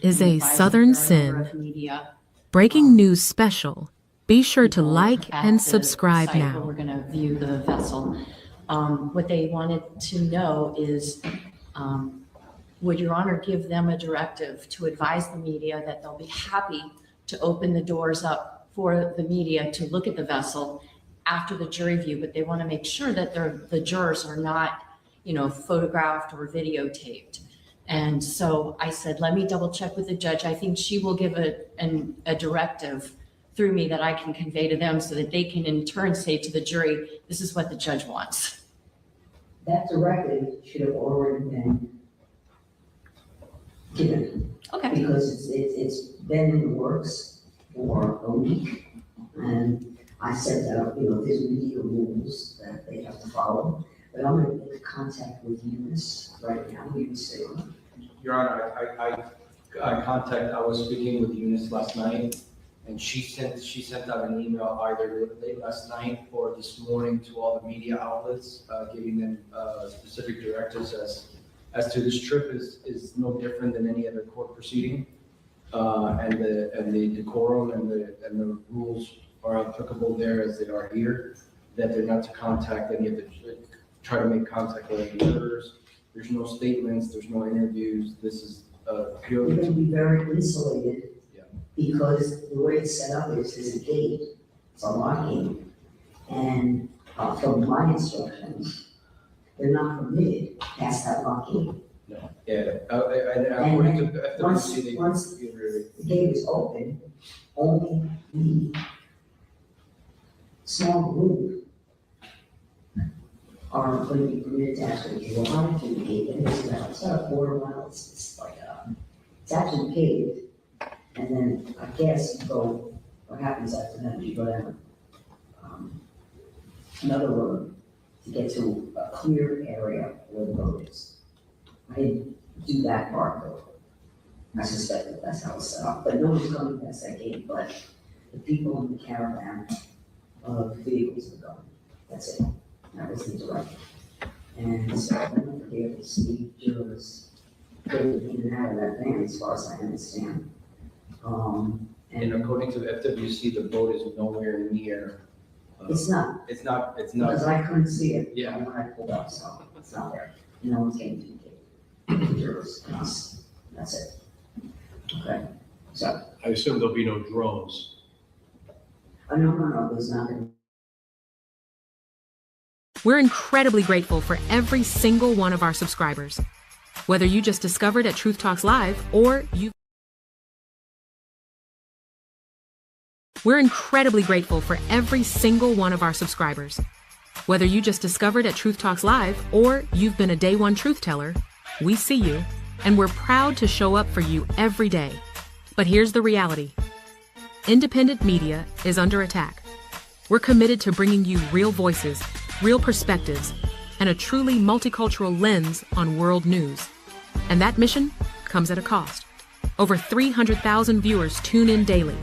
is a Southern Sin breaking news special. Be sure to like and subscribe now. We're going to view the vessel. What they wanted to know is, would Your Honor give them a directive to advise the media that they'll be happy to open the doors up for the media to look at the vessel after the jury view, but they want to make sure that the jurors are not, photographed or videotaped. And so I said, let me double check with the judge. I think she will give a directive through me that I can convey to them so that they can in turn say to the jury, this is what the judge wants. That directive should have already been given. Okay. Because it's been in the works for a week. And I said that, there's legal rules that they have to follow. But I'm going to make contact with Eunice right now. Eunice, Your Honor, I was speaking with Eunice last night, and she sent out an email either late last night or this morning to all the media outlets, giving them specific directives as to this trip is no different than any other court proceeding, and the decorum and the rules are applicable there as they are here. That they're not to contact any of the try to make contact with any jurors. There's no statements. There's no interviews. This is purely. You're going to be very insulated. Yeah. Because the way it's set up is there's a gate. It's a lock gate, and from my instructions, they're not permitted past that lock gate. No. Yeah. According to FWC, once the gate is open, only the small group are going to be permitted to actually drive through the gate. And it's not a quarter mile, it's like it's actually paved. And then I guess you go, what happens after that, you go down another road to get to a clear area where the road is. I didn't do that part though. I suspect that that's how it's set up, but no one's going past that gate, but the people in the caravan of vehicles are going. That's it. That was the directive. And so I don't know if to see jurors going in and out of that van as far as I understand. And according to the FWC, the boat is nowhere near. It's not. It's not. Because I couldn't see it. Yeah. When I pulled up, so it's not there. No one's getting to the gate. The jurors and us. That's it. Okay. So. I assume there'll be no drones. No, there's not. We're incredibly grateful for every single one of our subscribers. Whether you just discovered at Truth Talks Live or We're incredibly grateful for every single one of our subscribers. Whether you just discovered at Truth Talks Live or you've been a day one truth teller, we see you, and we're proud to show up for you every day. But here's the reality. Independent media is under attack. We're committed to bringing you real voices, real perspectives, and a truly multicultural lens on world news. And that mission comes at a cost. Over 300,000 viewers tune in daily.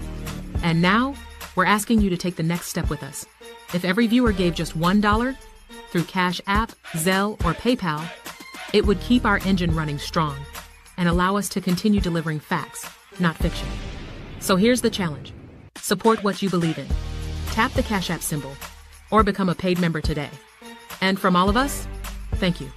And now, we're asking you to take the next step with us. If every viewer gave just $1 through Cash App, Zelle, or PayPal, it would keep our engine running strong and allow us to continue delivering facts, not fiction. So here's the challenge. Support what you believe in. Tap the Cash App symbol or become a paid member today. And from all of us, thank you.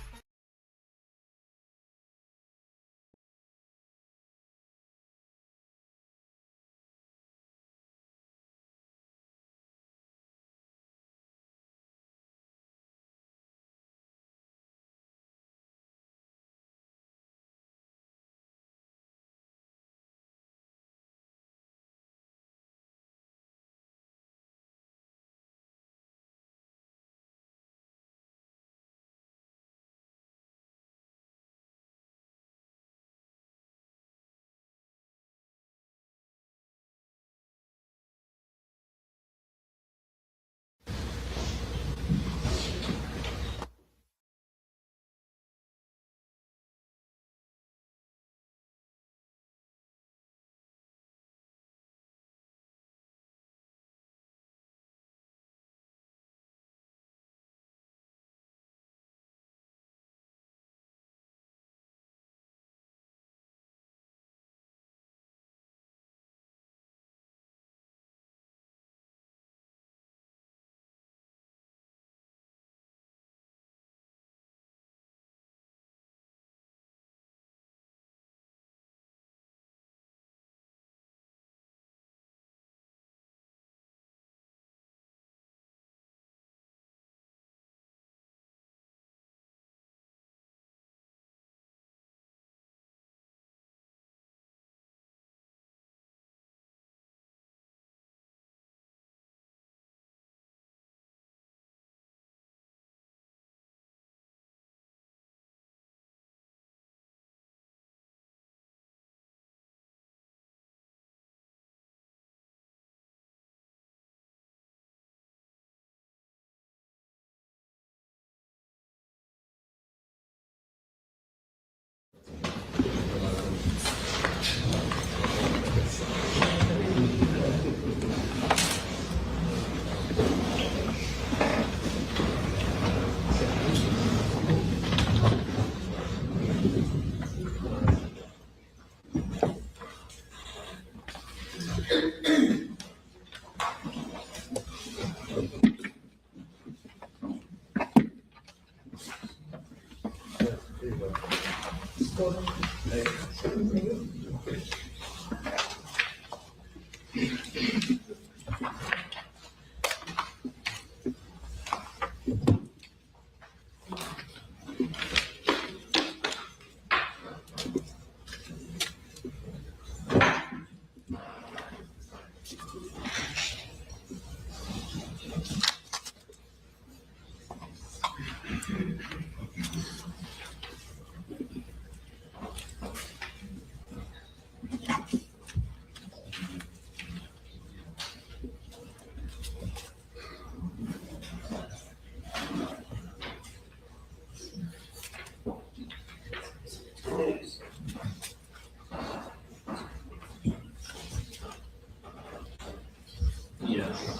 Yes.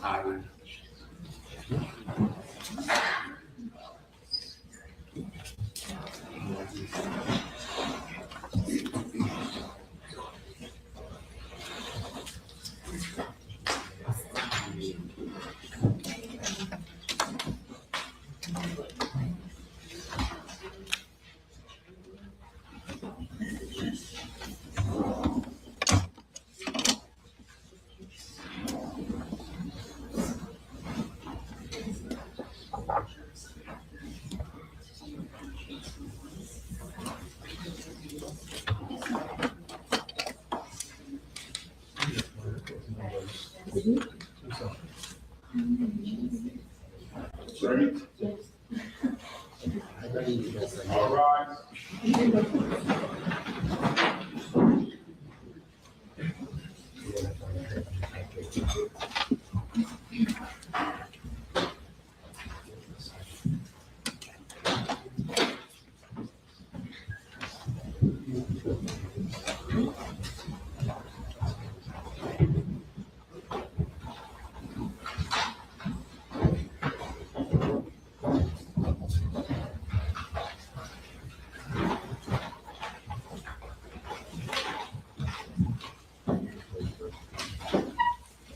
I. Ready? All right.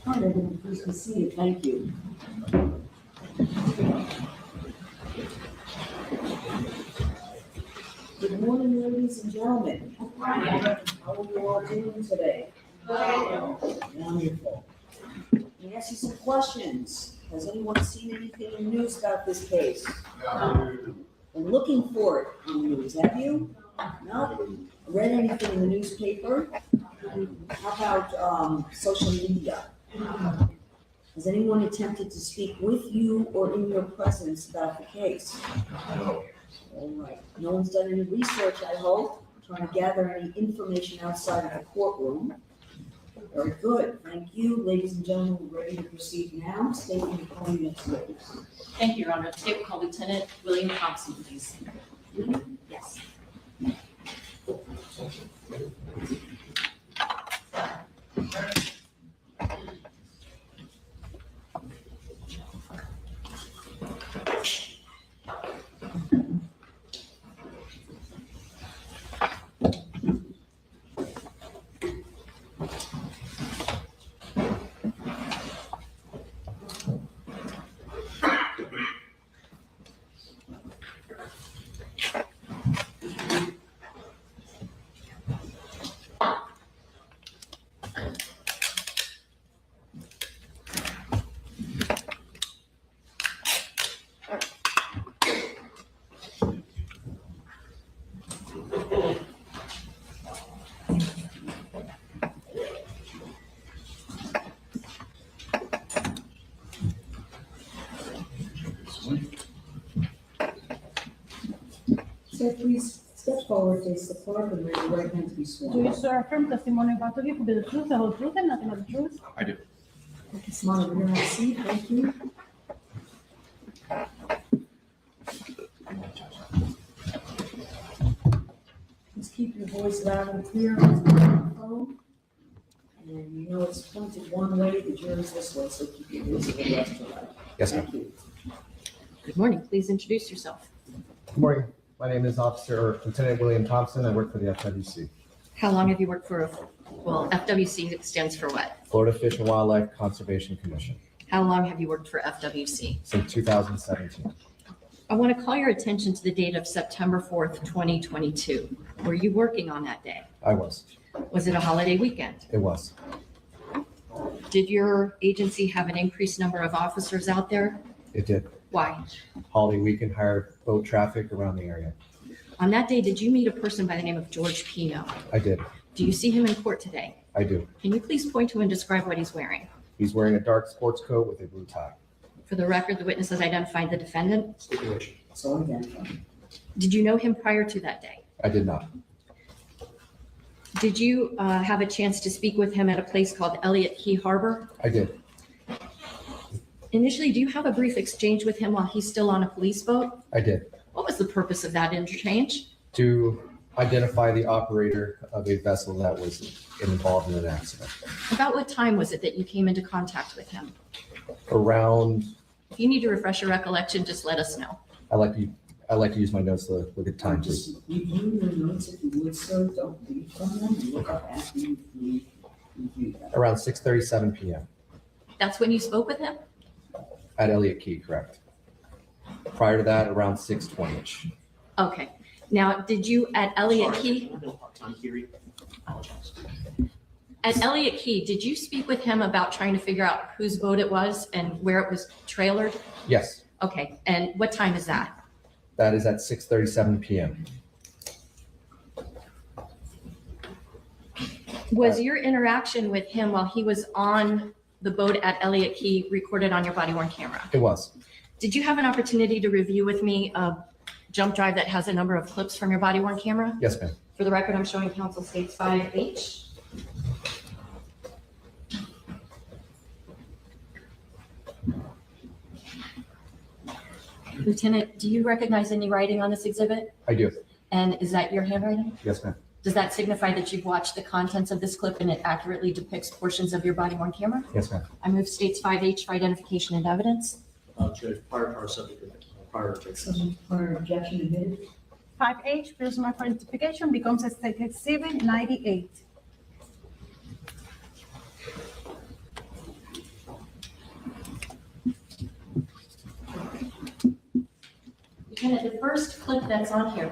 Hi, everyone, please be seated, thank you. Good morning, ladies and gentlemen. How are you all doing today? Wonderful. Let me ask you some questions. Has anyone seen anything in the news about this case? Been looking for it on the news, have you? No? Read anything in the newspaper? How about social media? Has anyone attempted to speak with you or in your presence about the case? No. All right. No one's done any research, I hope, trying to gather any information outside of the courtroom. Very good. Thank you. Ladies and gentlemen, we're ready to proceed now. State your claim next witness. Thank you, Your Honor. State will call Lieutenant William Thompson, please. Yes. Sir, please step forward, face the clerk, and raise your right hand to be Do sworn. you swear affirm testimony about to give will be the truth, the whole truth, and nothing but the truth? I do. Okay, smile over here, have a seat, thank you. Please keep your voice loud and clear on the microphone. And you know it's pointed one way, the jury's this way, so keep your voice to the left or right. Yes, ma'am. Thank you. Good morning. Please introduce yourself. Good morning. My name is Officer Lieutenant William Thompson. I work for the FWC, How long have you worked for, well, FWC stands for what? Florida Fish and Wildlife Conservation Commission, How long have you worked for FWC? since 2017. I want to call your attention to the date of September 4th, 2022. Were you working on that day? I was. Was it a holiday weekend? It was. Did your agency have an increased number of officers out there? It did. Why? Holiday weekend, higher boat traffic around the area. On that day, did you meet a person by the name of George Pino? I did. Do you see him in court today? I do. Can you please point to and describe what he's wearing? He's wearing a dark sports coat with a blue tie. For the record, the witness has identified the defendant. Stipulation. So again, Did you know him prior to that day? I did not. Did you have a chance to speak with him at a place called Elliott Key Harbor? I did. Initially, do you have a brief exchange with him while he's still on a police boat? I did. What was the purpose of that interchange? To identify the operator of a vessel that was involved in an accident. About what time was it that you came into contact with him? Around, If you need to refresh your recollection, just let us know. I like to use my notes to look at time, please. just review your notes if you would, sir. Don't read from them. Look up after you review them. Around 6:37 p.m. That's when you spoke with him? at Elliott Key, correct. Prior to that, around 6:20-ish. Okay. Now, did you at Elliott Key? I'm having a hard time hearing. Apologize. At Elliott Key, did you speak with him about trying to figure out whose boat it was and where it was trailered? Yes, Okay, and what time is that? that is at 6:37 p.m. Was your interaction with him while he was on the boat at Elliott Key recorded on your body worn camera? It was. Did you have an opportunity to review with me a jump drive that has a number of clips from your body worn camera? Yes, ma'am. For the record, I'm showing council states 5H. Lieutenant, do you recognize any writing on this exhibit? I do. And is that your handwriting? Yes, ma'am. Does that signify that you've watched the contents of this clip and it accurately depicts portions of your body worn camera? Yes, ma'am. I move states 5H for identification and evidence. Judge, prior to our subject, prior objection. So for objection admitted, 5H, prisoner for identification becomes a state exhibit 98. Lieutenant, the first clip that's on here,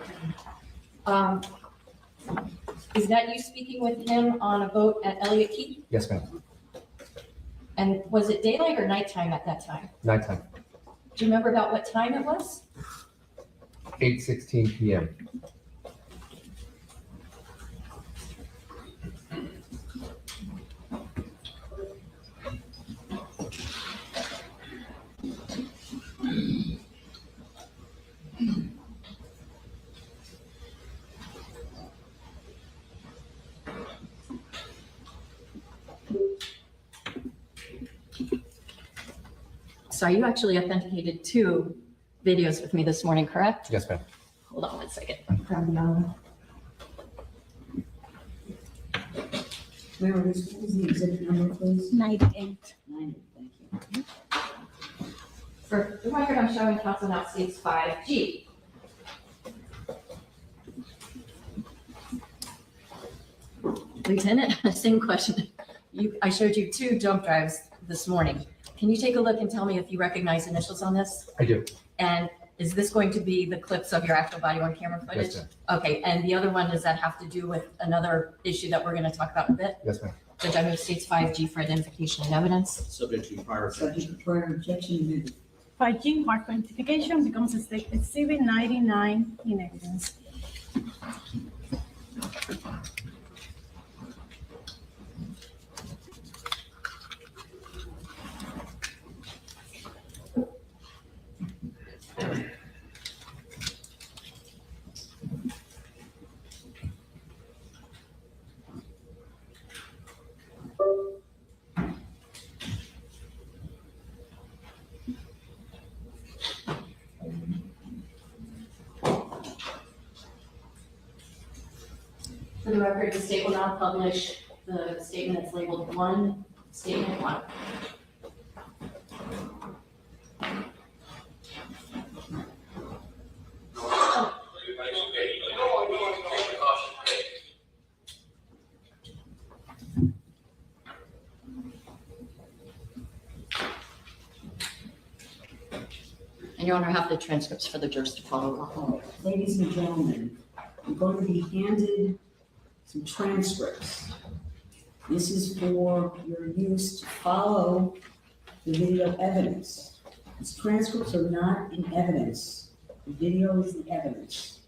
is that you speaking with him on a boat at Elliott Key? Yes, ma'am. And was it daylight or nighttime at that time? Nighttime, Do you remember about what time it was? 8:16 p.m. So you actually authenticated 2 videos with me this morning, correct? Yes, ma'am. Hold on one second. where is, what was the exhibit number, please? 98. 90, thank you. For the record, I'm showing council now states 5G. Lieutenant, same question. I showed you 2 jump drives this morning. Can you take a look and tell me if you recognize initials on this? I do. And is this going to be the clips of your actual body worn camera footage? Yes, ma'am. Okay, and the other one, does that have to do with another issue that we're going to talk about in a bit? Yes, ma'am. Judge, I move states 5G for identification and evidence. Subject to prior Subject objection. to prior objection admitted. 5G mark for identification becomes a state exhibit 99 in evidence. For the record, the state will now publish the statement that's labeled 1, statement 1. And Your Honor, I have the transcripts for the jurors to follow along. Ladies and gentlemen, I'm going to be handed some transcripts. This is for your use to follow the video evidence. These transcripts are not in evidence. The video is the evidence.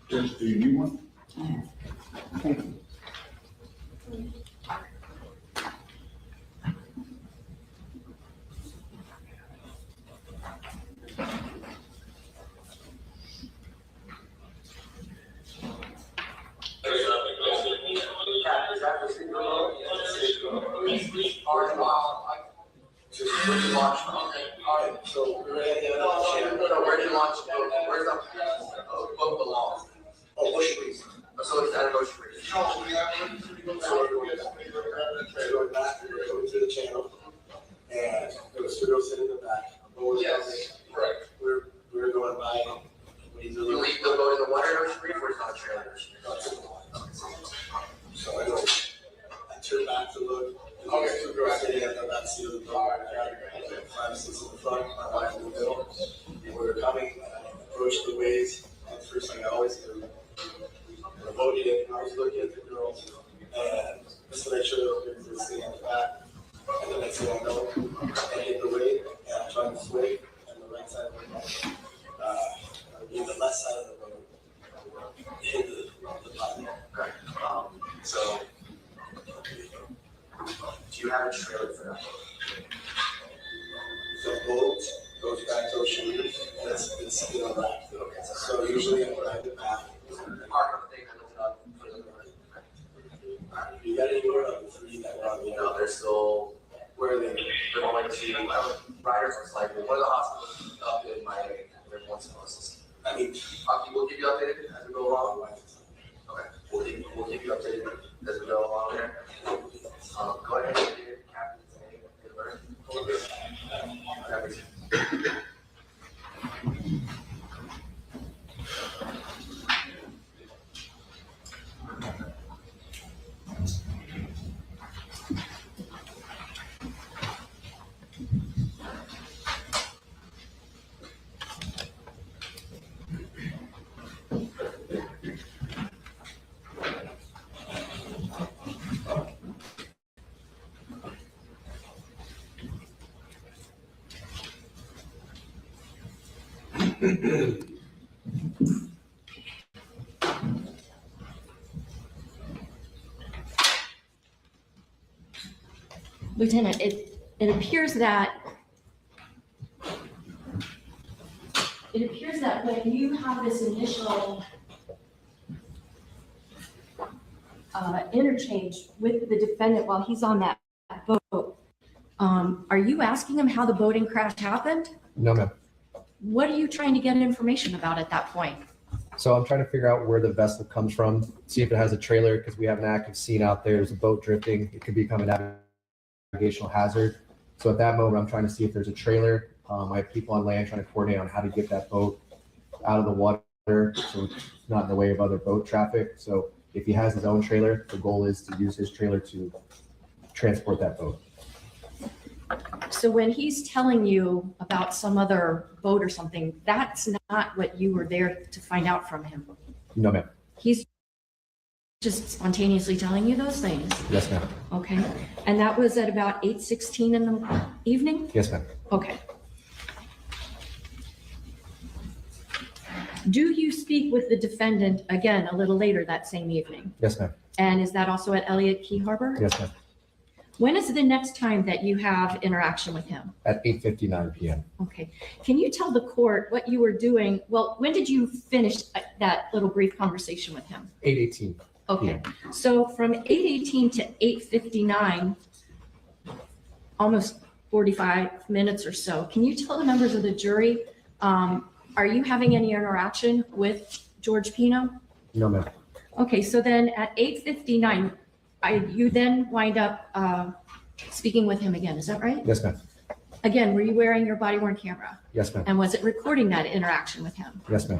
Judge, do you need one? I have. Thank you. So we're ready to launch. Where's the boat belongs? Oh, Bush Breeze. So it's at Bush Breeze. So we're going back, we're going through the channel, and there was studio sitting in the back. Yes, correct. We're going by. You leave the boat in the water in Bush Breeze, or it's on a trailer? So I turned back to look. Okay, so we're sitting at the back seat of the boat. 5 seats in the front, my wife in the middle. And we were coming, approached the waves, and the first thing I always do, I voted in, I was looking at the girls, and just to make sure they're looking for the seat on the back. And the next thing I know, I hit the wave, and I'm trying to swing, and the right side of the boat, the left side of the boat, hit the bottom. Okay. So, do you have a trailer for that? The boat goes back to Ocean Reef, and it's still wrapped. Okay. So usually I'm behind the path. You got any more of the 3 that were on the No, they're still, where are they? They're going to, riders was like, one of the hospitals up in Miami, they're once in Moses. I mean, we'll keep you updated as we go along. Okay, we'll keep you updated as we go along there. Go ahead and get your captain's name. Lieutenant, it appears that when you have this initial interchange with the defendant while he's on that boat, are you asking him how the boating crash happened? No, ma'am. What are you trying to get information about at that point? So I'm trying to figure out where the vessel comes from, see if it has a trailer, because we have an active scene out there. There's a boat drifting. It could become a navigational hazard. So at that moment, I'm trying to see if there's a trailer. I have people on land trying to coordinate on how to get that boat out of the water so it's not in the way of other boat traffic. So if he has his own trailer, the goal is to use his trailer to transport that boat. So when he's telling you about some other boat or something, that's not what you were there to find out from him. No, ma'am. He's just spontaneously telling you those things. Yes, ma'am. Okay. And that was at about 8:16 in the evening? Yes, ma'am. Okay. Do you speak with the defendant again a little later that same evening? Yes, ma'am. And is that also at Elliott Key Harbor? Yes, ma'am. When is the next time that you have interaction with him? At 8:59 p.m. Okay. Can you tell the court what you were doing? Well, when did you finish that little brief conversation with him? 8:18. Okay. So from 8:18 to 8:59, almost 45 minutes or so, can you tell the members of the jury, are you having any interaction with George Pino? No, ma'am. Okay, so then at 8:59, you then wind up speaking with him again, is that right? Yes, ma'am. Again, were you wearing your body-worn camera? Yes, ma'am. And was it recording that interaction with him? Yes, ma'am.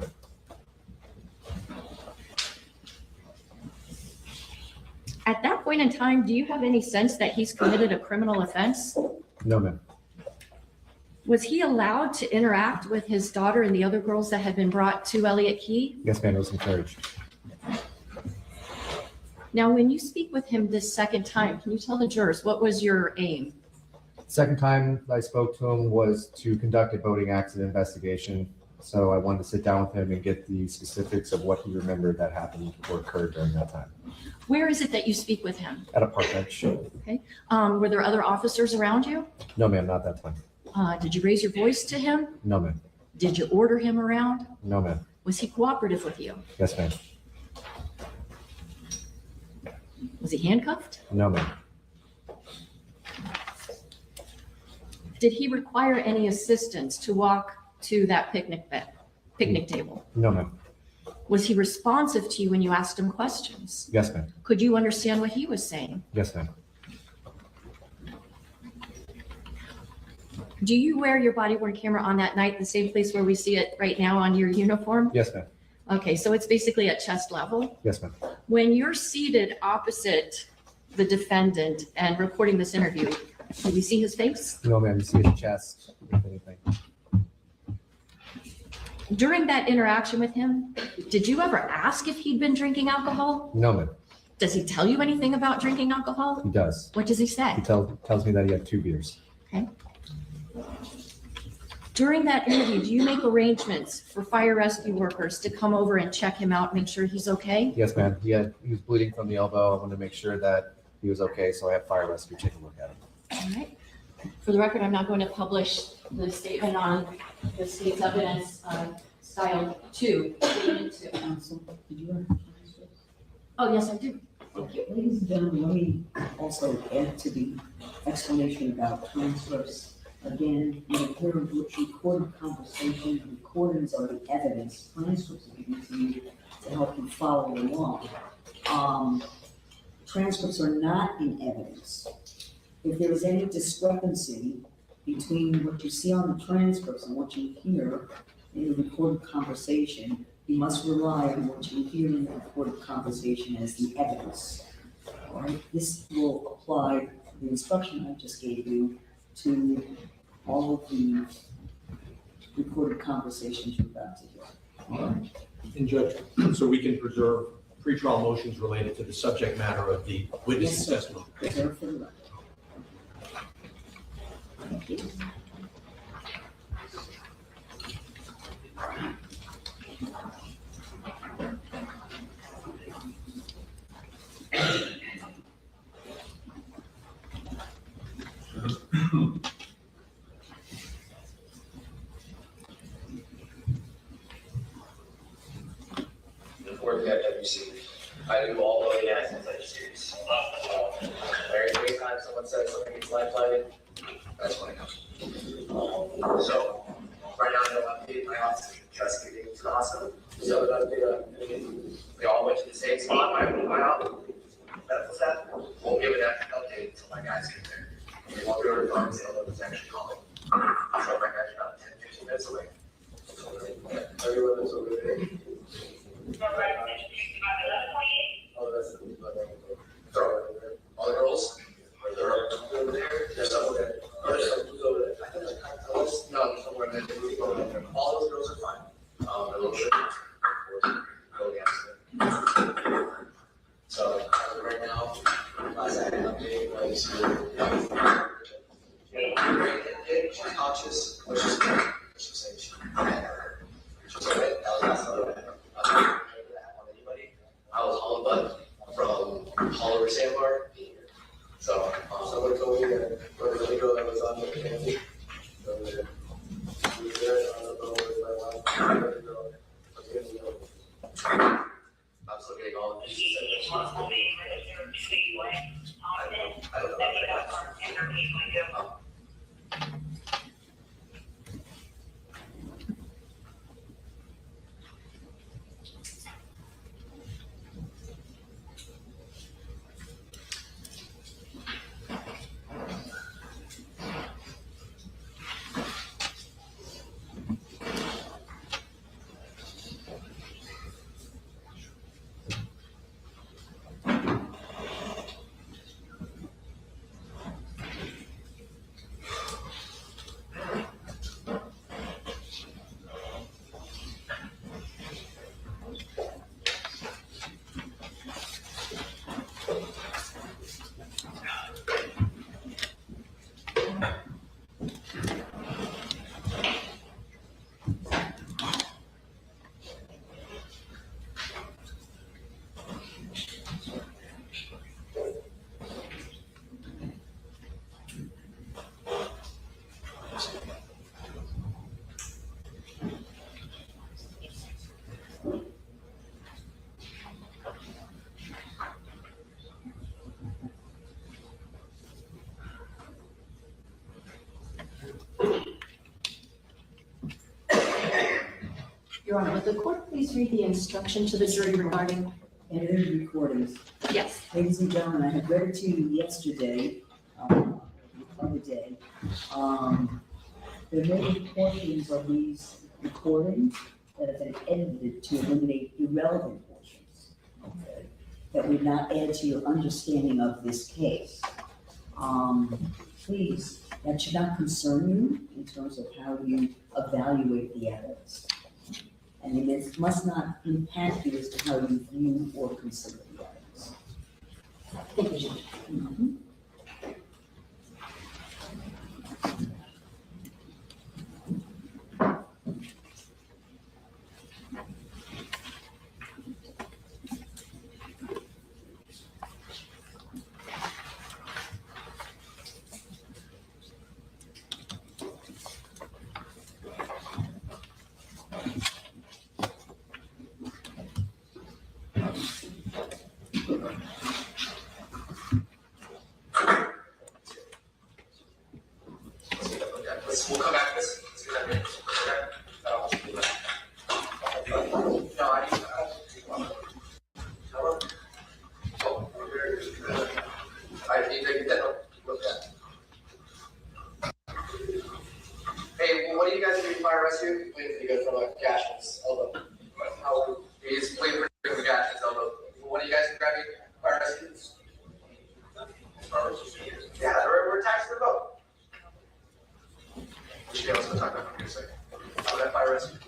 At that point in time, do you have any sense that he's committed a criminal offense? No, ma'am. Was he allowed to interact with his daughter and the other girls that had been brought to Elliott Key? Yes, ma'am. It was encouraged. Now, when you speak with him this second time, can you tell the jurors, what was your aim? Second time I spoke to him was to conduct a boating accident investigation. So I wanted to sit down with him and get the specifics of what he remembered that happened or occurred during that time. Where is it that you speak with him? At a park bench. Were there other officers around you? No, ma'am, not that time. Did you raise your voice to him? No, ma'am. Did you order him around? No, ma'am. Was he cooperative with you? Yes, ma'am. Was he handcuffed? No, ma'am. Did he require any assistance to walk to that picnic table? No, ma'am. Was he responsive to you when you asked him questions? Yes, ma'am. Could you understand what he was saying? Yes, ma'am. Do you wear your body-worn camera on that night, the same place where we see it right now on your uniform? Yes, ma'am. Okay, so it's basically at chest level. Yes, ma'am. When you're seated opposite the defendant and recording this interview, do we see his face? No, ma'am. You see his chest, if anything. During that interaction with him, did you ever ask if he'd been drinking alcohol? No, ma'am. Does he tell you anything about drinking alcohol? He does. What does he say? He tells me that he had 2 beers. Okay. During that interview, do you make arrangements for fire rescue workers to come over and check him out, make sure he's okay? Yes, ma'am. He was bleeding from the elbow. I wanted to make sure that he was okay, so I had fire rescue take a look at him. All right. For the record, I'm not going to publish the statement on the state's evidence, style 2, statement 2. Counsel, did you have questions? Oh, yes, I do. Thank you. Ladies and gentlemen, let me also add to the explanation about transcripts. Again, you know, here with recorded conversation, recordings are the evidence, transcripts are given to you to help you follow along. Transcripts are not in evidence. If there is any discrepancy between what you see on the transcripts and what you hear in the recorded conversation, you must rely on what you hear in the recorded conversation as the evidence. All right, this will apply the instruction I just gave you to all of the recorded conversations you're about to hear. All right. And Judge, so we can preserve pretrial motions related to the subject matter of the witness Yes, sir. testimony. Preserve for the record. Thank you. Working at WC. I do all voting accidents at series. Every time someone says something gets life-flighted, that's when it comes. So, right now, I don't update my office, just getting to the hospital. So, they all went to the same spot, my medical staff won't give it that update until my guys get there. They won't go to the pharmacy, they'll know who's actually calling. So, my guys are about 10, 15 minutes away. So, everyone that's over there. All the girls, are there over there? There's some over there. There's some who's over there. I think no, there's somewhere in there. All those girls are fine. A little bit. So right now, last I had an update was she's conscious, but she's saying she's alright. That was last time. I was hauling butt from Hollow Sandbar. So someone told me that there was a girl that was on the family. So we were there, I don't know where my wife I was looking at all the pieces that were responsible. I don't know. Your Honor, would the court please read the instruction to the jury regarding? Edited recordings. Yes. Ladies and gentlemen, I had read it to you yesterday, the other day. There may be portions of these recordings that have been edited to eliminate irrelevant portions, okay, that would not add to your understanding of this case. Please, that should not concern you in terms of how you evaluate the evidence. And it must not impact you as to how you view or consider the evidence. Thank you, Judge. Mhm. We'll come back to this. Let's do that again. No, I don't. I need to get that. Look at. Hey, well, what do you guys do? Fire rescue? Waiting for you guys from a gash in his elbow. How? He's waiting for the gash in his elbow. What do you guys grabbing? Fire rescue? Yeah, we're taxing the boat. We should be able to talk about it in a second. How that fire rescue?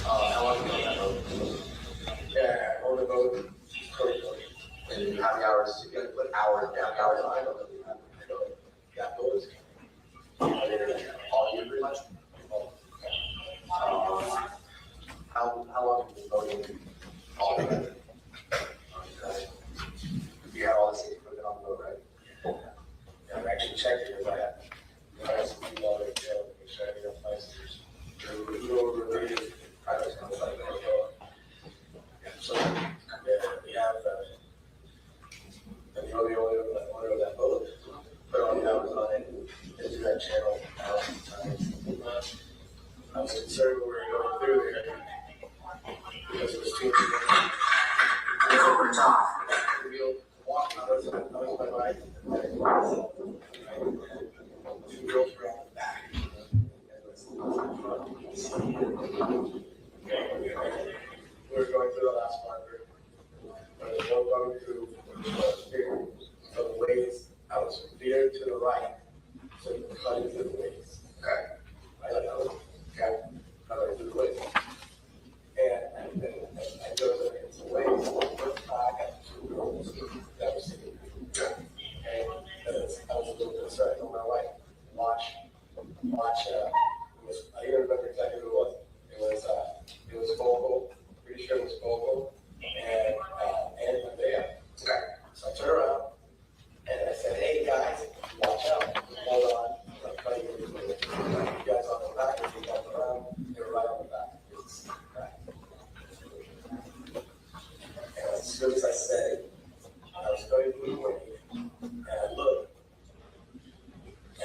How long ago that boat? Yeah, on the boat. And how many hours? You gotta put hours down, hours on it. That boat. All year pretty much. How long have you been boating? All year. You have all the safety equipment on the boat, right? Yeah, I'm actually checking if I have some people on the tail, make sure I have licenses. So, we have, and you're the only owner of that boat, put on the hours on it, into that channel 1,000 times. I was concerned when we were going through there, because it was too much. Over top. We'll walk out of my bike. Two girls around the back. We were going through the last marker. There was no going through. So how do you do the waves? Okay. I don't know. Okay. How do I do the waves? And I go to the waves, look back at two girls that were sitting there. Okay. And I was a little concerned. I told my wife, watch, I don't remember exactly who it was. It was Bogle, pretty sure it was Bogle, and Medea. Okay. So I turned around, and I said, hey guys, watch out, hold on. I'm trying to get you guys on the back, if you guys around, they're right on the back. And as soon as I said it, I was going through the wave, and I looked,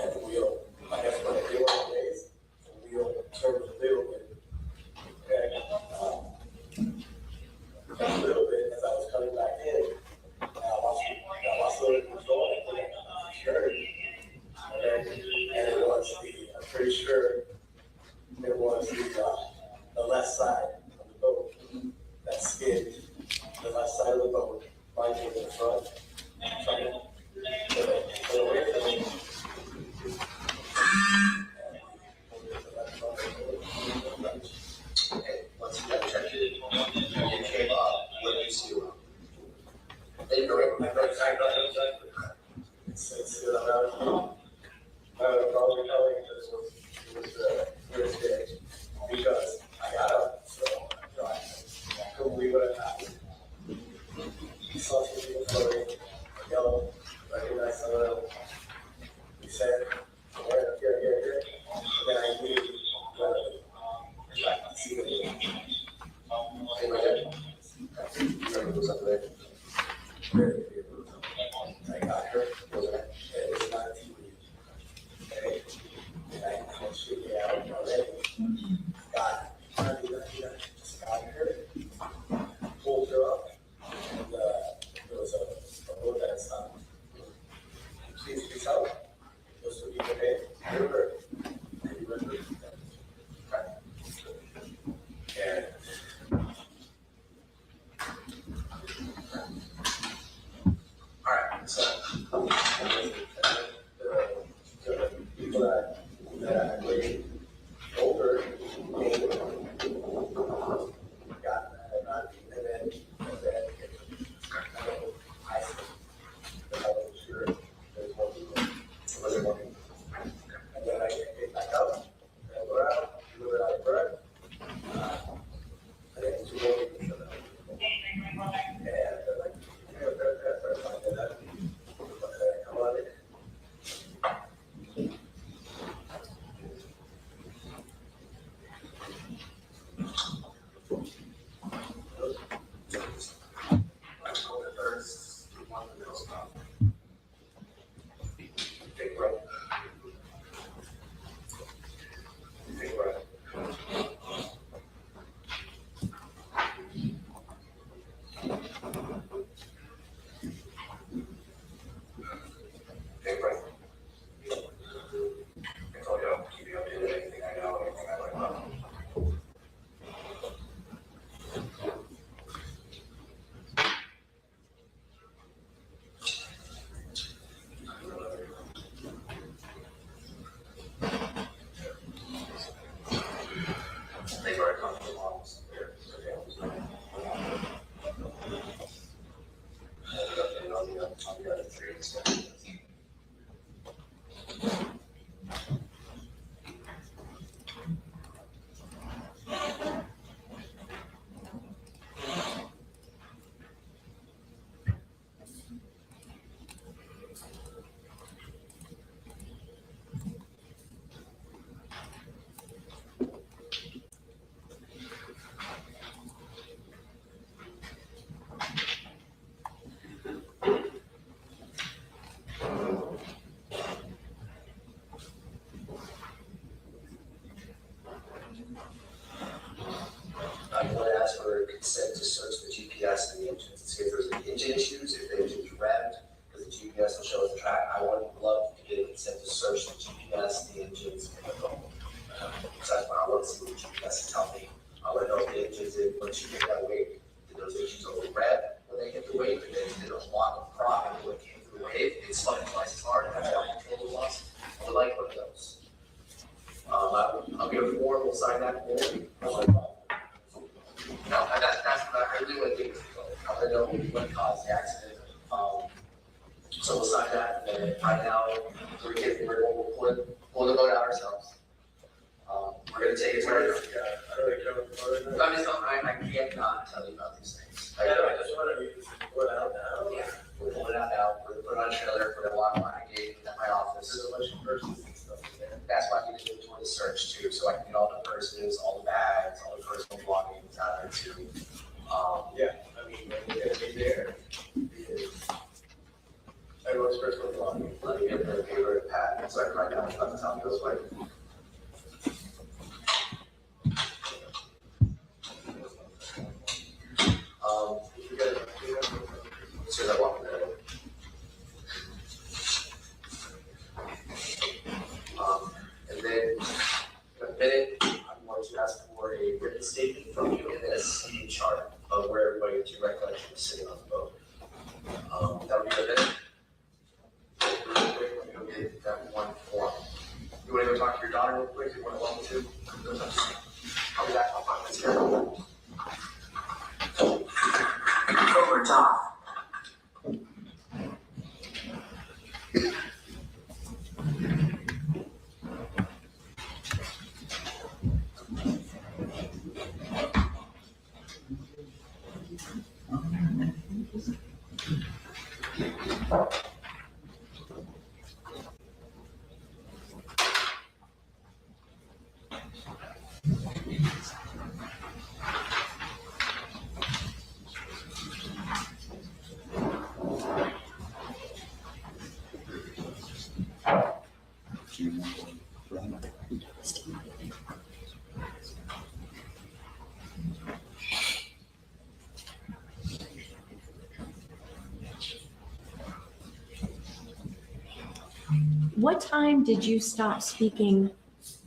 and the wheel, I guess when I did one of the days, the wheel turned a little bit. A little bit as I was coming back in. I lost a little control. I think I sure. And it was I'm pretty sure it was the left side of the boat that skidded. The left side of the boat, mine came in the front. Trying to get away from me. Okay, once you got checked in, you came up, what did you see? They go right side, It's around. Probably telling it was big because I got up, so I couldn't believe what had happened. Saw some people floating, yellow, recognized some of them. He said, here. And then I knew see what he in my head. Remember who's up there? I got her. It was not a TV. Okay. And I was freaking out already. Just got her. Pulled her up. And there was a boat that stopped. Please help. Those who need to pay. Remember. And all right, so the people that I waited over got mad, and then I wasn't sure there was one people. Was there one? And then I get back up and go out, a little bit out of breath. And then two more people showed up. And they're like, come on in. I told the first one of the middle stop. Take breath. Take breath. Take breath. I told you I'll keep you updated with anything I know, anything I learn about. They were comfortable models. On the other three. I'm going to ask for consent to search the GPS and the engines and see if there's any engine issues, if the engine's revved, because the GPS will show us the track. I would love to get a consent to search the GPS, the engines, and the phone. So that's why I want to see what the GPS is telling me. I want to know if the engines, once you get that wave, did those engines over-rev when they hit the wave, and then did a lot of prop when it came through the wave, it's spun twice as hard, and that's why control was lost. I would like one of those. I'll get a form, we'll sign that form. No, that's not really what it is. I want to know what caused the accident. So we'll sign that, and then right now, we'll pull the boat out ourselves. We're gonna take it to our, I'm just, I can't not tell you about these things. I just want to put it out now. Yeah, we're pulling it out now, we're gonna put it on a trailer, we're gonna walk behind the gate at my office. There's a bunch of persons and stuff in there. That's why I need to do the search too, so I can get all the purses, all the bags, all the personal belongings out there too. Yeah, I mean, we're gonna be there because everyone's personal belongings. Let me get the paper and pad, so I can write down what the top goes like. So that walk there. And then in a minute, I'm going to ask for a written statement from you and then a seating chart of where everybody to your recollection is sitting on the boat. That would be a minute. Real quick, let me go get that one form. You want to go talk to your daughter real quick? You want to walk me to? I'll be back in 5 minutes here. Over top. What time did you stop speaking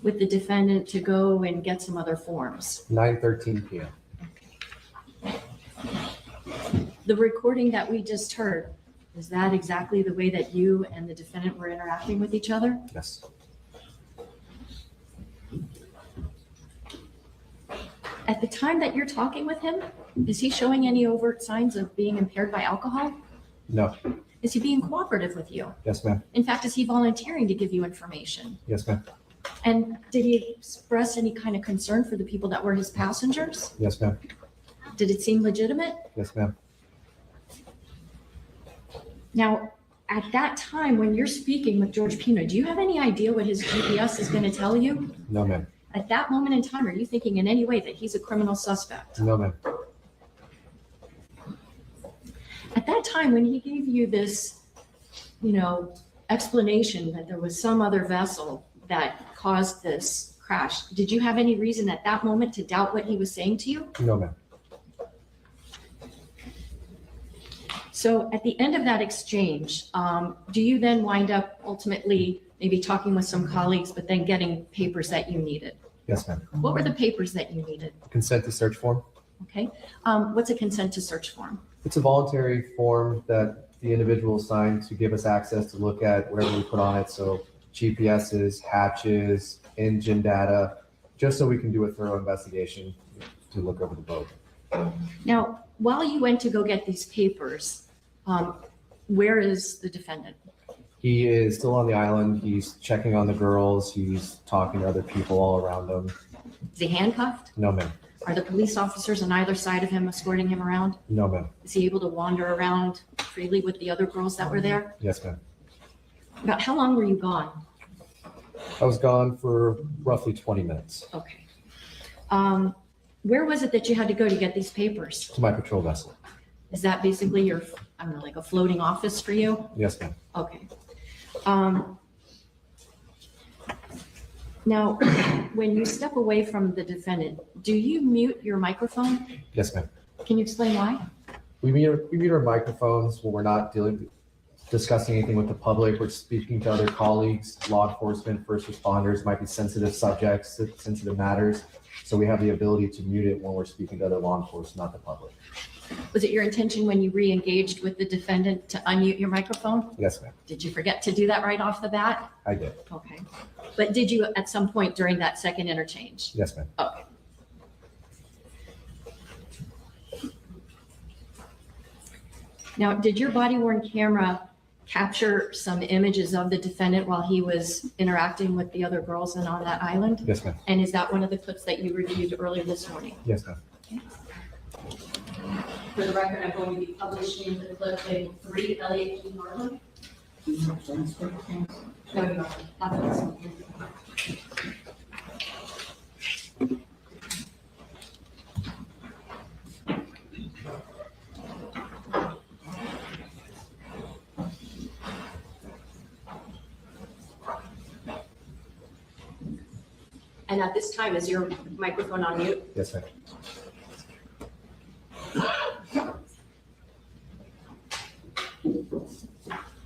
with the defendant to go and get some other forms? 9:13 p.m. The recording that we just heard, is that exactly the way that you and the defendant were interacting with each other? Yes. At the time that you're talking with him, is he showing any overt signs of being impaired by alcohol? No. Is he being cooperative with you? Yes, ma'am. In fact, is he volunteering to give you information? Yes, ma'am. And did he express any kind of concern for the people that were his passengers? Yes, ma'am. Did it seem legitimate? Yes, ma'am. Now, at that time, when you're speaking with George Pino, do you have any idea what his GPS is going to tell you? No, ma'am. At that moment in time, are you thinking in any way that he's a criminal suspect? No, ma'am. At that time, when he gave you this, explanation that there was some other vessel that caused this crash, did you have any reason at that moment to doubt what he was saying to you? No, ma'am. So at the end of that exchange, do you then wind up ultimately maybe talking with some colleagues, but then getting papers that you needed? Yes, ma'am. What were the papers that you needed? Consent to search form. Okay. What's a consent to search form? It's a voluntary form that the individual signed to give us access to look at whatever we put on it. So GPSs, hatches, engine data, just so we can do a thorough investigation to look over the boat. Now, while you went to go get these papers, where is the defendant? He is still on the island. He's checking on the girls. He's talking to other people all around him. Is he handcuffed? No, ma'am. Are the police officers on either side of him escorting him around? No, ma'am. Is he able to wander around freely with the other girls that were there? Yes, ma'am. About how long were you gone? I was gone for roughly 20 minutes Okay. Where was it that you had to go to get these papers? to my patrol vessel. Is that basically your, I don't know, like a floating office for you? Yes, ma'am. Okay. Now, when you step away from the defendant, do you mute your microphone? Yes, ma'am. Can you explain why? We mute our microphones when we're not discussing anything with the public. We're speaking to other colleagues, law enforcement, first responders, might be sensitive subjects, sensitive matters. So we have the ability to mute it when we're speaking to other law enforcement, not the public. Was it your intention when you re-engaged with the defendant to unmute your microphone? Yes, ma'am. Did you forget to do that right off the bat? I did. Okay. But did you at some point during that second interchange? Yes, ma'am. Okay. Now, did your body-worn camera capture some images of the defendant while he was interacting with the other girls and on that island? Yes, ma'am. And is that one of the clips that you reviewed earlier this morning? Yes, ma'am. For the record, I'm going to be publishing the clip in 3 Elliott Key Harbor. No, no, not this one. And at this time, is your microphone on mute? Yes, ma'am.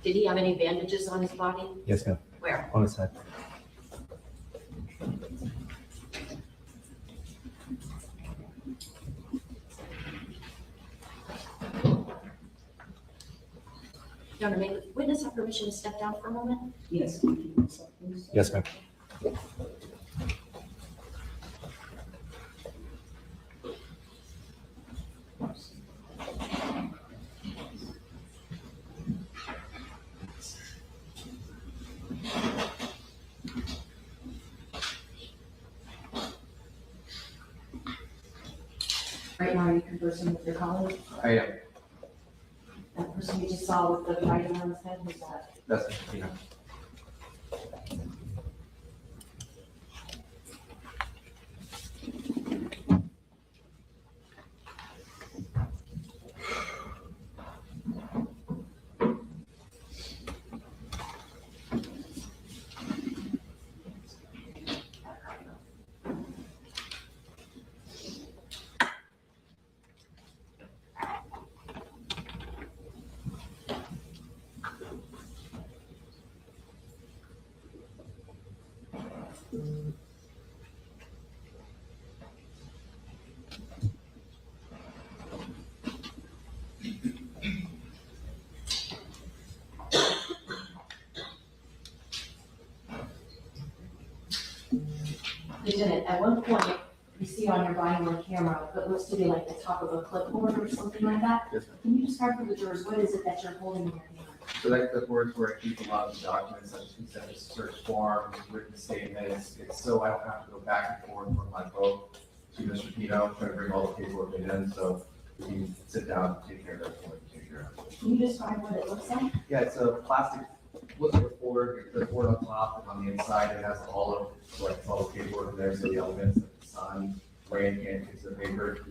Did he have any bandages on his body? Yes, ma'am. Where? On his head. Your Honor, may the witness have permission to step down for a moment? Yes. Yes, ma'am. Right now, are you conversing with your colleague? I am. That person you just saw with the writing on his head, who's that? That's you know. Lieutenant, at one point, we see on your body-worn camera, what looks to be like the top of a clipboard or something like that. Yes, ma'am. Can you describe for the jurors, what is it that you're holding in your hand? So that clipboard is where I keep a lot of the documents, such as consent to search forms, written statements. It's so I don't have to go back and forth from my vote to Mr. Pino, trying to bring all the paperwork in, so we can sit down and take care of everything we can take care of. Can you describe what it looks like? Yeah, it's a plastic, looks like a board, the board on top, and on the inside, it has all of, like, all the paperwork in there, so the elements, like the sun, rain, and piece of paper.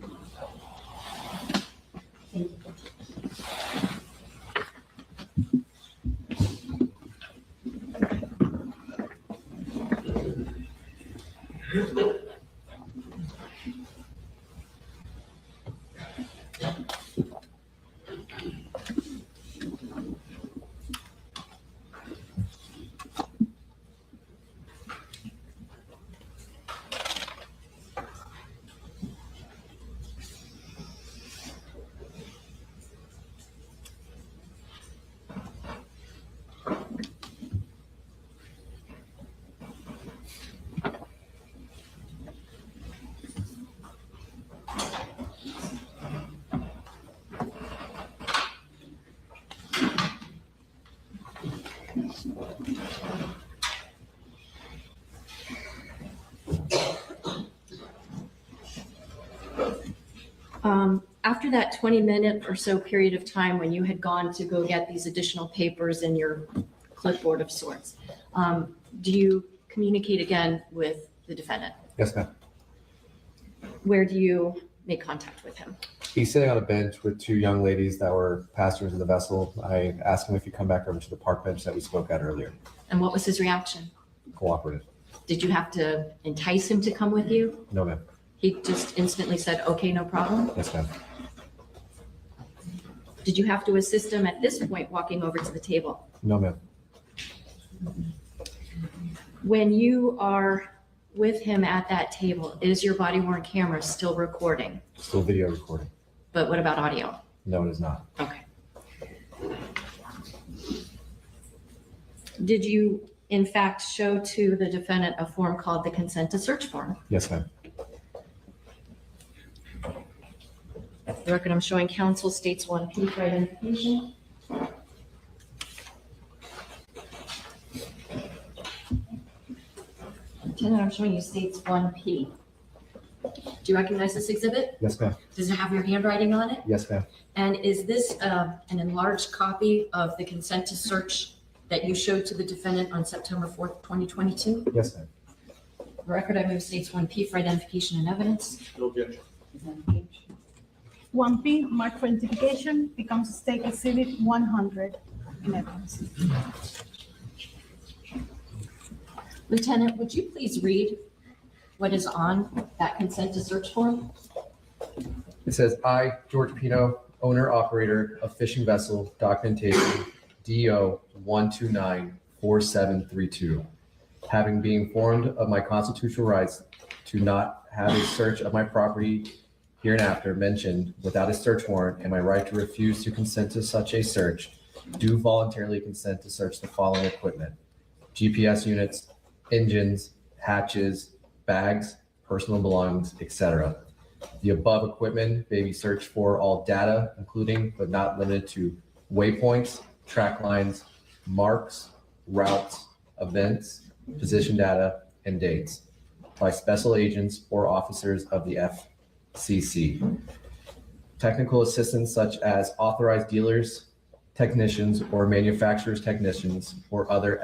Thank you. After that 20-minute or so period of time when you had gone to go get these additional papers in your clipboard of sorts, do you communicate again with the defendant? Yes, ma'am. Where do you make contact with him? He's sitting on a bench with 2 young ladies that were passengers in the vessel. I asked him if he'd come back over to the park bench that we spoke at earlier. And what was his reaction? Cooperative. Did you have to entice him to come with you? No, ma'am. He just instantly said, okay, no problem. Yes, ma'am. Did you have to assist him at this point walking over to the table? No, ma'am. When you are with him at that table, is your body-worn camera still recording? Still video recording. But what about audio? No, it is not. Okay. Did you, in fact, show to the defendant a form called the consent to search form? Yes, ma'am. The record I'm showing counsel states 1P for identification. Lieutenant, I'm showing you states 1P. Do you recognize this exhibit? Yes, ma'am. Does it have your handwriting on it? Yes, ma'am. And is this an enlarged copy of the consent to search that you showed to the defendant on September 4th, 2022? Yes, ma'am. The record I move states 1P for identification and evidence. No objection. 1P, marked for identification, becomes State Exhibit 100 in evidence. Lieutenant, would you please read what is on that consent to search form? It says, I, George Pino, owner, operator of fishing vessel, documentation, DO 1294732, having been informed of my constitutional rights to not have a search of my property hereinafter mentioned without a search warrant and my right to refuse to consent to such a search, do voluntarily consent to search the following equipment: GPS units, engines, hatches, bags, personal belongings, etc. The above equipment may be searched for all data, including but not limited to waypoints, track lines, marks, routes, events, position data, and dates by special agents or officers of the FCC. Technical assistance such as authorized dealers, technicians, or manufacturers' technicians, or other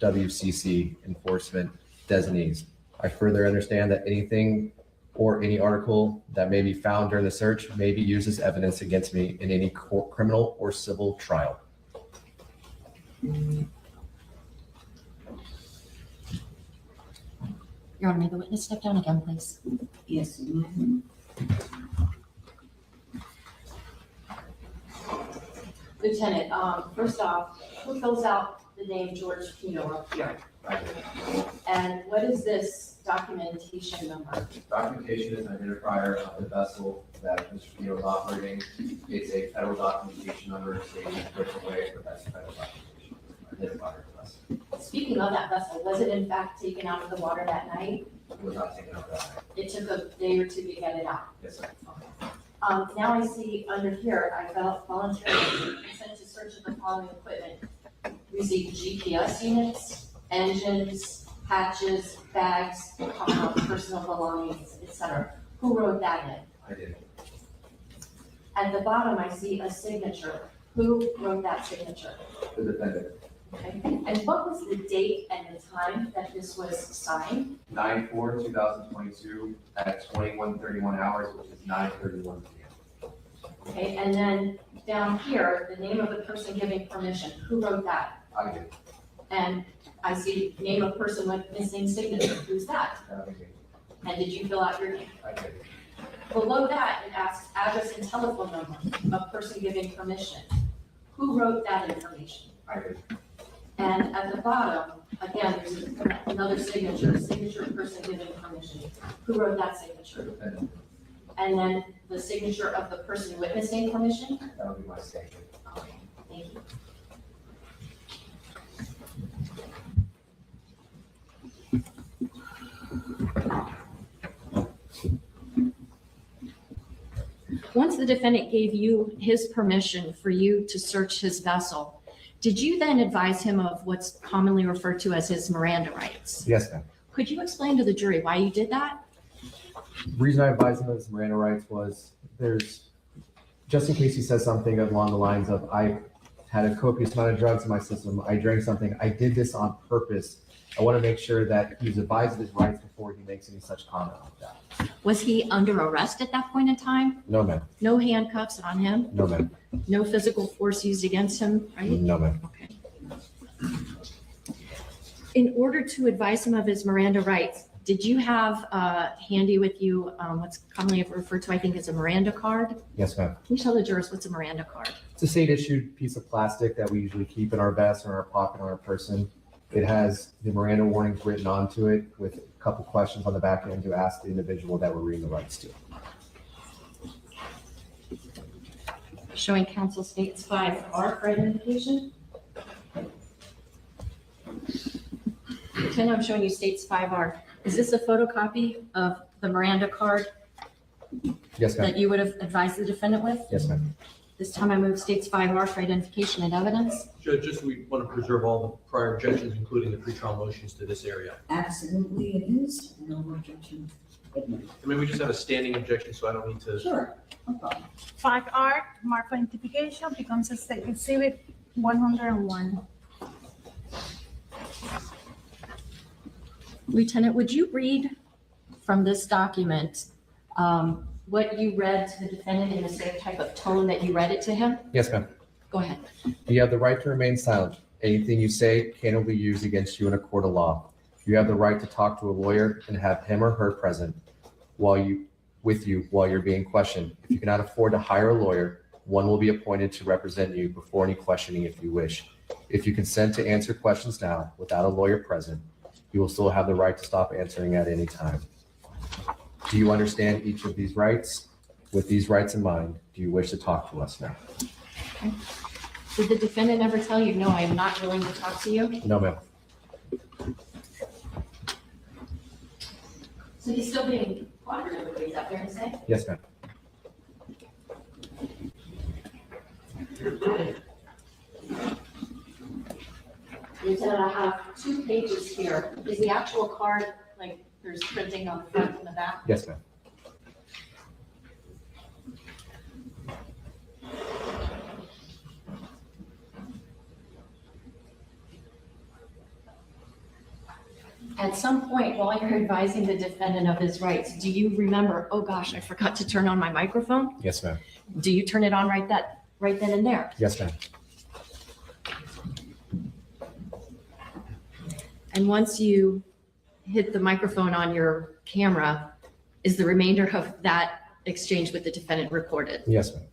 FWCC enforcement designees. I further understand that anything or any article that may be found during the search may be used as evidence against me in any criminal or civil trial. Your Honor, may the witness step down again, please? Yes, ma'am. Lieutenant, first off, who fills out the name George Pino up here? And what is this documentation number? Documentation is an identifier of the vessel that Mr. Pino is operating. It's a federal documentation number stating a different way, but that's a federal documentation identifier of the vessel. Speaking of that vessel, was it in fact taken out of the water that night? It was not taken out that night. It took a day or two to get it out. Yes, sir. Now I see under here, I felt voluntarily consent to search of the following equipment. Using GPS units, engines, hatches, bags, personal belongings, etc. Who wrote that in? I did. At the bottom, I see a signature. Who wrote that signature? The defendant. Okay. And what was the date and the time that this was signed? 9/4/2022 at 21:31 hours, which is 9:31 p.m. Okay, and then down here, the name of the person giving permission. Who wrote that? I did. And I see name of person with missing signature. Who's that? That was me. And did you fill out your name? I did. Below that, it asks address and telephone number of person giving permission. Who wrote that information? I did. And at the bottom, again, there's another signature of person giving permission. Who wrote that The signature? defendant. And then the signature of the person witnessing permission? That would be my statement. Okay, thank you. Once the defendant gave you his permission for you to search his vessel, did you then advise him of what's commonly referred to as his Miranda rights? Yes, ma'am. Could you explain to the jury why you did that? The reason I advised him of his Miranda rights was just in case he says something along the lines of, I had a copious amount of drugs in my system, I drank something, I did this on purpose. I want to make sure that he's advised of his rights before he makes any such comment like that. Was he under arrest at that point in time? No, ma'am. No handcuffs on him? No, ma'am. No physical force used against him, right? No, ma'am. Okay. In order to advise him of his Miranda rights, did you have handy with you what's commonly referred to, I think, as a Miranda card? Yes, ma'am. Can you tell the jurors what's a Miranda card? It's a state-issued piece of plastic that we usually keep in our vest or in our pocket on our person. It has the Miranda warnings written onto it with a couple questions on the back end to ask the individual that we're reading the rights to. showing council states 5R for identification. Lieutenant, I'm showing you states 5R. Is this a photocopy of the Miranda card Yes, ma'am. that you would have advised the defendant with? Yes, ma'am. This time I move states 5R for identification and evidence. Judge, just we want to preserve all the prior objections, including the pretrial motions to this area. Absolutely it is, no objection. Admitted. I mean, we just have a standing objection, so I don't need to. Sure, no problem. 5R, mark for identification, becomes a state exhibit 101. Lieutenant, would you read from this document what you read to the defendant in the same type of tone that you read it to him? Yes, ma'am. Go ahead. You have the right to remain silent. Anything you say cannot be used against you in a court of law. You have the right to talk to a lawyer and have him or her present while you're being questioned. If you cannot afford to hire a lawyer, one will be appointed to represent you before any questioning if you wish. If you consent to answer questions now without a lawyer present, you will still have the right to stop answering at any time. Do you understand each of these rights? With these rights in mind, do you wish to talk to us now? Okay. Did the defendant ever tell you, no, I am not willing to talk to you? No, ma'am. So he's still being cooperative with what he's out there to say? Yes, ma'am. Lieutenant, I have 2 pages here. Is the actual card, like, there's printing on the front and the back? Yes, ma'am. At some point while you're advising the defendant of his rights, do you remember, oh gosh, I forgot to turn on my microphone? Yes, ma'am. Do you turn it on right then and there? Yes, ma'am. And once you hit the microphone on your camera, is the remainder of that exchange with the defendant recorded? Yes, ma'am.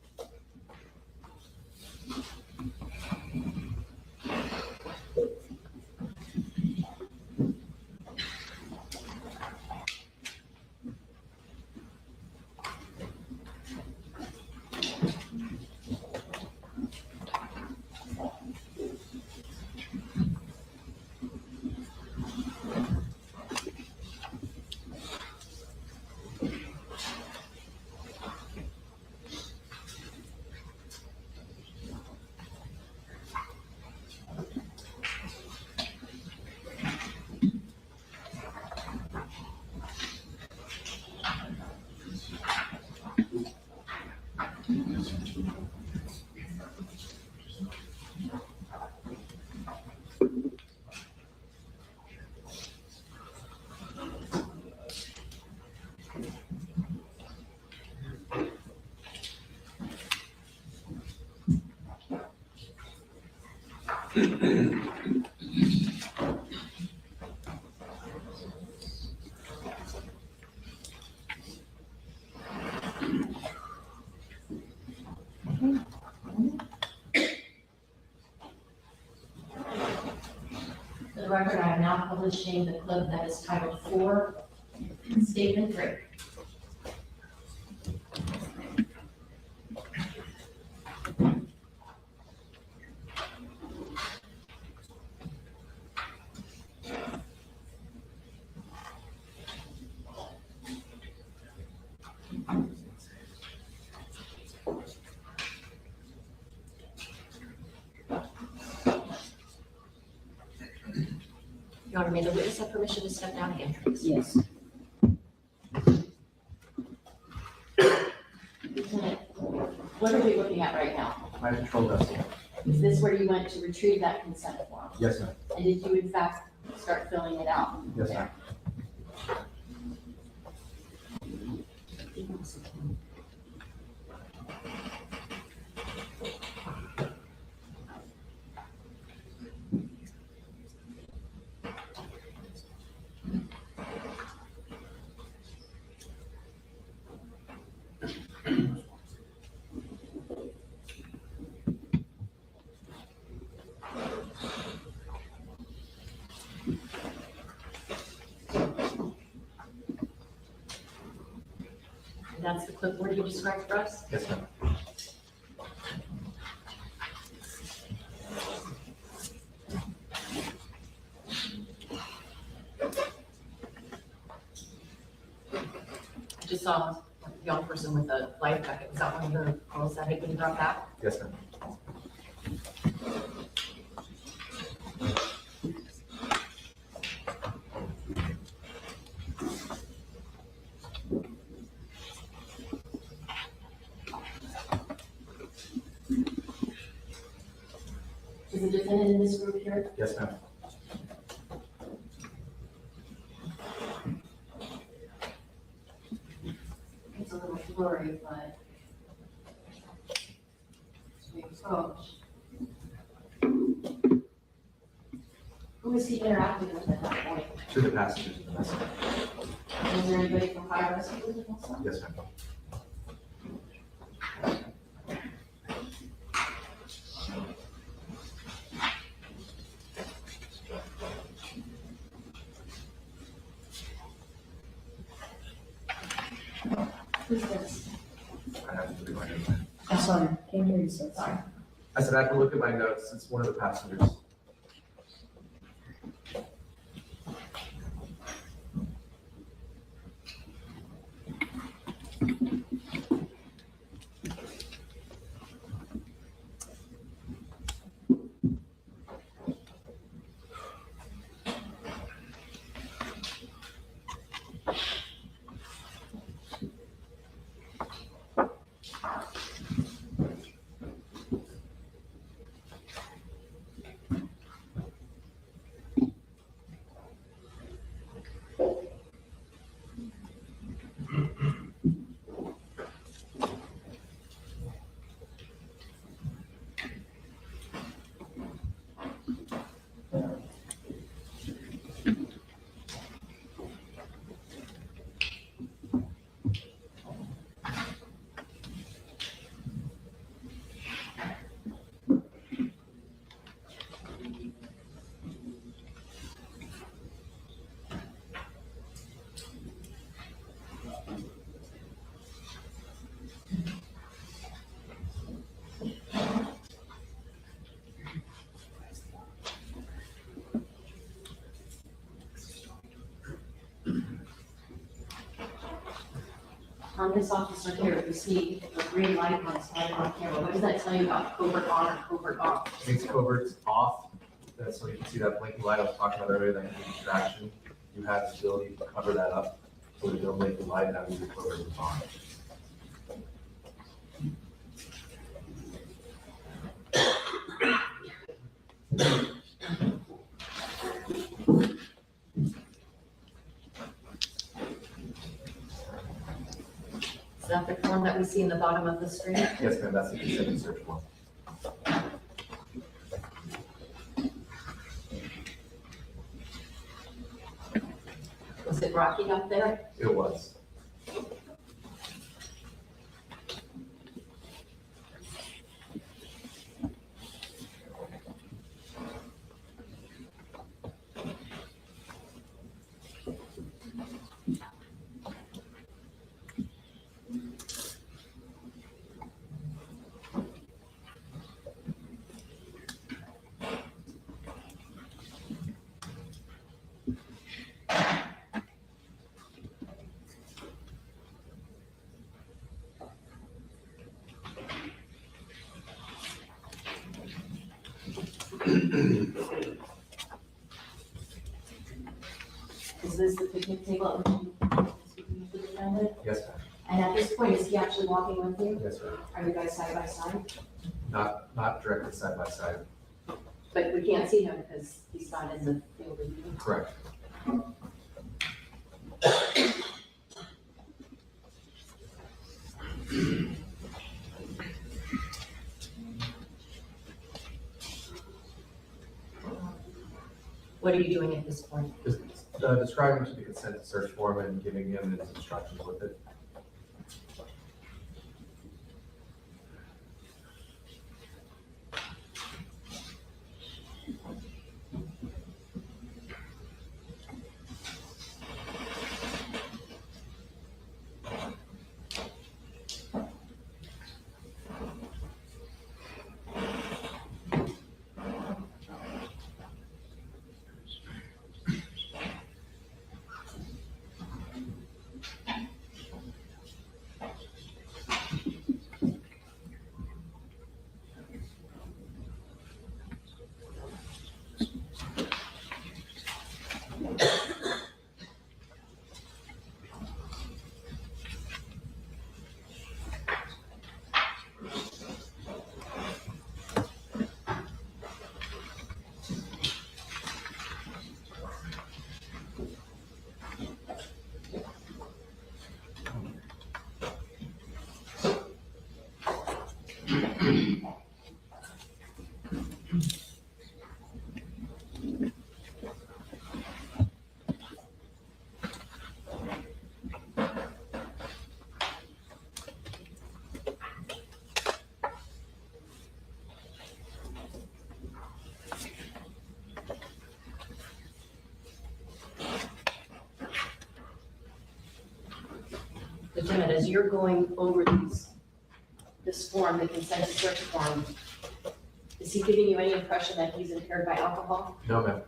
For the record, I am now publishing the clip that is titled 4, Statement 3. Your Honor, may the witness have permission to step down again, please? Yes. Lieutenant, what are we looking at right now? My patrol vessel. Is this where you went to retrieve that consent form? Yes, ma'am. And did you in fact start filling it out? Yes, ma'am. And that's the clipboard you described for us? Yes, ma'am. just saw a young person with a life jacket. Was that one of the girls that had been dropped out? Yes, ma'am. Is the defendant in this group here? Yes, ma'am. It's a little blurry, but as we approach. Who was he interacting with at that point? To the passengers of the vessel. Was there anybody from fire rescue with him also? Yes, ma'am. Who's this? I have to look at my notes. I'm sorry, can't hear you, sir. Sorry. I said I have to look at my notes. It's one of the passengers. On this officer here, you see the green light on his head on camera. What does that tell you about covert on or covert off? It means covert's off. That's so you can see that blinking light I was talking about earlier, that can be distraction. You have the ability to cover that up so that it'll make the light and that means the covert is on. Is that the form that we see in the bottom of the screen? Yes, ma'am, that's the consent search form. Was it rocky up there? It was. Is this the picnic table at which you speaking to the defendant? Yes, ma'am. And at this point, is he actually walking with you? Yes, ma'am. Are you guys side by side? Not directly side by side. But we can't see him because he's not in the field of view. Correct. What are you doing at this point? Just describing to the consent to search form and giving him his instructions with it. Lieutenant, as you're going over this form, the consent to search form, is he giving you any impression that he's impaired by alcohol? No, ma'am.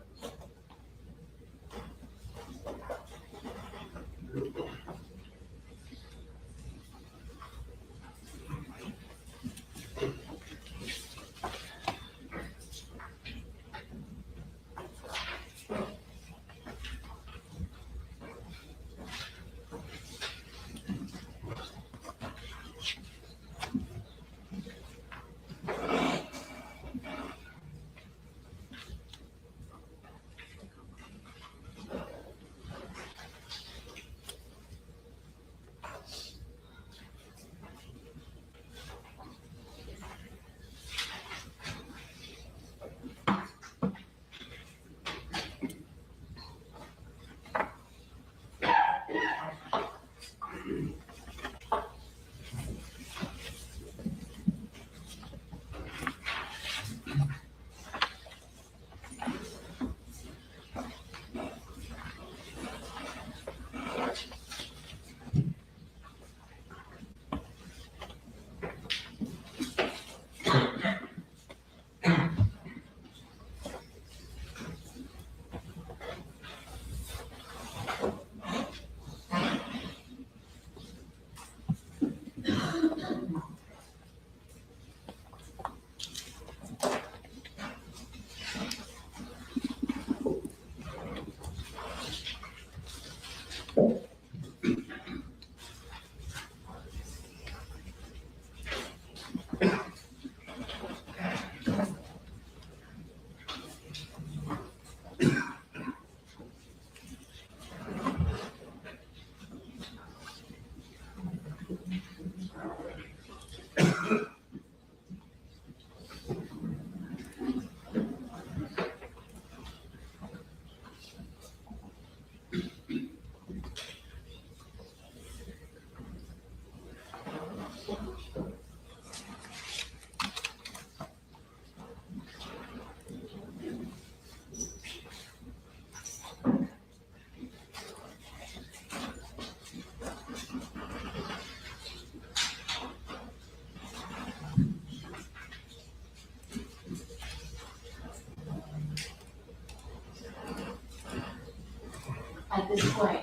At this point,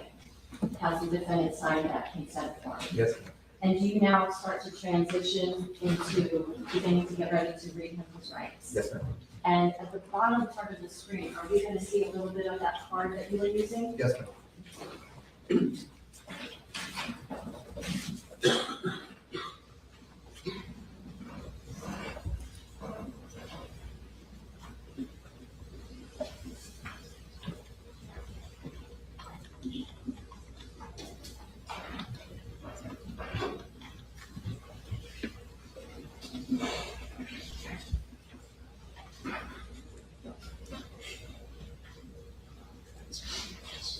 has the defendant signed that consent form? Yes. And do you now start to transition into beginning to get ready to read him his rights? Yes, ma'am. And at the bottom part of the screen, are we going to see a little bit of that card that you were using? Yes, ma'am.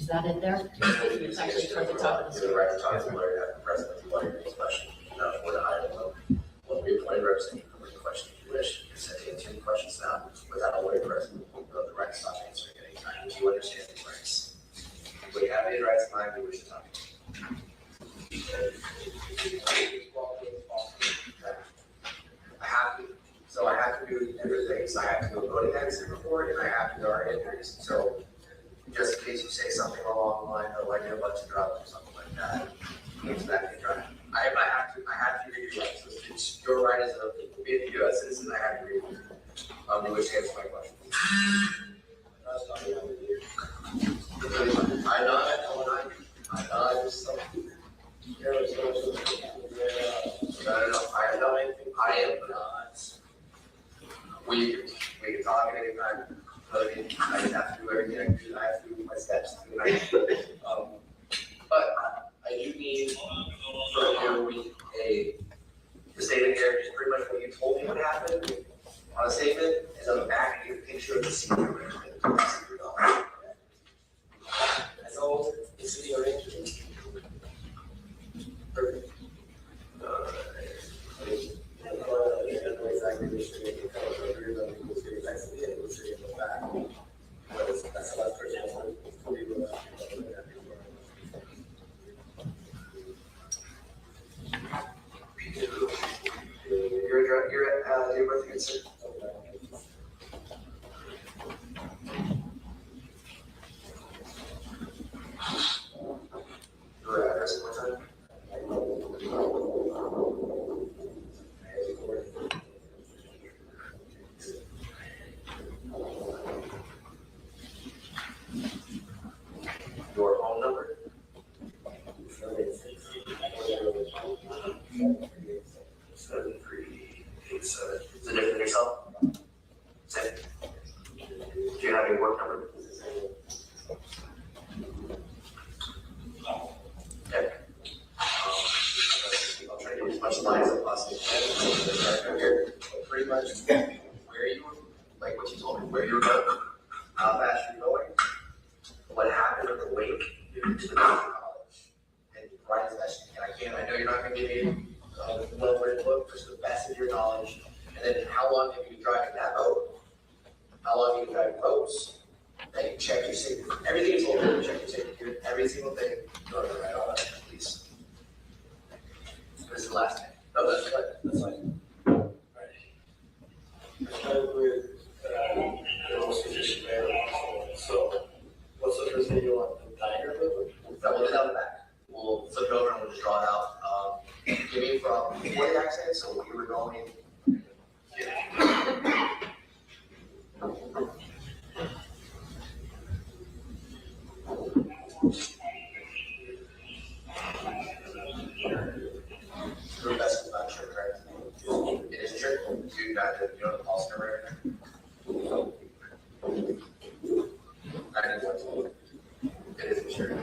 Is that it there? It's actually toward the top of the Is it screen. right to talk to the lawyer after president, the lawyer makes question, or the item of, when we appoint representative, you can bring question if you wish, you can send in 10 questions now, without a lawyer present, you have the right to stop answering at any time, if you understand these rights. When you have any rights in mind, you wish to talk. I have to do different things, I have to go voting exit report, and I have to do our entries, so just in case you say something along the line of like a bunch of drugs or something like that, it's that they try. I have to read your rights. It's your right as a U.S. citizen. I have to read it. You wish to answer my question? I am not. We can talk at any time. I just have to do everything I do. I have to do my steps. But I do need from you the statement here is pretty much what you told me would happen on a statement, and on the back you get a picture of the senior arrangement. That's all the senior arrangement. Perfect. to the best of your knowledge and provide as best you can. I know you're not gonna give me a well-written book, just the best of your knowledge. And then how long have you been driving that boat? How long have you been driving boats? Then you check your safety. Everything is over, check your safety gear, every single thing. Go to write all that, please. This is the last thing. No, that's fine. That's fine. I started with, sufficient man. So, what's the first thing you want? The diner? That will be down the back. We'll flip it over and we'll just draw it out. Give me from before the accident, so we were going. Your best is not sure, correct? It is true. You know the pulse number in there? 91. It is true.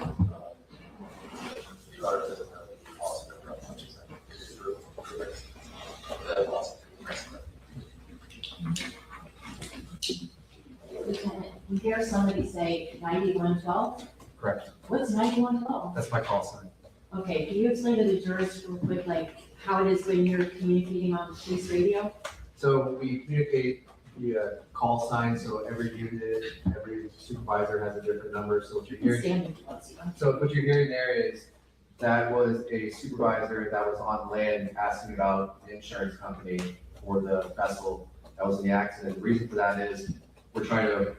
You are the pulse number of punches. The pulse. Lieutenant, we hear somebody say 9112. Correct. What's 9112? That's my call sign. Okay, can you explain to the jurors real quick, like how it is when you're communicating on police radio? So we communicate via call sign, so every unit, every supervisor has a different number, so what you're hearing. Standing plus, you know? So what you're hearing there is, that was a supervisor that was on land asking about the insurance company for the vessel that was in the accident. The reason for that is, we're trying to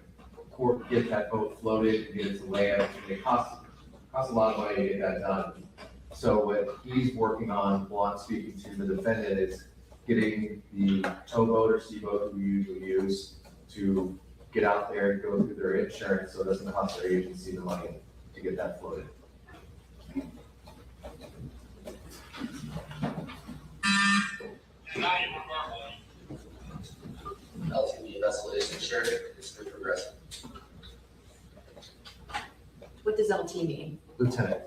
get that boat floated and get it to land, and it costs a lot of money to get that done. So what he's working on, while I'm speaking to the defendant, is getting the towboat or seaboat that we usually use to get out there and go through their insurance, so it doesn't cost their agency the money to get that floated. LTV vessel is insured, it's through Progressive. What does LT mean? Lieutenant.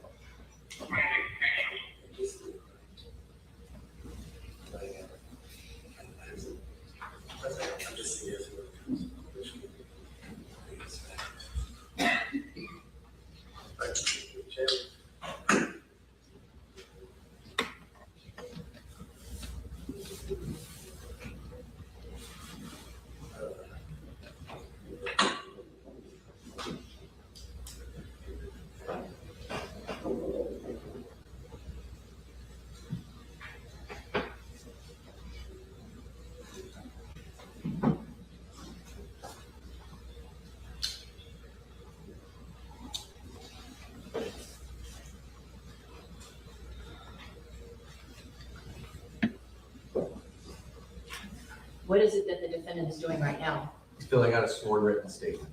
What is it that the defendant is doing right now? He's filling out a sworn written statement.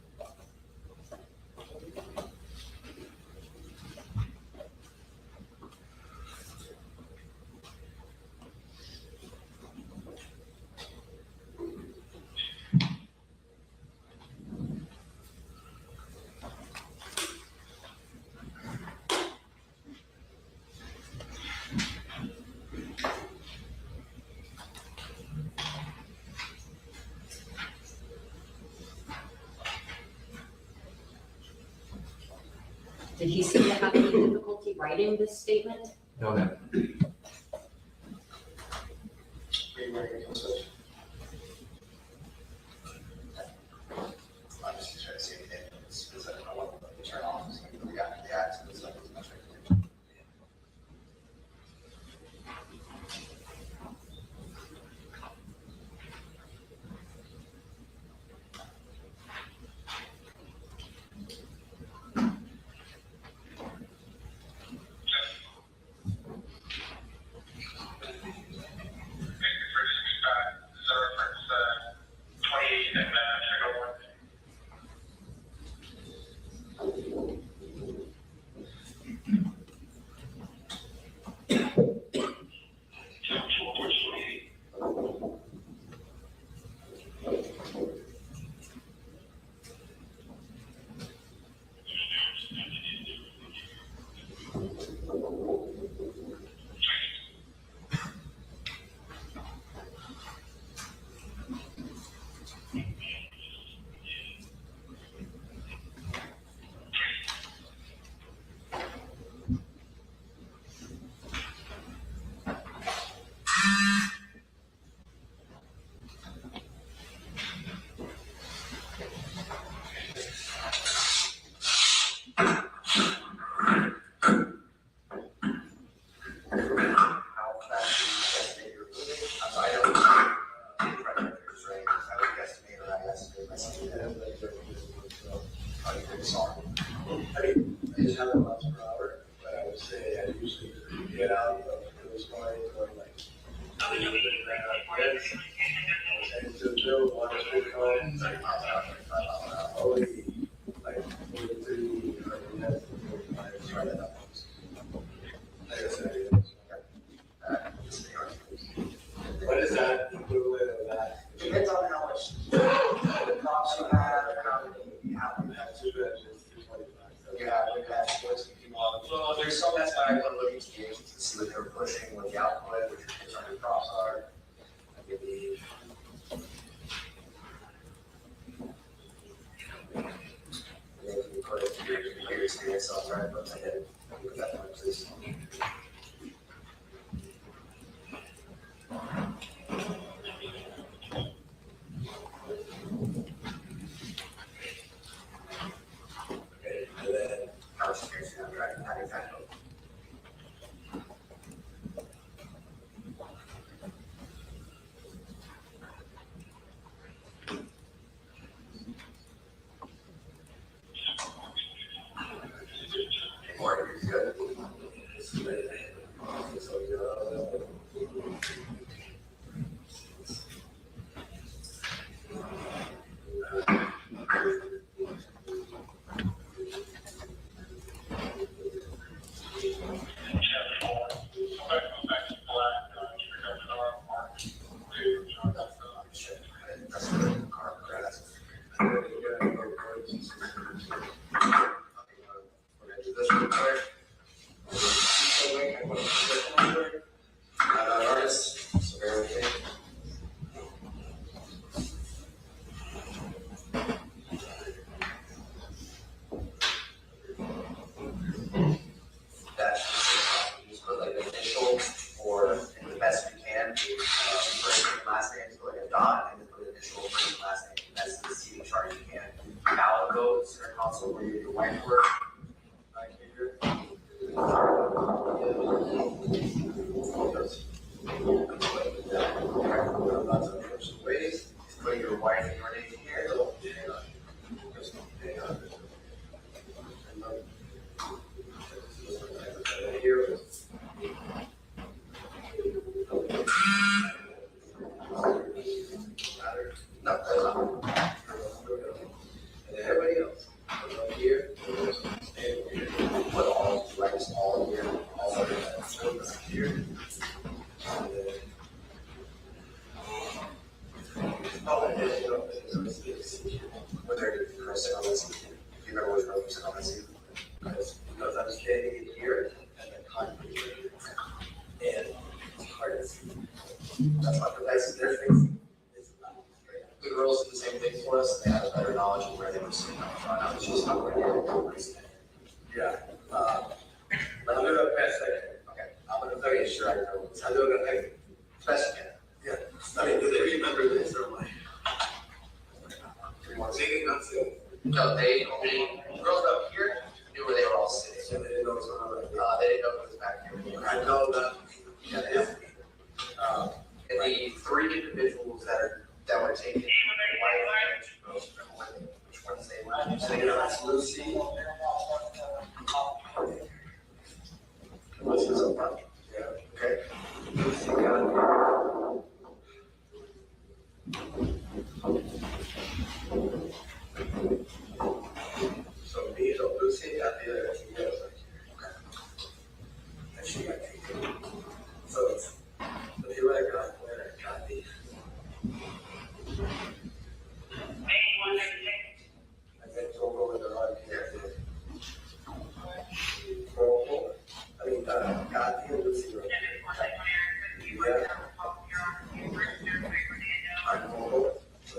Did he seem to have any difficulty writing this statement? No, ma'am. Are you wearing a kill switch? I'm just trying to see anything, because I don't know what to turn off, so we got the accident, so it's much better. there's some that's why I want to look into games to see what they're pushing, what the output, what your kids on your props are. I believe. And then you put it through your experience, so I'll try to put my head. Put that one, please. Okay, and then how experience I'm trying to kind of. The girls did the same thing for us. They had a better knowledge of where they were sitting up front. I was just not going to yeah. But I'm doing a best I can. Okay. I'm going to tell you, sure I know. I'm doing a best I can. Yeah. I mean, do they remember this or like? Singing, not singing. No, they only, girls up here knew where they were all sitting. So they didn't know it was on the right. They didn't know it was back here. I know that. Yeah, they have. And the three individuals that were taken, which ones they were. So they got Lucy. Lucy's up front. Yeah. Okay. Lucy got. So me, so Lucy got the other two girls. Okay. And she got taken. So it's the people that got where I got the. And then go over the run here. I mean, got the Lucy run. Yeah. I'm over. So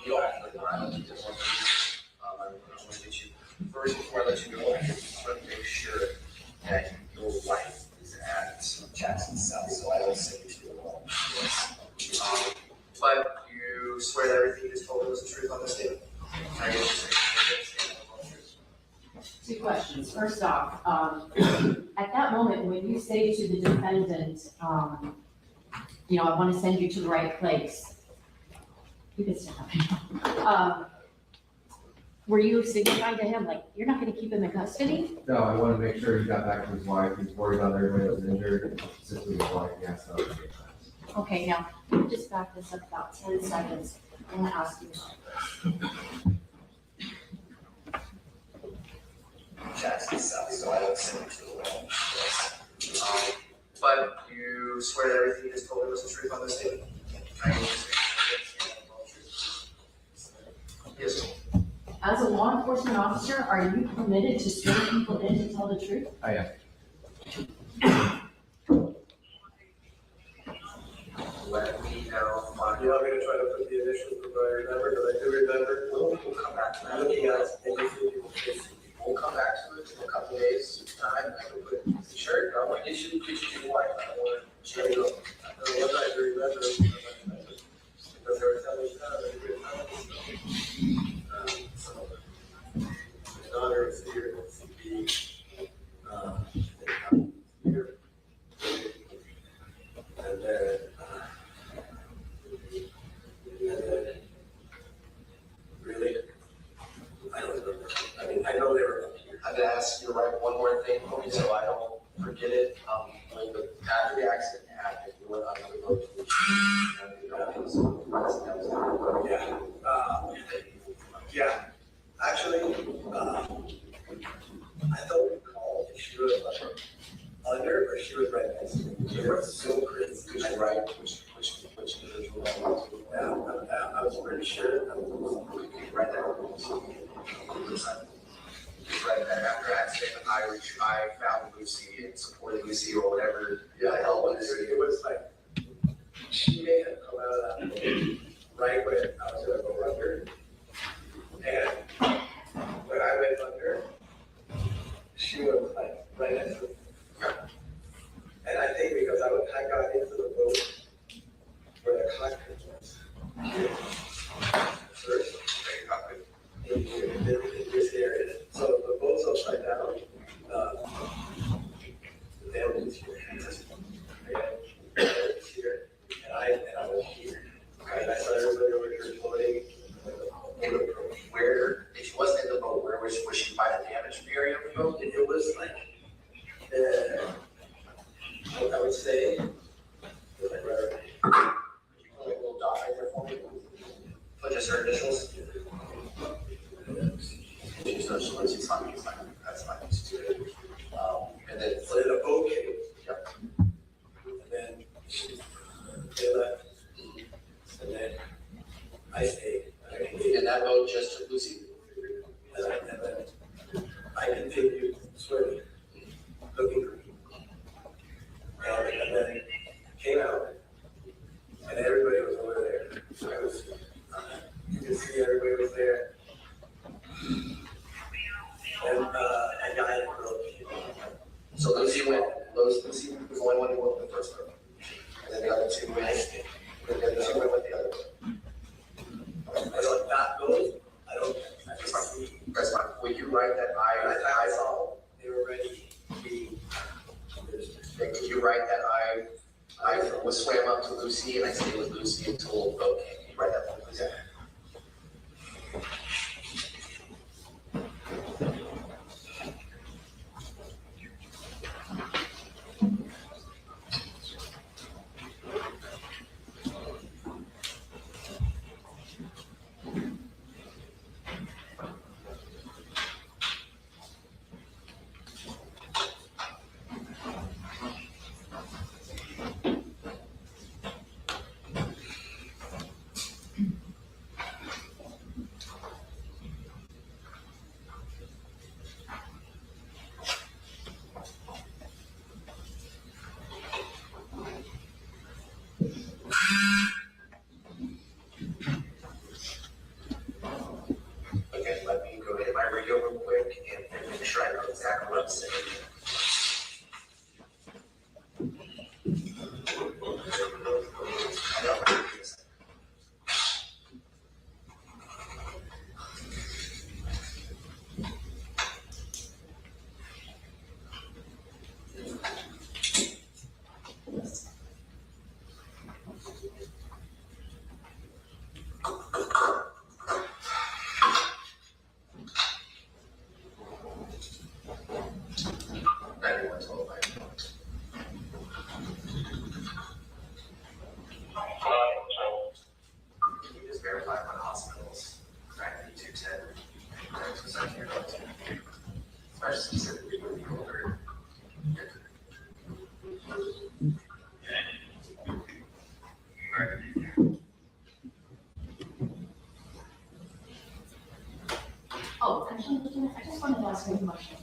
you don't have to I want to get you first before I let you go. I just want to make sure that your life is at Jackson South, so I don't send you to the wall. But you swear that everything you just told us the truth on this day. Two questions. First off, at that moment when you say to the defendant, you know, I want to send you to the right place. You can stand up. Were you signifying to him, like, you're not going to keep him in custody? No, I want to make sure he got back to his wife. He's worried about everybody that was injured, specifically his wife. Yeah, so. Okay, now, just back this up about 10 seconds. I'm going to ask you. Jackson South, so I don't send you to the wall. But you swear that everything you just told us the truth on this day? Yes. As a law enforcement officer, are you permitted to swear people in to tell the truth? I am. Let me know. You want me to try to put the initials, but I remember, because I do remember. We'll come back to that. Looking at it, and you see people face. We'll come back to it in a couple of days, time, I can put, sure, I want you to picture your wife, I don't want to change it. I don't know what I do remember, because they were telling me, no, they were telling me so. So, my daughter is here, it's here. And then, really? I don't remember. I mean, I know they were up here. I'm gonna ask you to write one more thing for me, so I don't forget it, after the accident happened, you went on the road to the. Yeah, yeah, actually, I don't recall if she was like under or she was right next to me. They were so crazy. Could you write which individual I want to? I was pretty sure. Could you write that? Just write that after accident, I found Lucy and supported Lucy or whatever. Yeah, help it was like, she may have come out of that boat right when I was gonna go under. And when I went under, she was like right next to me. And I think because I got into the boat where the cockpit was. First, in this area. So the boat's upside down. The damage is here. It's here. And I was here. And I saw everybody over here floating. Where, if she wasn't in the boat, where was she by the damaged area of the boat? It was like, I would say, it was like right around. You put like a little dot right there for me? Put just her initials? She's not, she's fine, it's fine, that's fine, she's good. And then, So then the boat came. Yep. And then they left. And then I stayed. and that boat just took Lucy. And then I continued swimming, looking for people. And then came out, and everybody was over there. So I was, you can see everybody was there. And a guy and a girl came. So Lucy was the only one who went with the first boat. And then the other two went, and then the two went with the other boat. I don't, not those, I don't, I just see. That's fine. Will you write that I saw they were ready to be. Could you write that I was swam up to Lucy and I stayed with Lucy until the boat came? Can you write that for me, please? Okay, let me go hit my radio real quick and make sure I know exactly what I'm saying. Can you just verify my hospitals? 9210. Because I can't go to. Especially since we're moving over. Oh, actually, I just wanted to ask you a question.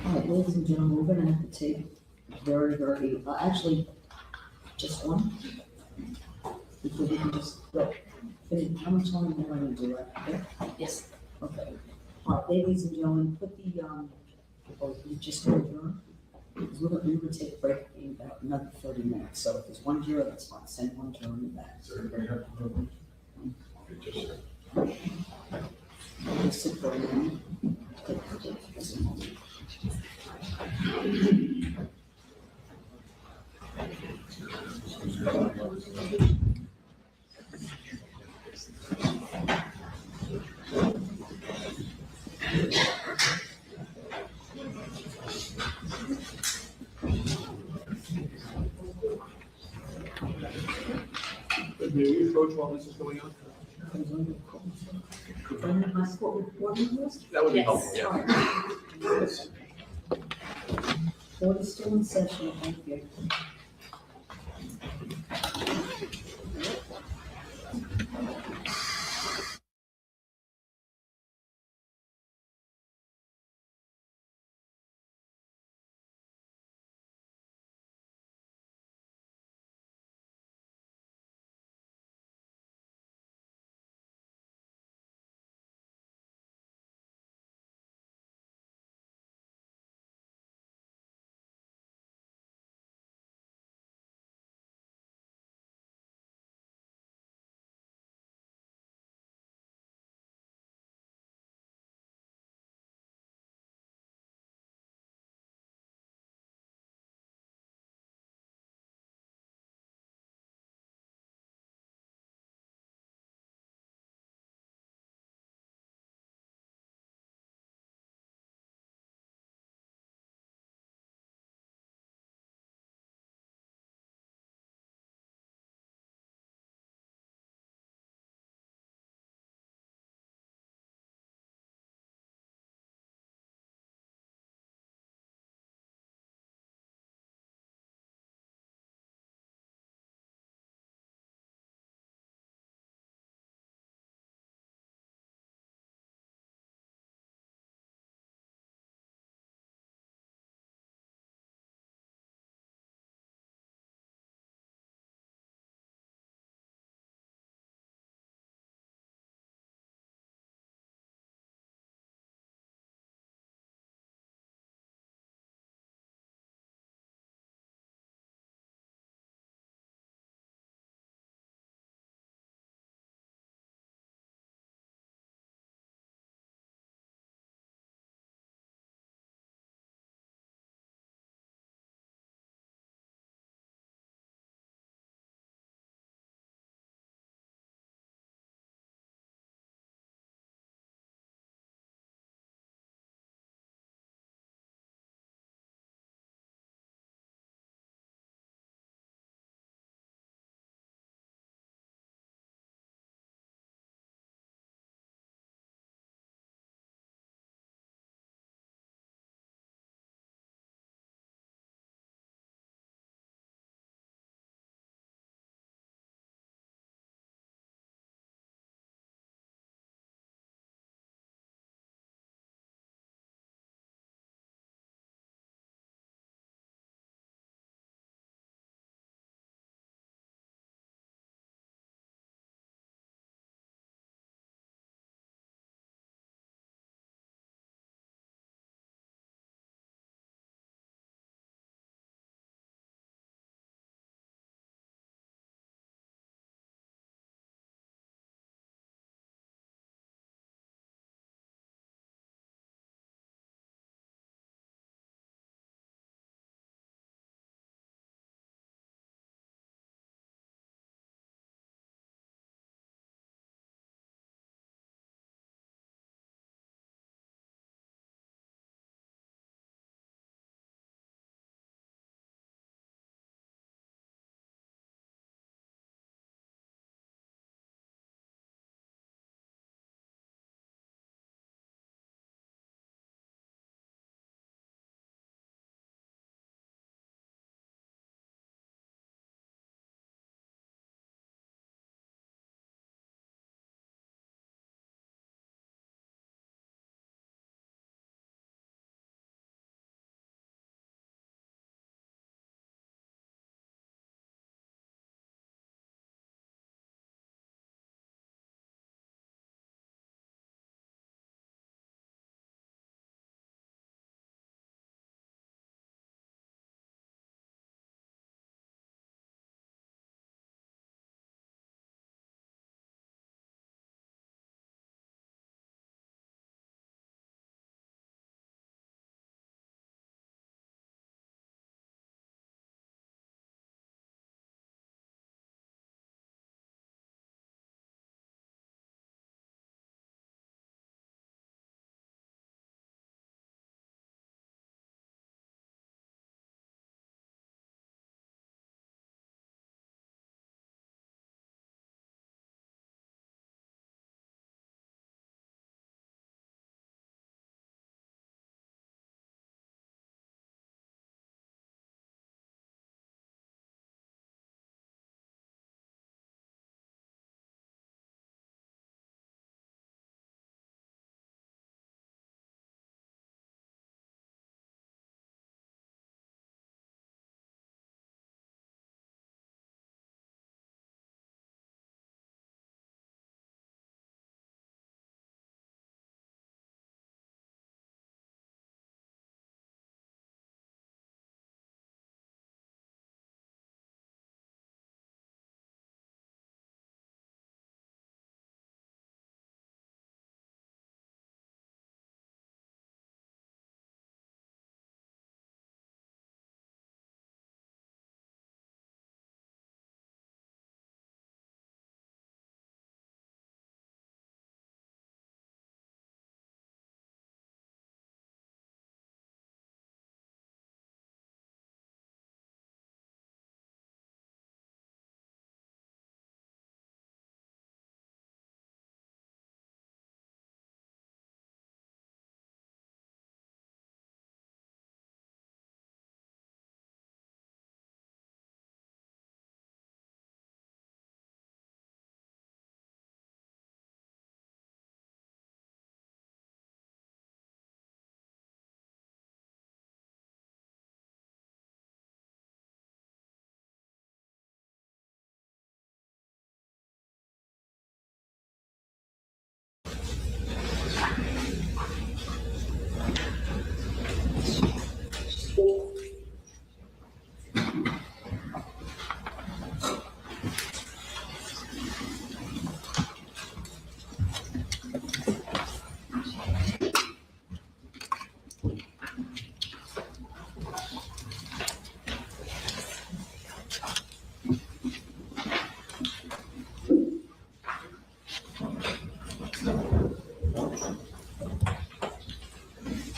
All right, ladies and gentlemen, we're gonna have to take very, actually, just one. Because we can just go. How much longer do you want to do it? Okay? Yes. Okay. All right, ladies and gentlemen, put the, oh, you just go adjourn? Because we're gonna take a break in about another 30 minutes, so if there's one juror, that's fine, send one juror back. Does everybody have to vote? Okay, just Just sit for a moment. Take just a moment. May we approach while this is going on? If I have my court reporting list? That would be Yes. helpful, yeah. All right. Court is still in session, thank you.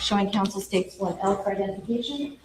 showing council states 1L for identification.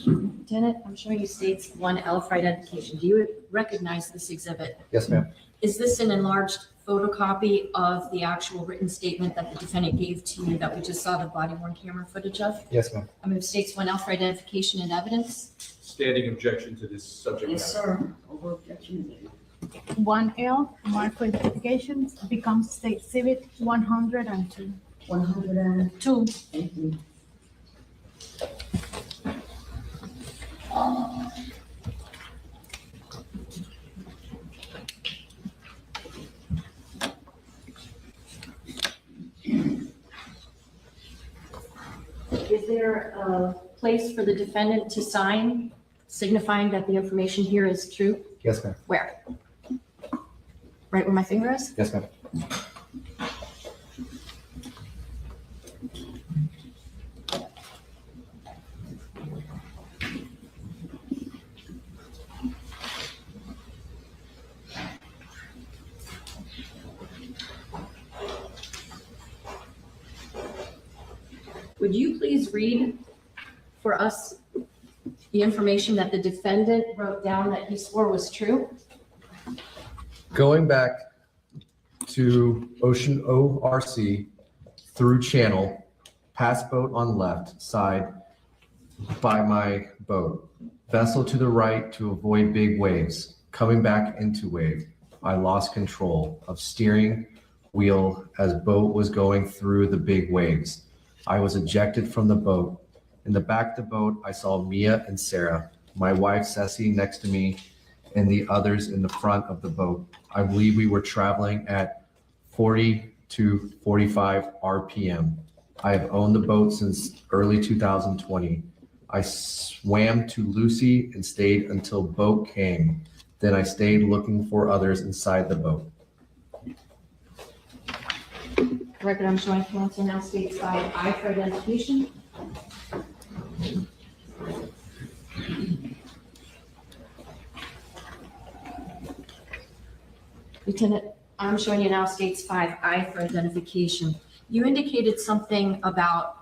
Lieutenant, I'm showing you states 1L for identification. Do you recognize this exhibit? Yes, ma'am. Is this an enlarged photocopy of the actual written statement that the defendant gave to you that we just saw the body worn camera footage of? Yes, ma'am. I move states 1L for identification and evidence. Standing objection to this subject matter. Yes, sir. Over objection. 1L, marked for identification, becomes State Exhibit 102. 102. Two. Thank you. Is there a place for the defendant to sign signifying that the information here is true? Yes, ma'am. Where? Right where my finger is? Yes, ma'am. Would you please read for us the information that the defendant wrote down that he swore was true? Going back to Ocean ORC through channel, past boat on left side by my boat, vessel to the right to avoid big waves, coming back into wave. I lost control of steering wheel as boat was going through the big waves. I was ejected from the boat. In the back of the boat, I saw Mia and Sarah, my wife Ceci next to me, and the others in the front of the boat. I believe we were traveling at 40 to 45 RPM. I have owned the boat since early 2020. I swam to Lucy and stayed until boat came. Then I stayed looking for others inside the boat. Record I'm showing counsel now states I for identification. Lieutenant, I'm showing you now states 5I for identification. You indicated something about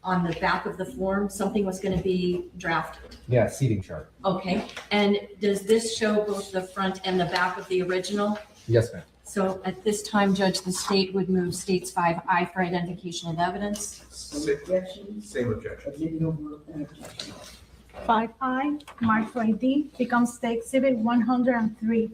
on the back of the form, something was going to be drafted. Yeah, seating chart. Okay, and does this show both the front and the back of the original? Yes, ma'am. So at this time, Judge, the state would move states 5I for identification and evidence. Objection. Same objection. Admitted over objection. 5I, marked for ID, becomes State Exhibit 103.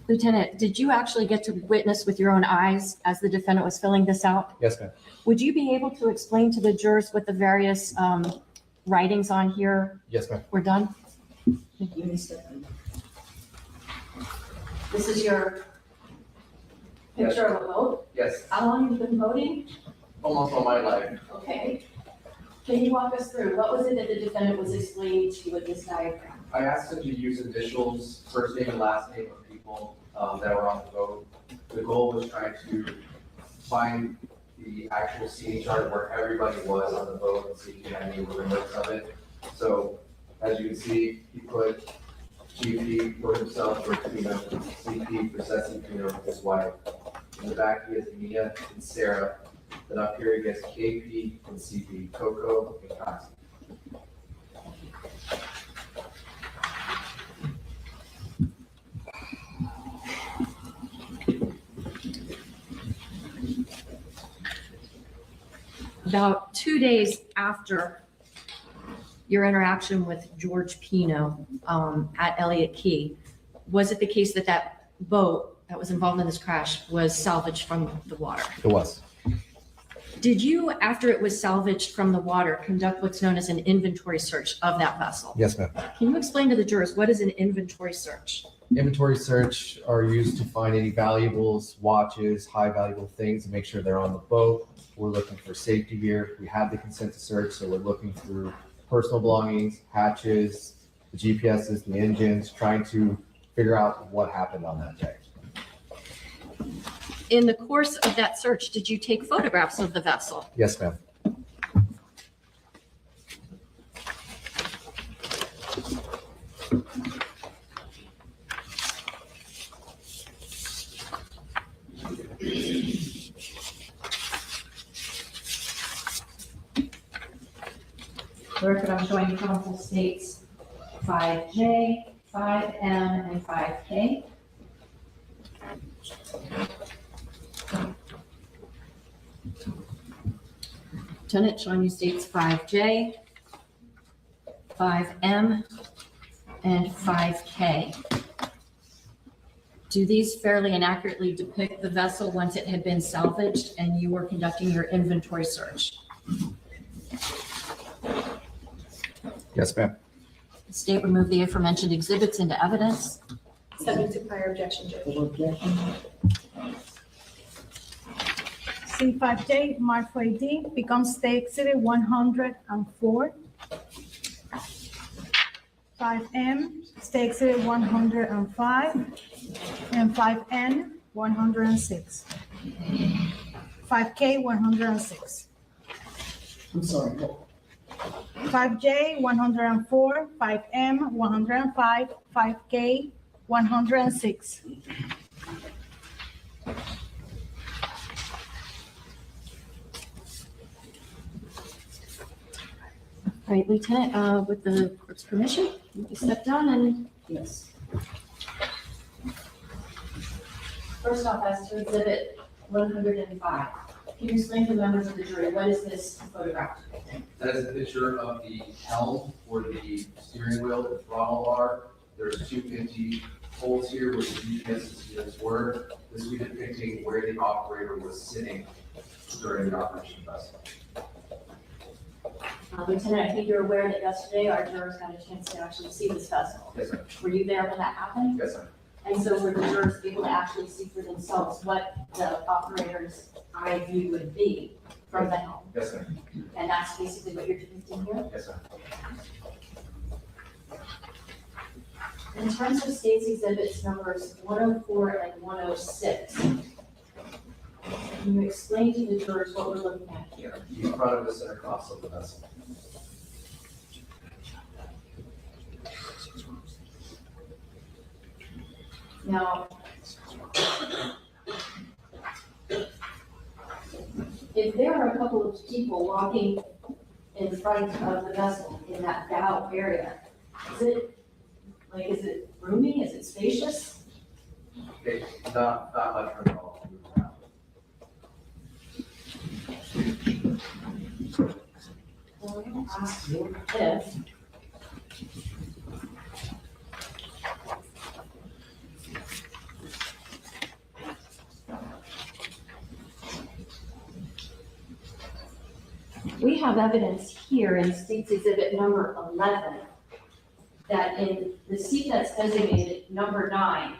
Lieutenant, did you actually get to witness with your own eyes as the defendant was filling this out? Yes, ma'am. Would you be able to explain to the jurors what the various writings on here Yes, ma'am. were done? Give me a second. This is your picture of a boat. Yes, How long have you been boating? almost all my life. Okay. Can you walk us through, what was it that the defendant was explaining to you with this diagram? I asked him to use initials, first name and last name of people that were on the boat. The goal was trying to find the actual seating chart where everybody was on the boat and see if he had any notes of it. So as you can see, he put GP for himself, for Pino, CP for Ceci Pino, his wife. In the back, he has Mia and Sarah. Then up here, he gets KP and CP, Coco and Kasi. About 2 days after your interaction with George Pino at Elliott Key, was it the case that that boat that was involved in this crash was salvaged from the water? It was. Did you, after it was salvaged from the water, conduct what's known as an inventory search of that vessel? Yes, ma'am. Can you explain to the jurors, what is an inventory search? Inventory search are used to find any valuables, watches, high valuable things, and make sure they're on the boat. We're looking for safety gear. We have the consent to search, so we're looking through personal belongings, hatches, the GPSs, the engines, trying to figure out what happened on that day. In the course of that search, did you take photographs of the vessel? Yes, ma'am. The record I'm showing council states 5J, 5M, and 5K. Lieutenant showing you states 5J, 5M, and 5K. Do these fairly and accurately depict the vessel once it had been salvaged and you were conducting your inventory search? Yes, ma'am. The state removed the aforementioned exhibits into evidence. Subject to prior objection, Judge. C5J, marked for AD, becomes State Exhibit 104. 5M, State Exhibit 105, and 5N, 106. 5K, 106. I'm sorry. 5J, 104, 5M, 105, 5K, 106. All right, Lieutenant, with the court's permission, you can step down and Yes. first off, as to exhibit 105, can you explain to the members of the jury, what is this photograph depicting? That is a picture of the helm or the steering wheel, the throttle bar. There's 2 empty holes here where the GPS units were. This will be depicting where the operator was sitting during the operation of the vessel. Lieutenant, I think you're aware that yesterday our jurors got a chance to actually see this vessel. Yes, sir. Were you there when that happened? Yes, sir. And so were the jurors able to actually see for themselves what the operator's eye view would be from the helm? Yes, sir. And that's basically what you're depicting here? Yes, sir. In terms of state's exhibits numbers 104 and 106, can you explain to the jurors what we're looking at here? The front of the center console of the vessel. Now, if there are a couple of people walking in front of the vessel in that bow area, is it roomy? Is it spacious? Okay, not much room at all to move around. Well, I'm going to ask you if we have evidence here in state's exhibit number 11 that in the seat that's designated number 9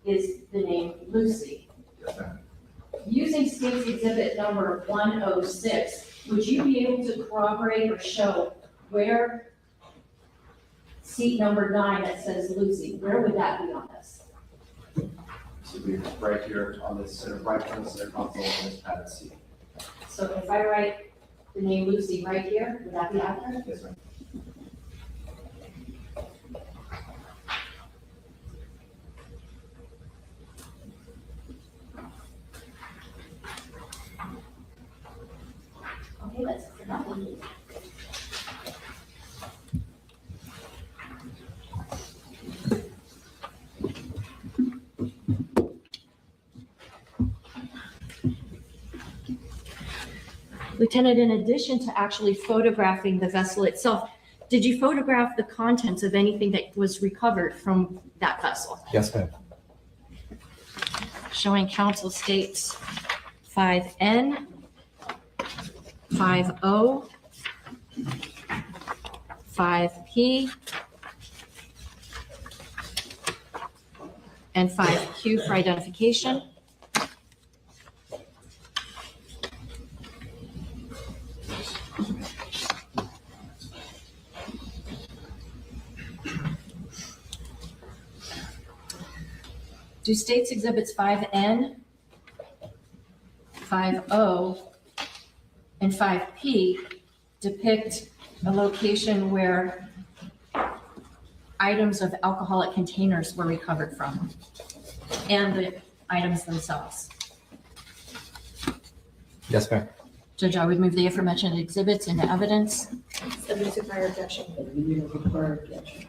is the name Lucy. Yes, ma'am. Using state's exhibit number 106, would you be able to corroborate or show where seat number 9 that says Lucy, where would that be on this? So we're right here on this center, right front of the center console on this padded seat. So if I write the name Lucy right here, would that be accurate? Yes, ma'am. Okay, that's it for that one. Lieutenant, in addition to actually photographing the vessel itself, did you photograph the contents of anything that was recovered from that vessel? Yes, ma'am. Showing council states 5N, 5O, 5P, and 5Q for identification. Do states exhibits 5N, 5O and 5P depict a location where items of alcoholic containers were recovered from, and the items themselves. Yes, ma'am. Judge, I would move the aforementioned exhibits into evidence. Subject to prior objection. Prior objection.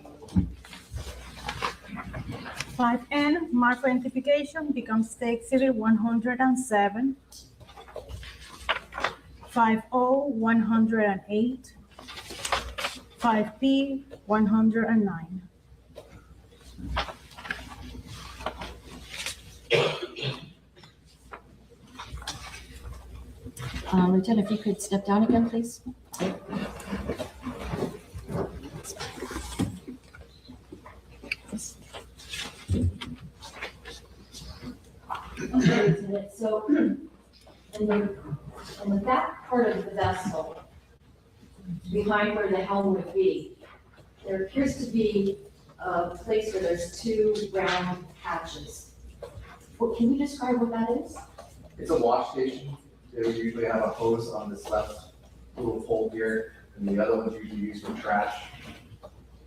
5N, mark for identification becomes State Exhibit 107. 5O, 108. 5P, 109. Lieutenant, if you could step down again, please. Okay, Lieutenant, so in the back part of the vessel, behind where the helm would be, there appears to be a place where there's two round patches. Well, can you describe what that is? It's a wash station. They would usually have a hose on this left little hole here, and the other one's usually used for trash.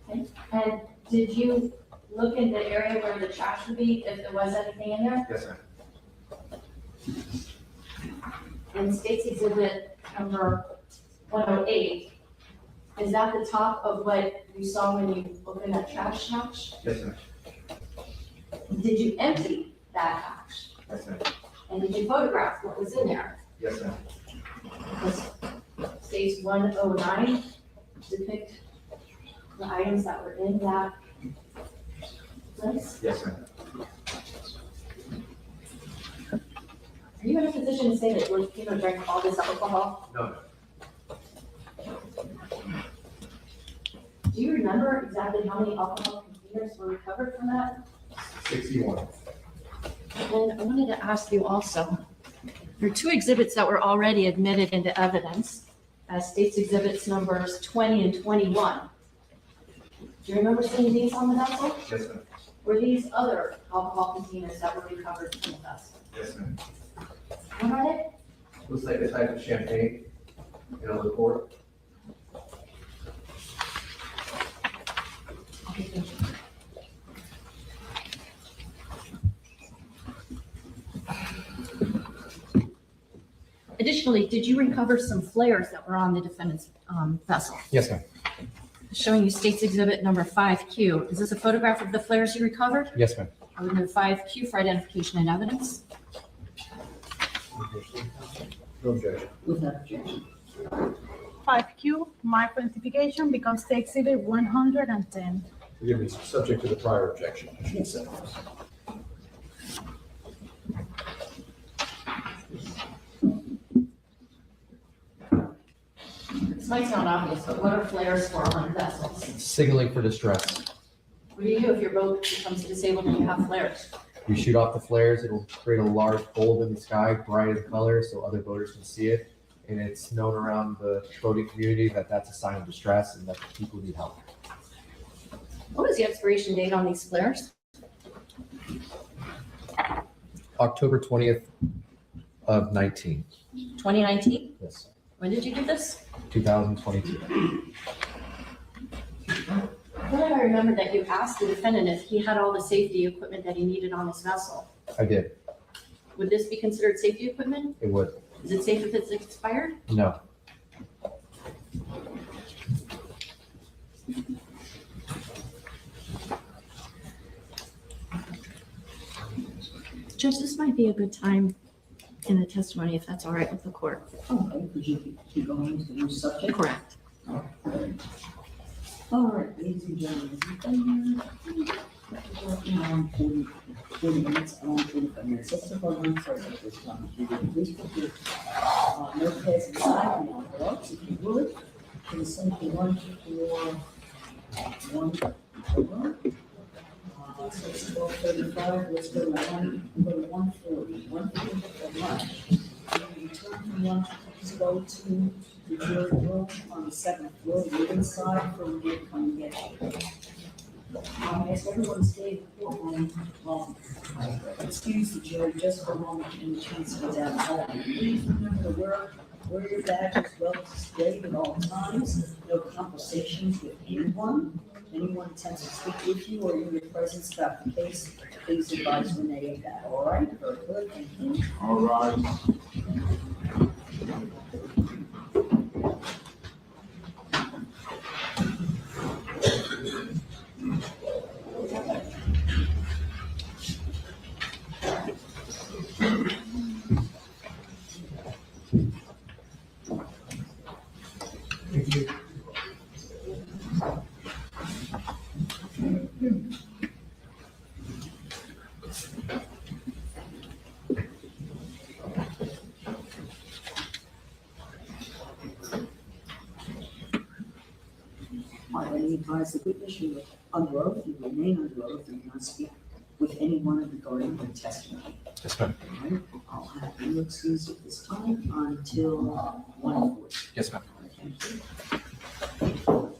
Okay. And did you look in the area where the trash would be, if there was anything in there? Yes, ma'am. In State's Exhibit number 108, is that the top of what you saw when you opened that trash pouch? Yes, ma'am. Did you empty that pouch? Yes, ma'am. And did you photograph what was in there? Yes, ma'am. Does State's 109 depict the items that were in that place? Yes, ma'am. Are you in a position to say that George Pino drank all this alcohol? No, ma'am. Do you remember exactly how many alcohol containers were recovered from that? 61. And I wanted to ask you also, there are two exhibits that were already admitted into evidence as State's Exhibits numbers 20 and 21. Do you remember seeing these on the vessel? Yes, ma'am. Were these other alcohol containers that were recovered from the vessel? Yes, ma'am. What are they? Looks like a type of champagne in a liqueur. Okay, thank you. Additionally, did you recover some flares that were on the defendant's vessel? Yes, ma'am. Showing you State's Exhibit number 5Q. Is this a photograph of the flares you recovered? Yes, ma'am. I would move 5Q for identification and evidence. No objection. Without objection. 5Q, mark for identification becomes State Exhibit 110. Forgive me, subject to the prior objection. Yes, sir. This might sound obvious, but what are flares for on vessels? Signaling for distress. What do you do if your boat becomes disabled and you have flares? You shoot off the flares, it'll create a large bulb in the sky, bright in color, so other boaters can see it. And it's known around the boating community that that's a sign of distress and that people need help. What was the expiration date on these flares? October 20th of 19. 2019? Yes, When did you do this? 2022. I thought I remember that you asked the defendant if he had all the safety equipment that he needed on his vessel. I did. Would this be considered safety equipment? It would. Is it safe if it's expired? No. Judge, this might be a good time in the testimony, if that's all right with the court. Okay, could you keep going to the new subject? Correct. All right, ladies and gentlemen, we've been here around 40 minutes, around 45 minutes. Let's take our lunch break at this time. Please put your notepads aside and envelopes, if you would. Please send the lunch for one program. So it's 12:35, let's go to 1:40. 1:40 for lunch. When you return from lunch, please go to the jury room on the 7th floor, the inside for me to come get you. As everyone stayed excuse the jury just for a moment and the chance to go down hall. Please remember to wear your badge as well as displayed at all times. No conversations with anyone. Anyone attempts to speak with you or in your presence about the case, please advise Renee of that, all right? Very good, thank you. All right. I then advise the witness you are under oath, you remain under oath, and not speak with anyone regarding their testimony. Yes, ma'am. All right, I'll have you excused at this time until 1:40. Yes, ma'am. Thank you.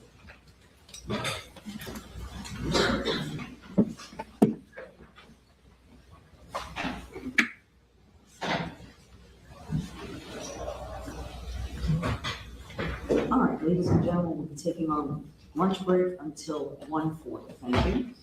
All right, ladies and gentlemen, we'll be taking our lunch break until 1:40. Thank you.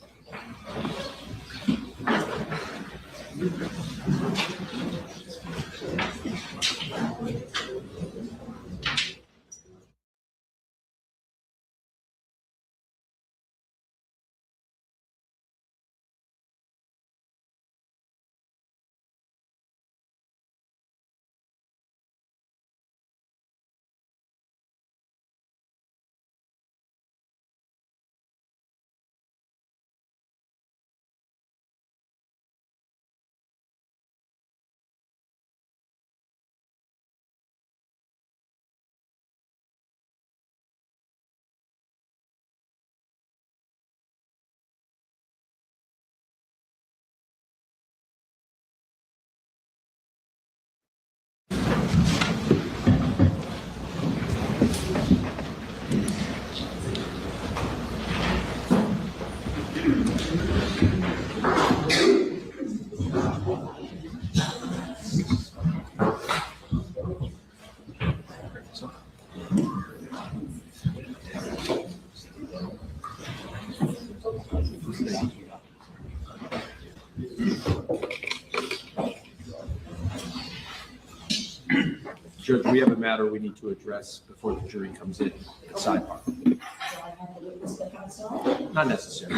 Judge, we have a matter we need to address before the jury comes in, sidebar. Do I have the witness step outside? Not necessary.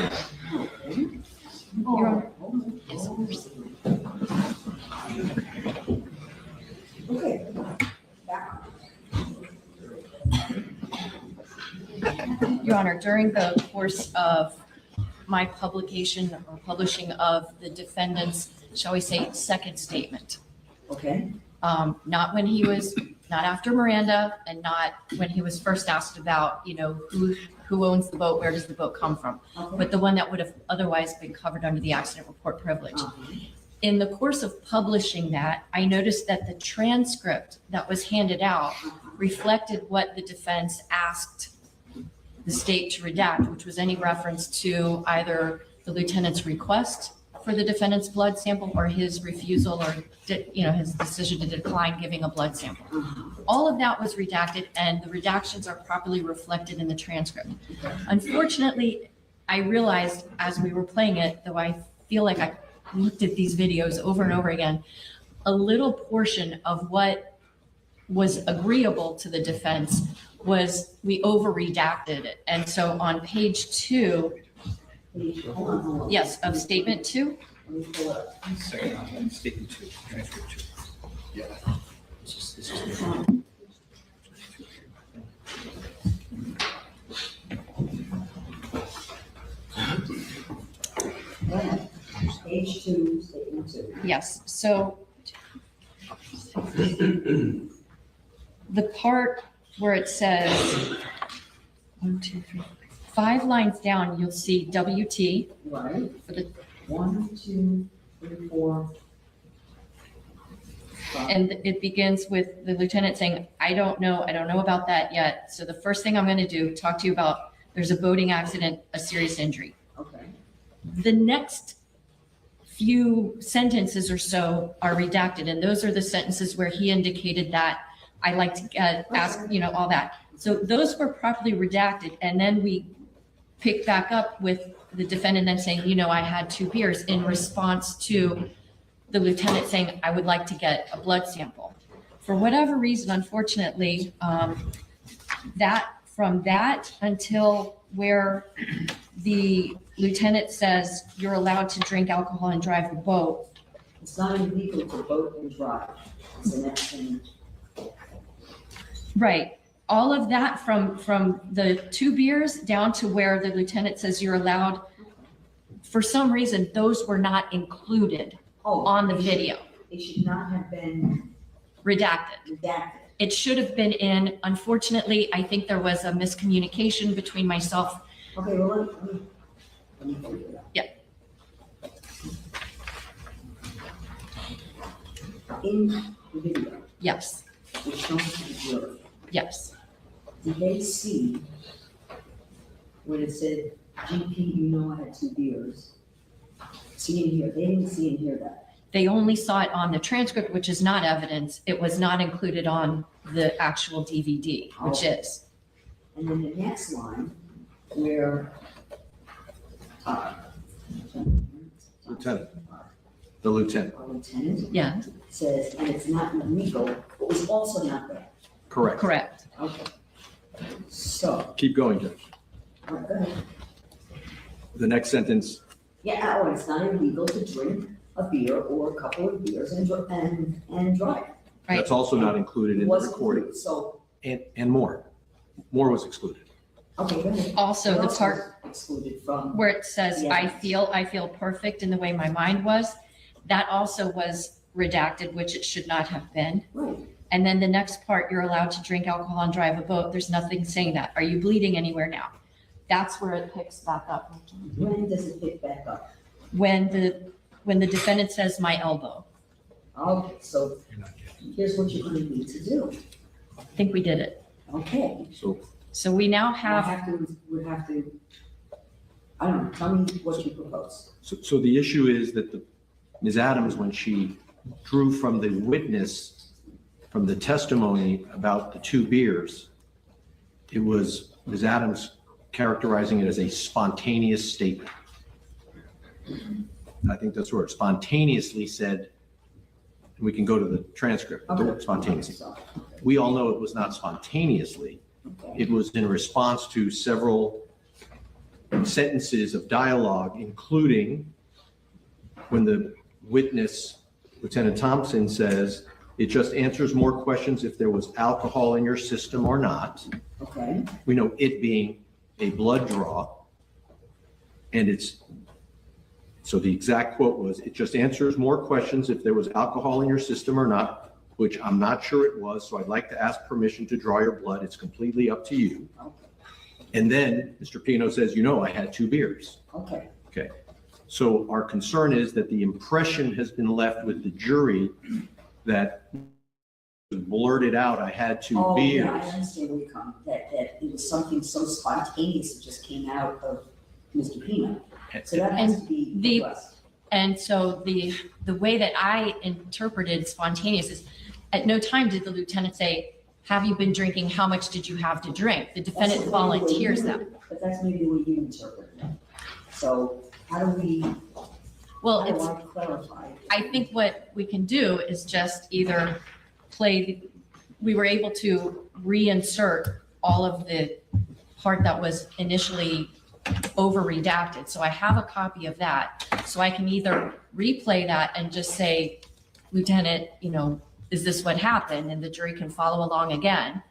Your Honor. Okay. Back Your Honor, during the course of my publication or publishing of the defendant's, shall we say, second statement, on. Okay. not when he was, not after Miranda, and not when he was first asked about, who owns the boat, where does the boat come from, but the one that would have otherwise been covered under the accident report privilege. In the course of publishing that, I noticed that the transcript that was handed out reflected what the defense asked the state to redact, which was any reference to either the lieutenant's request for the defendant's blood sample or his refusal or, his decision to decline giving a blood sample. All of that was redacted, and the redactions are properly reflected in the transcript. Unfortunately, I realized as we were playing it, though I feel like I looked at these videos over and over again, a little portion of what was agreeable to the defense was we over redacted it. And so on page 2, Hold on. yes, of statement 2, Let me pull it up. Second, statement 2, transcript 2. Yeah. This is Go ahead. Page 2, statement 2. yes. So the part where it says 1, 2, 3, 5 lines down, you'll see WT Right. for the, 1, 2, 3, 4. 5. and it begins with the lieutenant saying, I don't know about that yet. So the first thing I'm going to do, talk to you about, there's a boating accident, a serious injury. Okay. The next few sentences or so are redacted, and those are the sentences where he indicated that I like to ask, all that. So those were properly redacted, and then we picked back up with the defendant then saying, I had 2 beers in response to the lieutenant saying, I would like to get a blood sample. For whatever reason, unfortunately, from that until where the lieutenant says you're allowed to drink alcohol and drive a boat. It's not illegal to boat and drive. It's the next thing. Right. All of that from the 2 beers down to where the lieutenant says you're allowed, for some reason, those were not included on the video. It should not have been redacted. It should have been in. Unfortunately, I think there was a miscommunication between myself. Okay, well, let me figure it out. Yeah. In the video, Yes. which shows the jury, Yes. did they see when it said, GP, I had 2 beers? See and hear, they didn't see and hear that. They only saw it on the transcript, which is not evidence. It was not included on the actual DVD, which is. And then the next line, where, Lieutenant. The lieutenant. our lieutenant Yeah. says, and it's not illegal, but was also not there. Correct. Correct. Okay. So, Keep going, Judge. go ahead. The next sentence, Yeah, it's not illegal to drink a beer or a couple of beers and drive. Right. that's also not included in the Was recording. included, so, And more. More was excluded. okay, go ahead. Also, What the else part was excluded from, where it says, Yeah. I feel perfect in the way my mind was, that also was redacted, which it should not have been. right, And then the next part, you're allowed to drink alcohol and drive a boat. There's nothing saying that. Are you bleeding anywhere now? That's where it picks back up. when does it pick back up? When the defendant says my elbow. Okay, so here's what you're gonna need to do, I think we did it. okay? So we now have, Would have to, I don't know, tell me what you propose. So the issue is that Ms. Adams, when she drew from the witness, from the testimony about the 2 beers, it was Ms. Adams characterizing it as a spontaneous statement. I think that's where it spontaneously said, and we can go to the transcript, the word spontaneously. We all know it was not spontaneously. Okay. It was in response to several sentences of dialogue, including when the witness, Lieutenant Thompson, says, it just answers more questions if there was alcohol in your system or not. Okay, We know it being a blood draw. And so the exact quote was, it just answers more questions if there was alcohol in your system or not, which I'm not sure it was, so I'd like to ask permission to draw your blood. It's completely up to you. And then Mr. Pino says, I had 2 beers. okay. Okay. So our concern is that the impression has been left with the jury that blurted out, I had 2 Oh, beers. yeah, I understand where you come, that it was something so spontaneous, it just came out of Mr. Pino. So that has to be addressed. and so the way that I interpreted spontaneous is, at no time did the lieutenant say, have you been drinking? How much did you have to drink? The defendant That's the way volunteers you- that. But that's maybe the way you interpret it. So how do we, Well, how do it's, I clarify? I think what we can do is just either we were able to reinsert all of the part that was initially over redacted. So I have a copy of that. So I can either replay that and just say, Lieutenant, is this what happened? And the jury can follow along again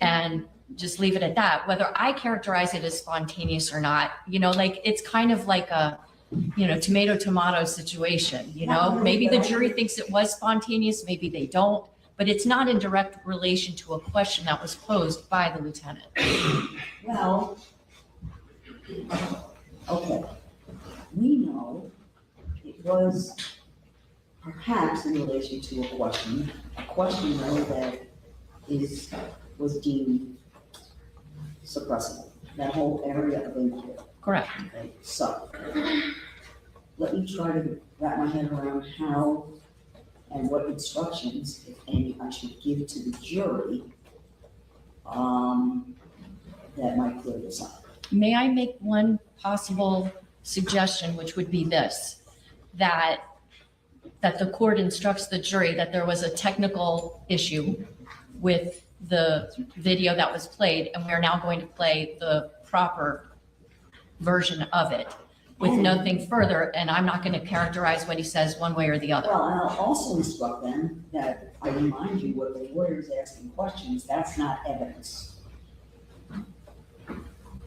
and just leave it at that. Whether I characterize it as spontaneous or not, it's kind of like a, tomato situation, maybe the jury thinks it was spontaneous, maybe they don't, but it's not in direct relation to a question that was posed by the lieutenant. Well, okay, we know it was perhaps in relation to a question though that was deemed suppressible, that whole area of input, Correct. Okay, so let me try to wrap my head around how and what instructions, if any, I should give to the jury that might clear this up. May I make one possible suggestion, which would be this, that the court instructs the jury that there was a technical issue with the video that was played, and we're now going to play the proper version of it with nothing further, and I'm not going to characterize what he says one way or the other. Well, and I'll also instruct them that I remind you what the lawyer's asking questions, that's not evidence.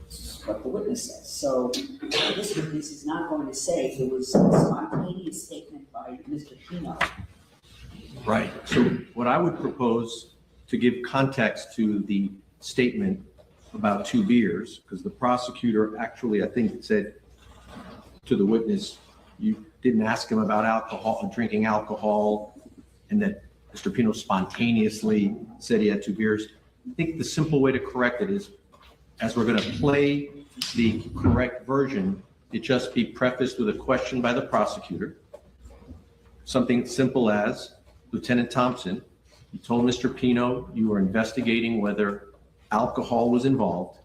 This is what the witness says. So this witness is not going to say it was a spontaneous statement by Mr. Pino. Right. So what I would propose to give context to the statement about 2 beers, because the prosecutor actually, I think, said to the witness, you didn't ask him about alcohol, drinking alcohol, and that Mr. Pino spontaneously said he had 2 beers. I think the simple way to correct it is, as we're going to play the correct version, it just be prefaced with a question by the prosecutor. Something simple as, Lieutenant Thompson, you told Mr. Pino you were investigating whether alcohol was involved,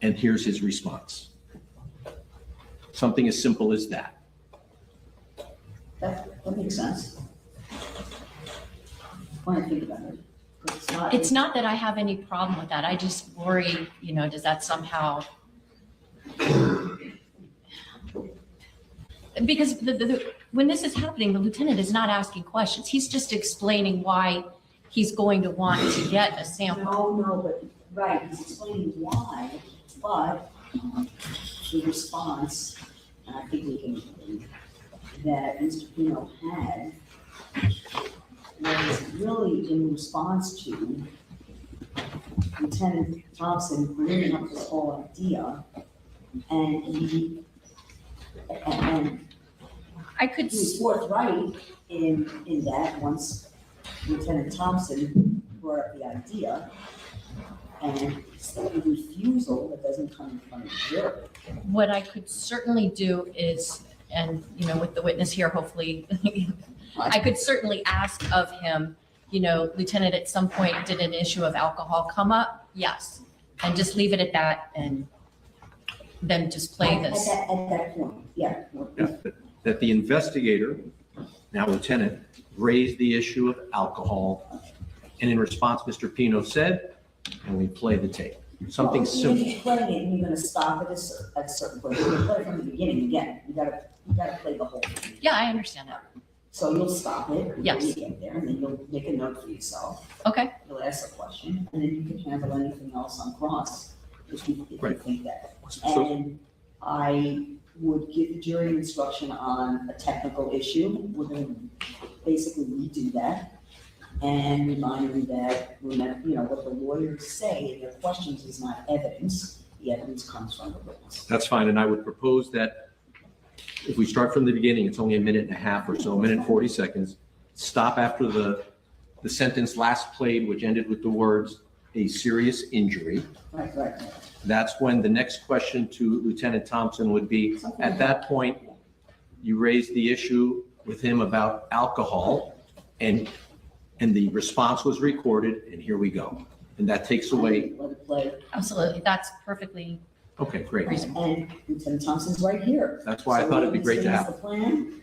and here's his response. Something as simple as that. That makes sense. When I think about it. It's not that I have any problem with that. I just worry, does that somehow, because when this is happening, the lieutenant is not asking questions. He's just explaining why he's going to want to get a sample. No, but, right, he's explaining why, but the response, and I think we can agree, that Mr. Pino had was really in response to Lieutenant Thompson bringing up this whole idea, and I could. He was forthright in that once Lieutenant Thompson brought up the idea, and it's a refusal that doesn't come in front of the jury. What I could certainly do is, and with the witness here, hopefully, I could certainly ask of him, Lieutenant, at some point, did an issue of alcohol come up? Yes. And just leave it at that, and then just play this. At that point, yeah. That the investigator, now lieutenant, raised the issue of alcohol, and in response, Mr. Pino said, and we play the tape. Something simple. If you're playing it, and you're gonna stop at a certain point. You're gonna play it from the beginning again. You gotta play the whole thing. Yeah, I understand that. So you'll stop it Yes. when you get there, and then you'll make a note for yourself. Okay. You'll ask a question, and then you can handle anything else on cross if you Right. think that. So- And I would give the jury instruction on a technical issue. We're gonna basically redo that and remind them that, what the lawyers say in their questions is not evidence. The evidence comes from the witness. That's fine, and I would propose that if we start from the beginning, it's only 1.5 minutes or so, 1 minute 40 seconds. Stop after the sentence last played, which ended with the words, a serious injury. Right. That's when the next question to Lieutenant Thompson would be, at that point, you raised the issue with him about alcohol, and the response was recorded, and here we go. And that takes away, Let it play. Absolutely. That's perfectly okay, great. reasonable. And Lieutenant Thompson's right here. That's why I thought it'd be great to have. So the plan.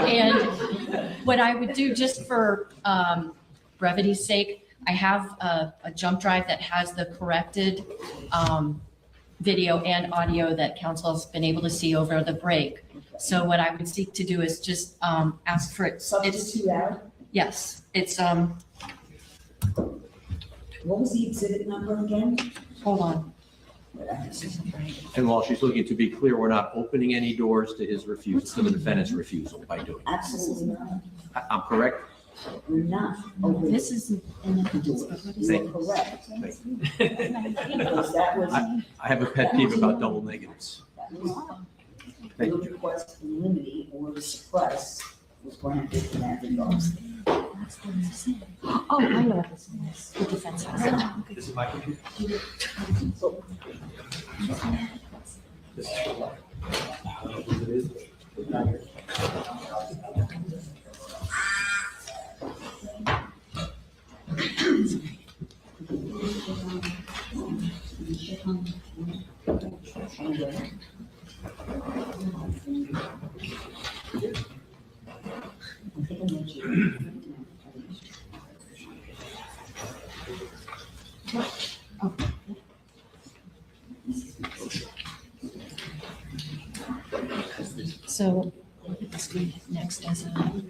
And what I would do, just for brevity's sake, I have a jump drive that has the corrected video and audio that council has been able to see over the break. So what I would seek to do is just ask for it. Substitute out. Yes, it's, What was the exhibit number again? hold on. And while she's looking, to be clear, we're not opening any doors to his refusal, to the defendant's refusal by doing it. Absolutely not. I'm correct? We're not opening. This is in the doors. Thank You're you. correct. Thank Because that was, I have a pet peeve about double negatives. Thank your you. request to eliminate or to suppress was granted in that regard. Oh, I know what this is. The defense has it. This is my computer. So, This is for what? I don't know who it is. But not here. So this one next as a.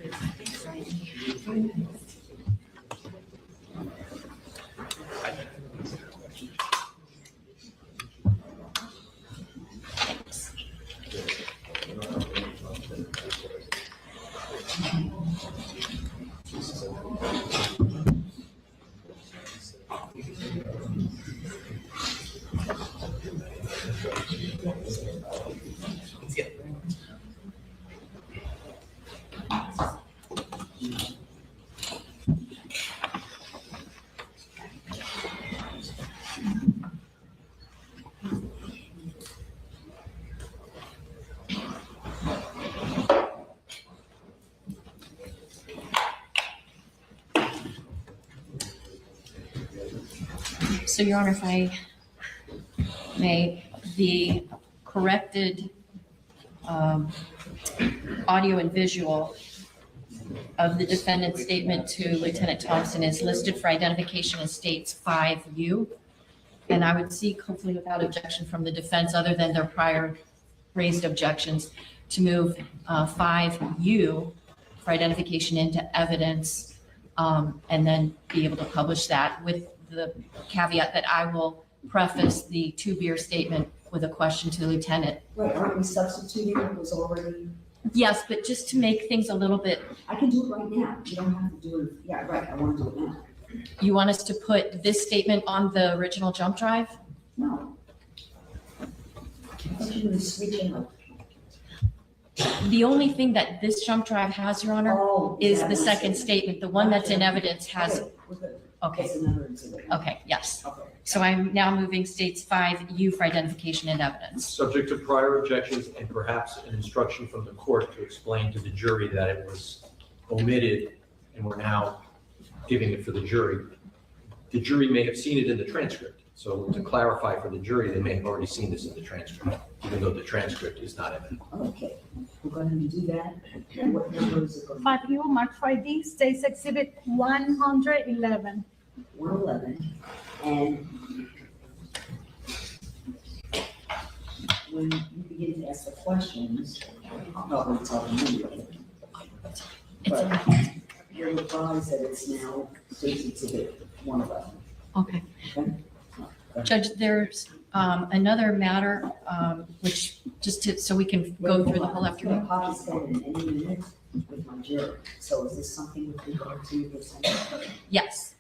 So Your Honor, if I may, the corrected audio and visual of the defendant's statement to Lieutenant Thompson is listed for identification as states 5U. And I would seek, hopefully without objection from the defense, other than their prior raised objections, to move 5U for identification into evidence, and then be able to publish that with the caveat that I will preface the 2-beer statement with a question to the lieutenant. Right, aren't we substituting what was already? Yes, but just to make things a little bit, I can do it right now. You don't have to do it. Yeah, right, I want to do it now. you want us to put this statement on the original jump drive? No. I thought you were switching up. The only thing that this jump drive has, Your Honor, Oh, is yeah, the that's second it. statement. The one that's in evidence has, Okay, we're good. okay, That's another exhibit. okay, yes. Okay. So I'm now moving states 5U for identification and evidence. Subject to prior objections and perhaps an instruction from the court to explain to the jury that it was omitted and we're now giving it for the jury. The jury may have seen it in the transcript. So to clarify for the jury, they may have already seen this in the transcript, even though the transcript is not evident. Okay, we're going to do that. What number is it going to 5U, Mark 5D, States Exhibit 111. 111, and when you begin to ask the questions, I'm not going to tell them immediately. But you're advised that it's now States Exhibit 111. Okay. Okay? Judge, there's another matter, which just to, so we can go through the whole afternoon. I'll spend in any minute with my jury. So is this something with regard to this? Yes,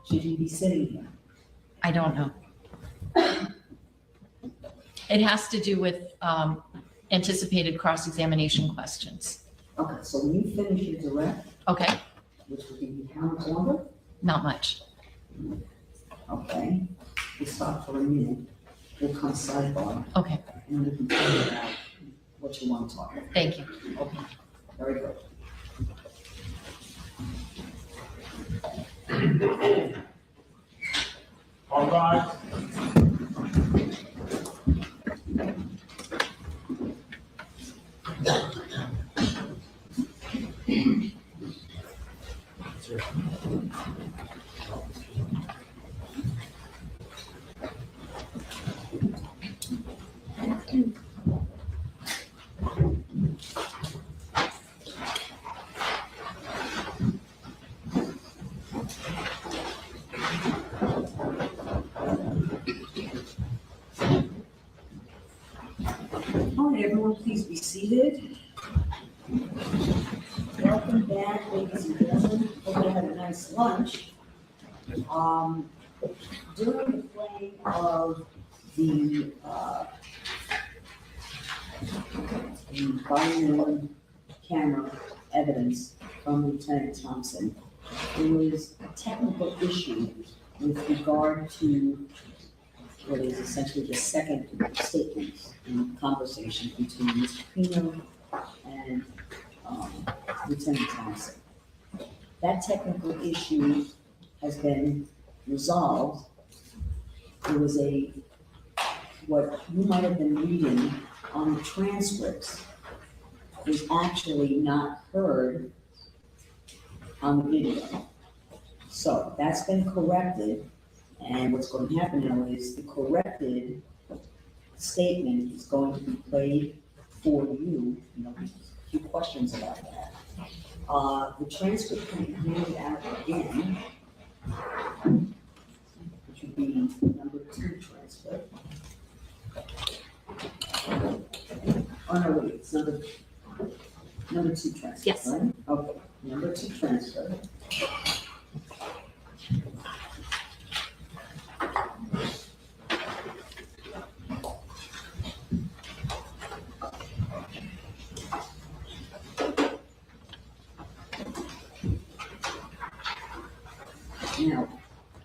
Should he be sitting here? I don't know. It has to do with anticipated cross-examination questions. Okay, so when you finish your direct, Okay, which will be how much longer? not much. Okay, we'll stop for a minute. We'll come sidebar Okay, and we can talk about what you want to talk about. thank you. Okay, very good. All right. All right, everyone, please be seated. Welcome back, ladies and gentlemen. Hope you had a nice lunch. During the playing of the binary camera evidence from Lieutenant Thompson, there was a technical issue with regard to what is essentially the second statement in conversation between Mr. Pino and Lieutenant Thompson. That technical issue has been resolved. There was what you might have been reading on the transcripts was actually not heard on the video. So that's been corrected, and what's going to happen now is the corrected statement is going to be played for you. A few questions about that. The transcript can be handed out again, which would be number 2 transcript. Oh, no, wait, it's number 2 transcript, Yes. right? Okay, number 2 transcript. Now,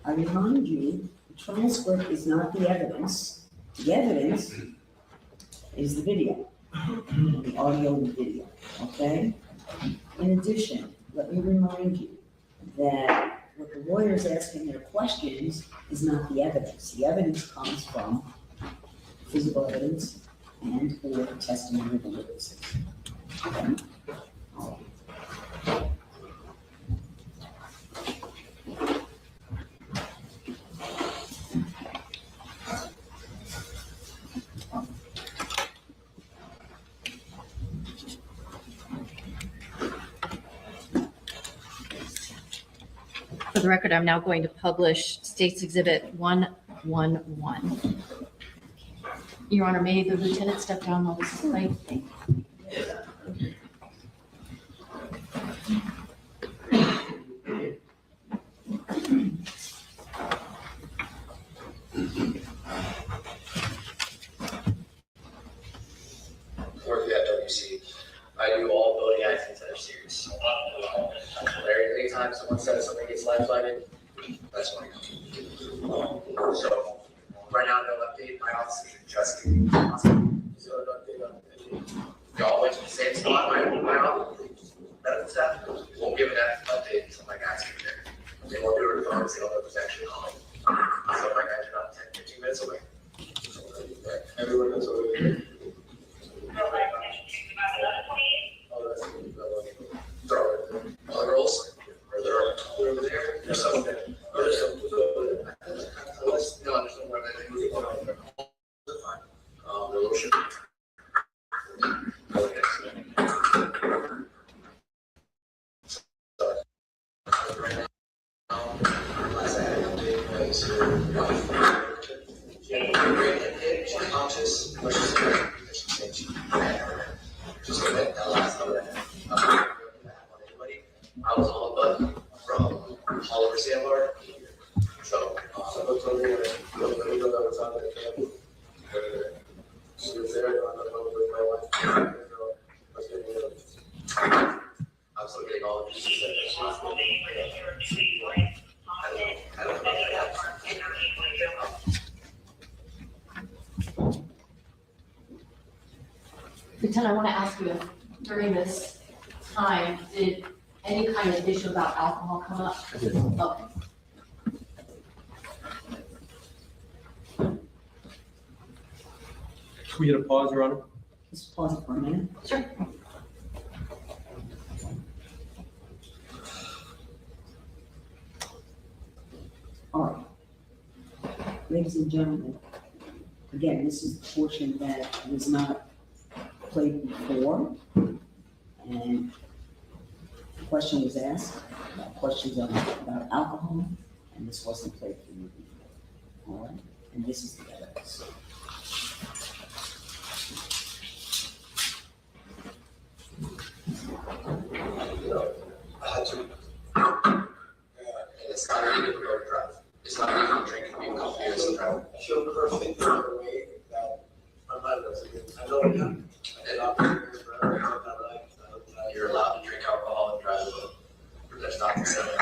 I remind you, the transcript is not the evidence. The evidence is the video, the audio and the video, okay? In addition, let me remind you that what the lawyer is asking their questions is not the evidence. The evidence comes from physical evidence and or testimony of the witnesses. Okay? For the record, I'm now going to publish State's Exhibit 111. Your Honor, may the lieutenant step down while this is played? Thank you. Working at WC, I do all voting actions that are serious. Anytime someone says something gets life-flighted, that's when I come. So, right now, no update, my office is just getting so y'all went to the same spot, my office, medical staff, won't give an update until my guys get there. They won't do it as they don't know if there's actually calling. So my guys are about 10, 15 minutes away. Everyone knows over here. All the girls, or they're over there, there's some there. Or there's some, no, there's somewhere that they move on. The lotion. I was on a button from Oliver Sandbar. So, someone told me that I was on the camp. She was there, I don't know, with my wife. I'm still getting all the pieces that she was I don't know. Lieutenant, I want to ask you if during this time, did any kind of issue about alcohol come up? Okay. Can we get a pause, Your Honor? Just pause it for a minute. Sure. All right. Ladies and gentlemen, again, this is the portion that was not played before. And the question was asked, questions about alcohol, and this wasn't played for you before. All right, and this is the evidence. I had to. And it's not really difficult to drive. It's not even drinking being confused and drive. I feel perfect in a way that I'm not resident. I know it happened. And I've been here forever, I know my life. You're allowed to drink alcohol and drive a boat, but that's not considered.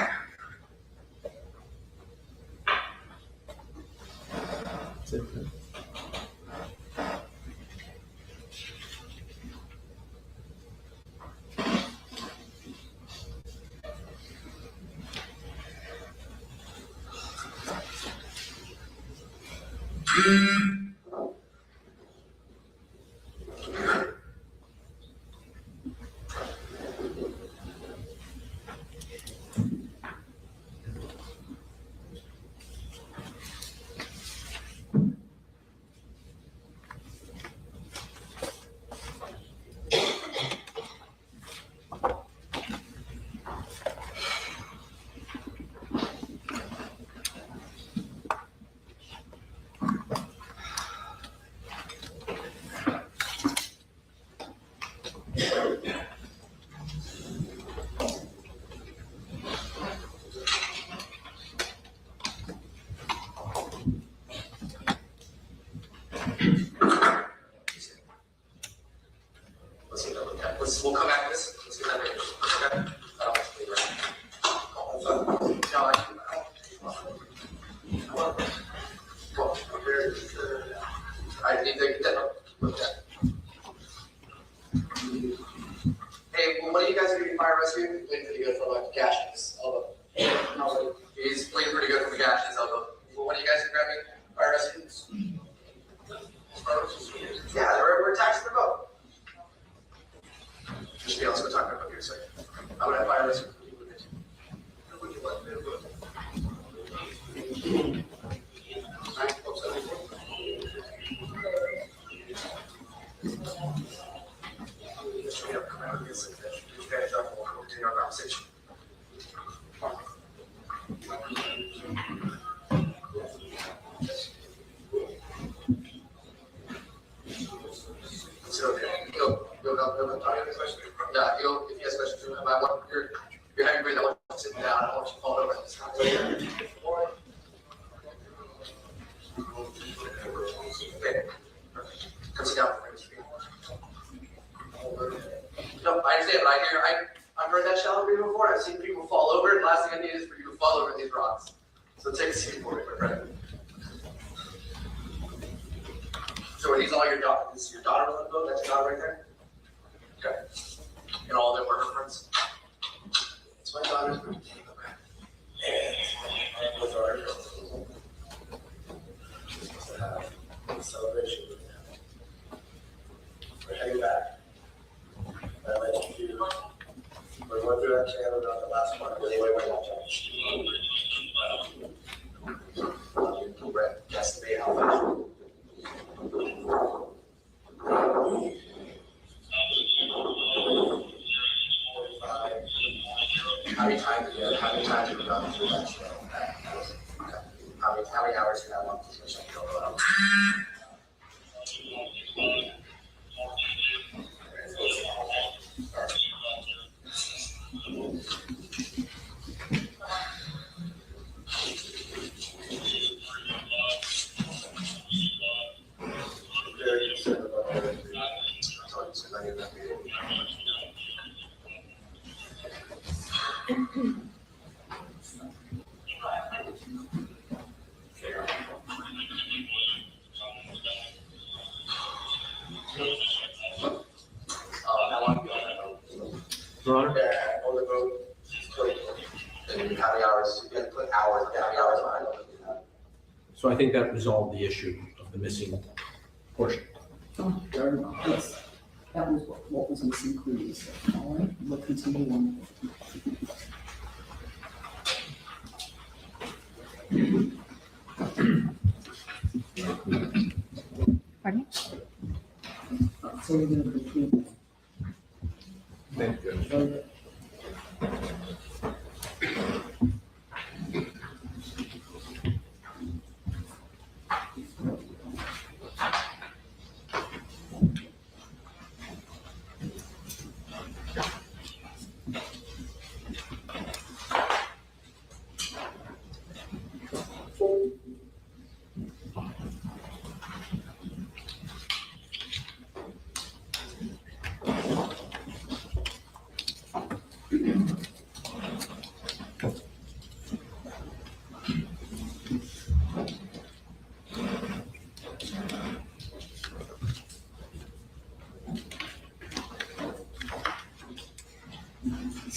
We'll come back to this. Let's get that later. Okay? I don't want to leave right now. I need to get that looked at. Hey, well, what are you guys doing fire rescue? Waiting pretty good for like gash in his elbow. He's bleeding pretty good from the gash in his elbow. Well, what are you guys grabbing? Fire rescue? Yeah, we're attached to the boat. Just be honest, we're talking about here a second. I'm gonna have fire rescue. Continue our conversation. So, you'll talk any questions? Yeah, if he has questions, you're having breathe. I want you to sit down. I don't want you to fall over this time. Okay. Come sit down. No, I understand, but I've heard that shallow breathing before. I've seen people fall over, and the last thing I need is for you to fall over these rocks. So take a seat for me, my friend. So are these all your daughters? This is your daughter on the boat? That's your daughter right there? Okay. And all of them were her friends? It's my daughter's birthday. Okay. And those are her girls. Celebration with them. We're heading back. I let you do. We're going through that channel, not the last one. Wait. Guess the how much. How many times have you gone through that show? Okay. How many hours do you have on this mission? How long have you been on that boat? Your Honor? Yeah, on the boat. And how many hours? You have to put hours, how many hours behind it? So I think that resolved the issue of the missing portion. Oh, yes. That was what was missing previously. All right, we'll continue on. Pardon? So we're going to conclude. Thank you. Okay.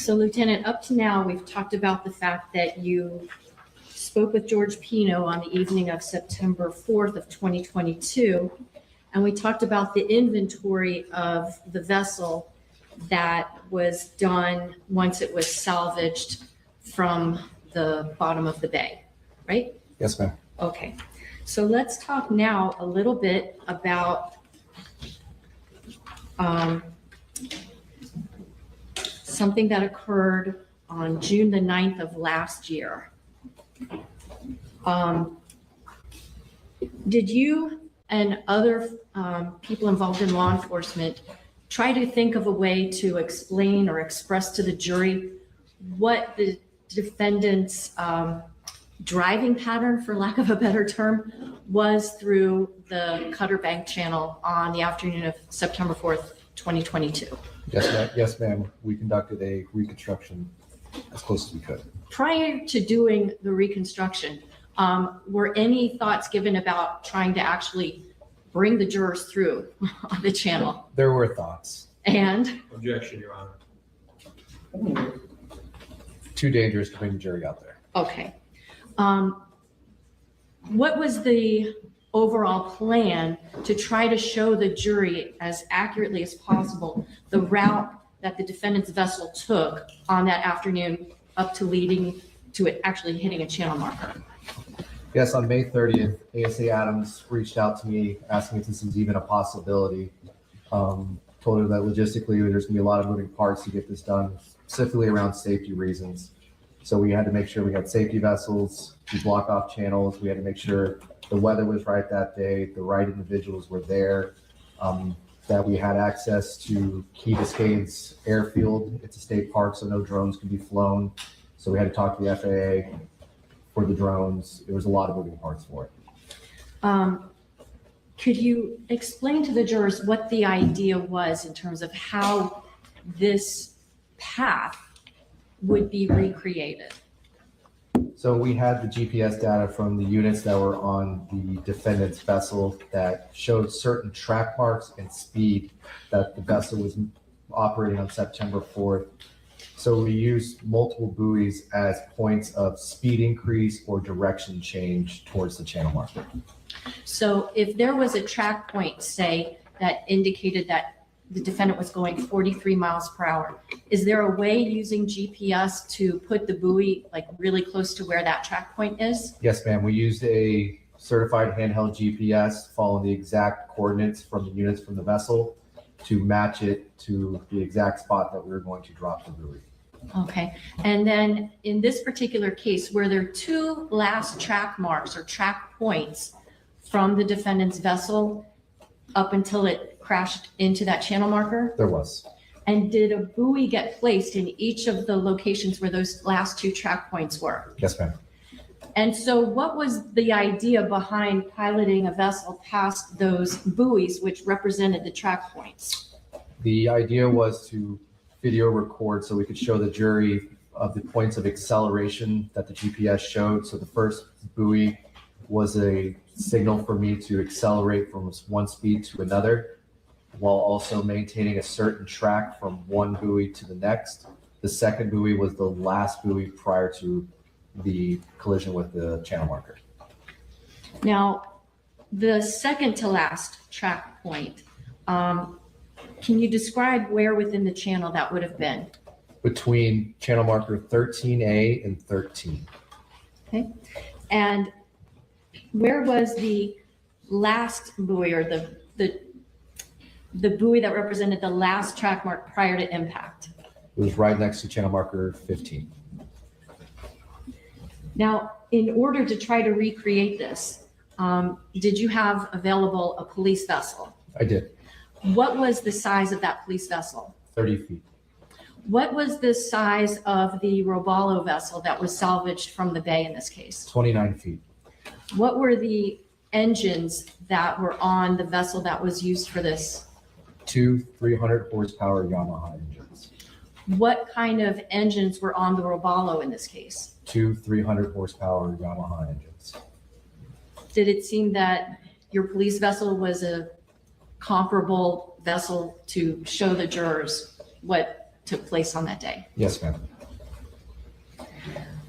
So Lieutenant, up to now, we've talked about the fact that you spoke with George Pino on the evening of September 4th of 2022. And we talked about the inventory of the vessel that was done once it was salvaged from the bottom of the bay, right? Yes, ma'am. Okay, so let's talk now a little bit about something that occurred on June the 9th of last year. Did you and other people involved in law enforcement try to think of a way to explain or express to the jury what the defendant's driving pattern, for lack of a better term, was through the Cutter Bank channel on the afternoon of September 4th, 2022? Yes, ma'am. We conducted a reconstruction as close as we could. Prior to doing the reconstruction, were any thoughts given about trying to actually bring the jurors through on the channel? There were thoughts. And? Objection, Your Honor. Too dangerous to bring the jury out there. Okay. What was the overall plan to try to show the jury as accurately as possible the route that the defendant's vessel took on that afternoon up to leading to it actually hitting a channel marker? Yes, on May 30th, ASA Adams reached out to me asking if this was even a possibility. Told her that logistically there's gonna be a lot of moving parts to get this done, specifically around safety reasons. So we had to make sure we had safety vessels to block off channels. We had to make sure the weather was right that day, the right individuals were there, that we had access to Key Biscayne's airfield. It's a state park, so no drones can be flown. So we had to talk to the FAA for the drones. There was a lot of moving parts for it. Could you explain to the jurors what the idea was in terms of how this path would be recreated? So we had the GPS data from the units that were on the defendant's vessel that showed certain track marks and speed that the vessel was operating on September 4th. So we used multiple buoys as points of speed increase or direction change towards the channel marker. So if there was a track point, say, that indicated that the defendant was going 43 miles per hour, is there a way using GPS to put the buoy like really close to where that track point is? Yes, ma'am. We used a certified handheld GPS following the exact coordinates from the units from the vessel to match it to the exact spot that we were going to drop the buoy. Okay, and then in this particular case, were there two last track marks or track points from the defendant's vessel up until it crashed into that channel marker? There was. And did a buoy get placed in each of the locations where those last two track points were? Yes, ma'am. And so what was the idea behind piloting a vessel past those buoys which represented the track points? The idea was to video record so we could show the jury of the points of acceleration that the GPS showed. So the first buoy was a signal for me to accelerate from one speed to another, while also maintaining a certain track from one buoy to the next. The second buoy was the last buoy prior to the collision with the channel marker. Now, the second to last track point, can you describe where within the channel that would have been? Between channel marker 13A and 13. Okay, and where was the last buoy or the buoy that represented the last track mark prior to impact? It was right next to channel marker 15. Now, in order to try to recreate this, did you have available a police vessel? I did. What was the size of that police vessel? 30 feet. What was the size of the Robalo vessel that was salvaged from the bay in this case? 29 feet. What were the engines that were on the vessel that was used for this? Two 300 horsepower Yamaha engines. What kind of engines were on the Robalo in this case? Two 300 horsepower Yamaha engines. Did it seem that your police vessel was a comparable vessel to show the jurors what took place on that day. Yes, ma'am.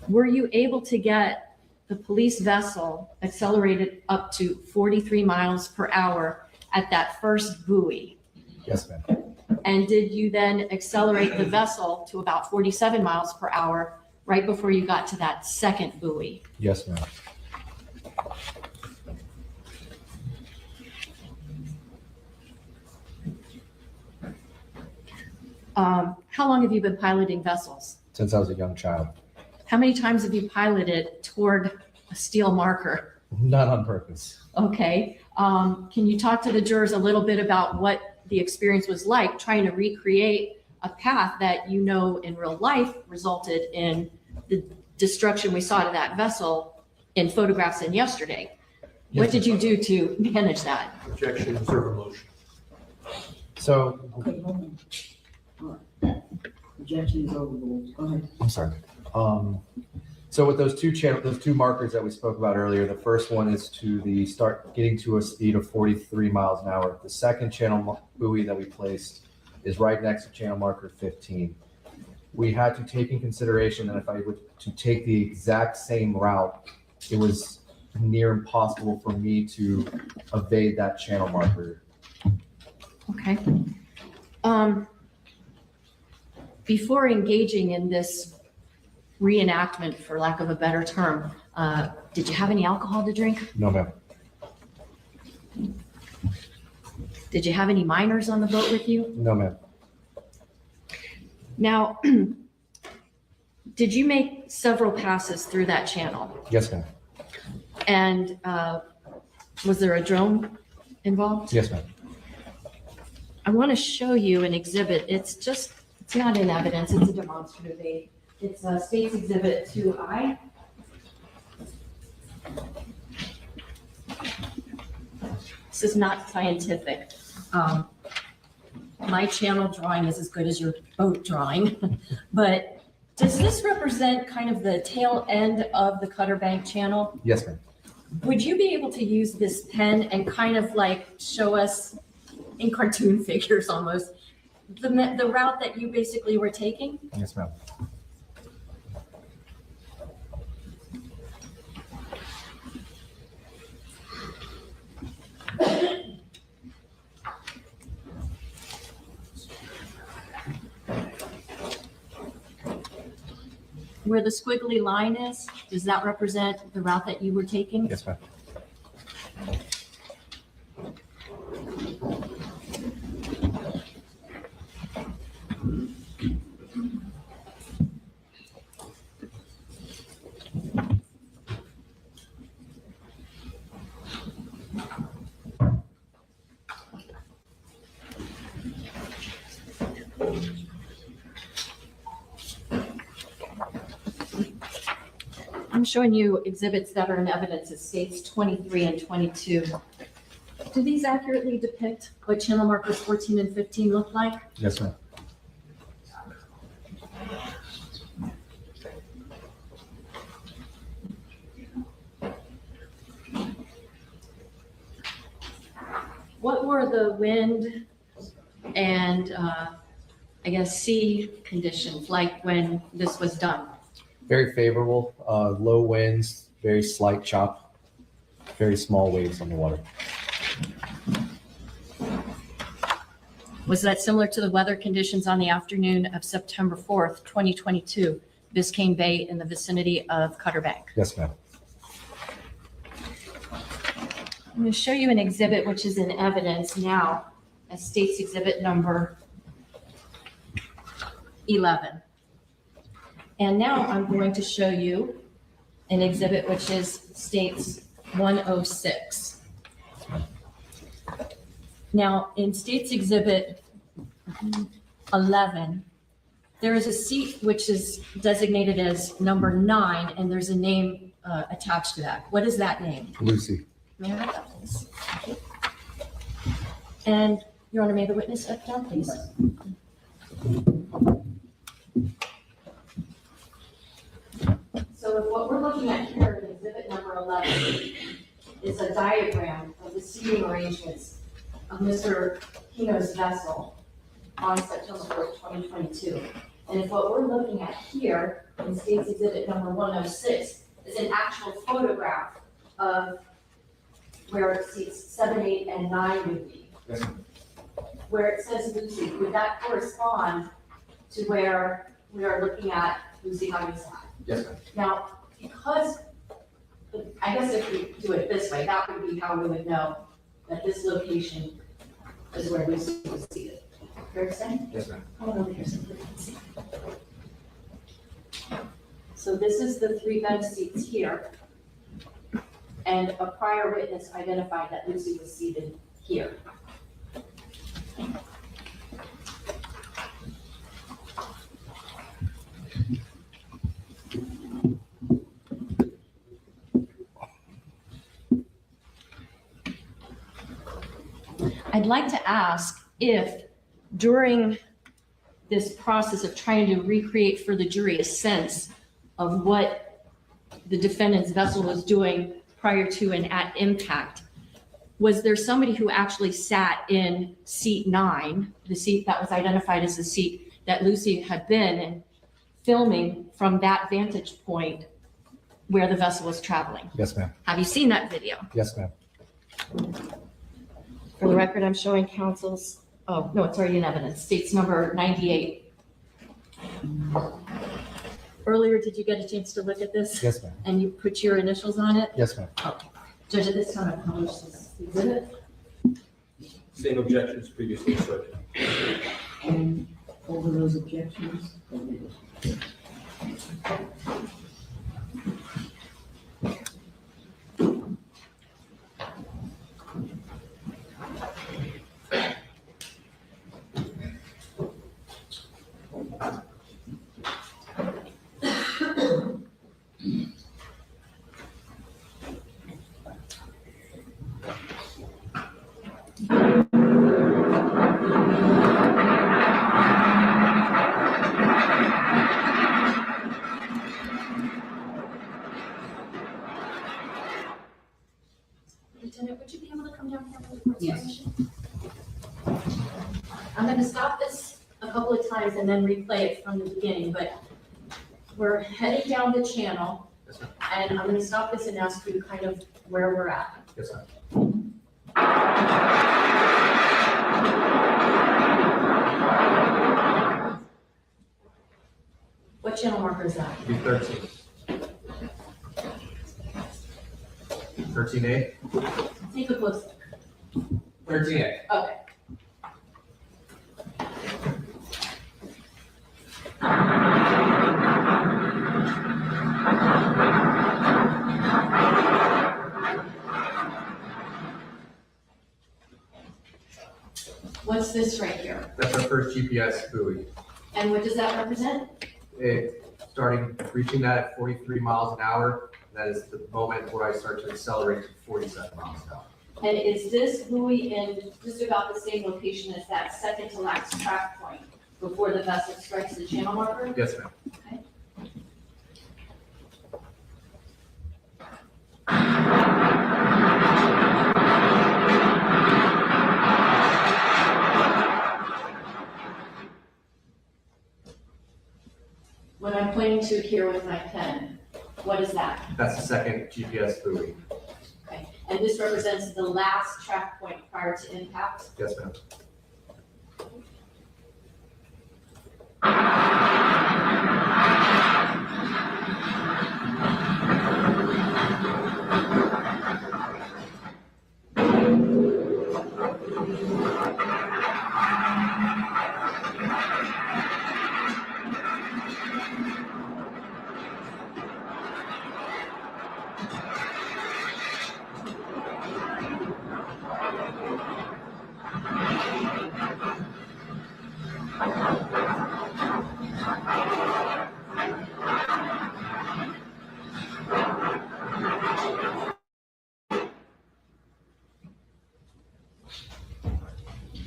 Were you able to get the police vessel accelerated up to 43 miles per hour at that first buoy? Yes, ma'am. And did you then accelerate the vessel to about 47 miles per hour right before you got to that second buoy? Yes, ma'am. How long have you been piloting vessels? Since I was a young child. How many times have you piloted toward a steel marker? Not on purpose. Okay. Can you talk to the jurors a little bit about what the experience was like trying to recreate a path that you know in real life resulted in the destruction we saw to that vessel in photographs in yesterday? What did you do to manage that? Objection, reserve a motion. So, Okay, hold on. All right. Objection is overruled. Go ahead. I'm sorry. So with those two markers that we spoke about earlier, the first one is to start getting to a speed of 43 miles an hour. The second channel buoy that we placed is right next to channel marker 15. We had to take in consideration that if I were to take the exact same route, it was near impossible for me to evade that channel marker. Okay. Before engaging in this reenactment, for lack of a better term, did you have any alcohol to drink? No, ma'am. Did you have any minors on the boat with you? No, ma'am. Now, did you make several passes through that channel? Yes, ma'am. And was there a drone involved? Yes, ma'am. I want to show you an exhibit. It's not in evidence, it's a demonstrative aid. It's a State's Exhibit 2I. This is not scientific. My channel drawing is as good as your boat drawing, but does this represent kind of the tail end of the Cutter Bank channel? Yes, ma'am. Would you be able to use this pen and kind of like show us in cartoon figures almost the route that you basically were taking? Yes, ma'am. Where the squiggly line is, does that represent the route that you were taking? Yes, ma'am. I'm showing you exhibits that are in evidence. It states 23 and 22. Do these accurately depict what channel markers 14 and 15 look like? Yes, ma'am. What were the wind and I guess sea conditions like when this was done? Very favorable, low winds, very slight chop, very small waves on the water. Was that similar to the weather conditions on the afternoon of September 4th, 2022, Biscayne Bay in the vicinity of Cutter Bank? Yes, ma'am. I'm going to show you an exhibit which is in evidence now as State's Exhibit number 11. And now I'm going to show you an exhibit which is State's 106. Now, in State's Exhibit 11, there is a seat which is designated as number 9, and there's a name attached to that. What is that name? Lucy. May I have that, please? And, Your Honor, may the witness step down, please? So if what we're looking at here in exhibit number 11 is a diagram of the seating arrangements of Mr. Pino's vessel, on September 4th, 2022. And if what we're looking at here in State's Exhibit number 106 is an actual photograph of where seats 7, 8, and 9 would be. Yes, ma'am. Where it says Lucy, would that correspond to where we are looking at Lucy having sat? Yes, ma'am. Now, because, I guess if we do it this way, that would be how we would know that this location is where Lucy was seated. Fair to say? Yes, ma'am. Hold on here so we can see. So this is the 3 bench seats here. And a prior witness identified that Lucy was seated here. I'd like to ask if during this process of trying to recreate for the jury a sense of what the defendant's vessel was doing prior to and at impact, was there somebody who actually sat in seat 9, the seat that was identified as the seat that Lucy had been in, filming from that vantage point where the vessel was traveling? Yes, ma'am. Have you seen that video? Yes, ma'am. For the record, I'm showing counsel's, oh, no, it's already in evidence, states number 98. Earlier, did you get a chance to look at this? Yes, ma'am. And you put your initials on it? Yes, ma'am. Okay. Judge, at this time, I publish this exhibit. Same objections previously asserted. And over those objections. Lieutenant, would you be able to come down here for the court's Yes. permission? I'm gonna stop this a couple of times and then replay it from the beginning, but we're heading down the channel, Yes, ma'am. and I'm gonna stop this and ask you kind of where we're at. Yes, ma'am. What channel marker is that? Be 13. 13A? Take a close look. 13A. Okay. What's this right here? That's our first GPS buoy. And what does that represent? Reaching that at 43 miles an hour, that is the moment where I start to accelerate to 47 miles an hour. And is this buoy in just about the same location as that second to last track point before the vessel strikes the channel marker? Yes, ma'am. Okay. What I'm pointing to here with my pen, what is that? That's the second GPS buoy. Okay. And this represents the last track point prior to impact? Yes, ma'am.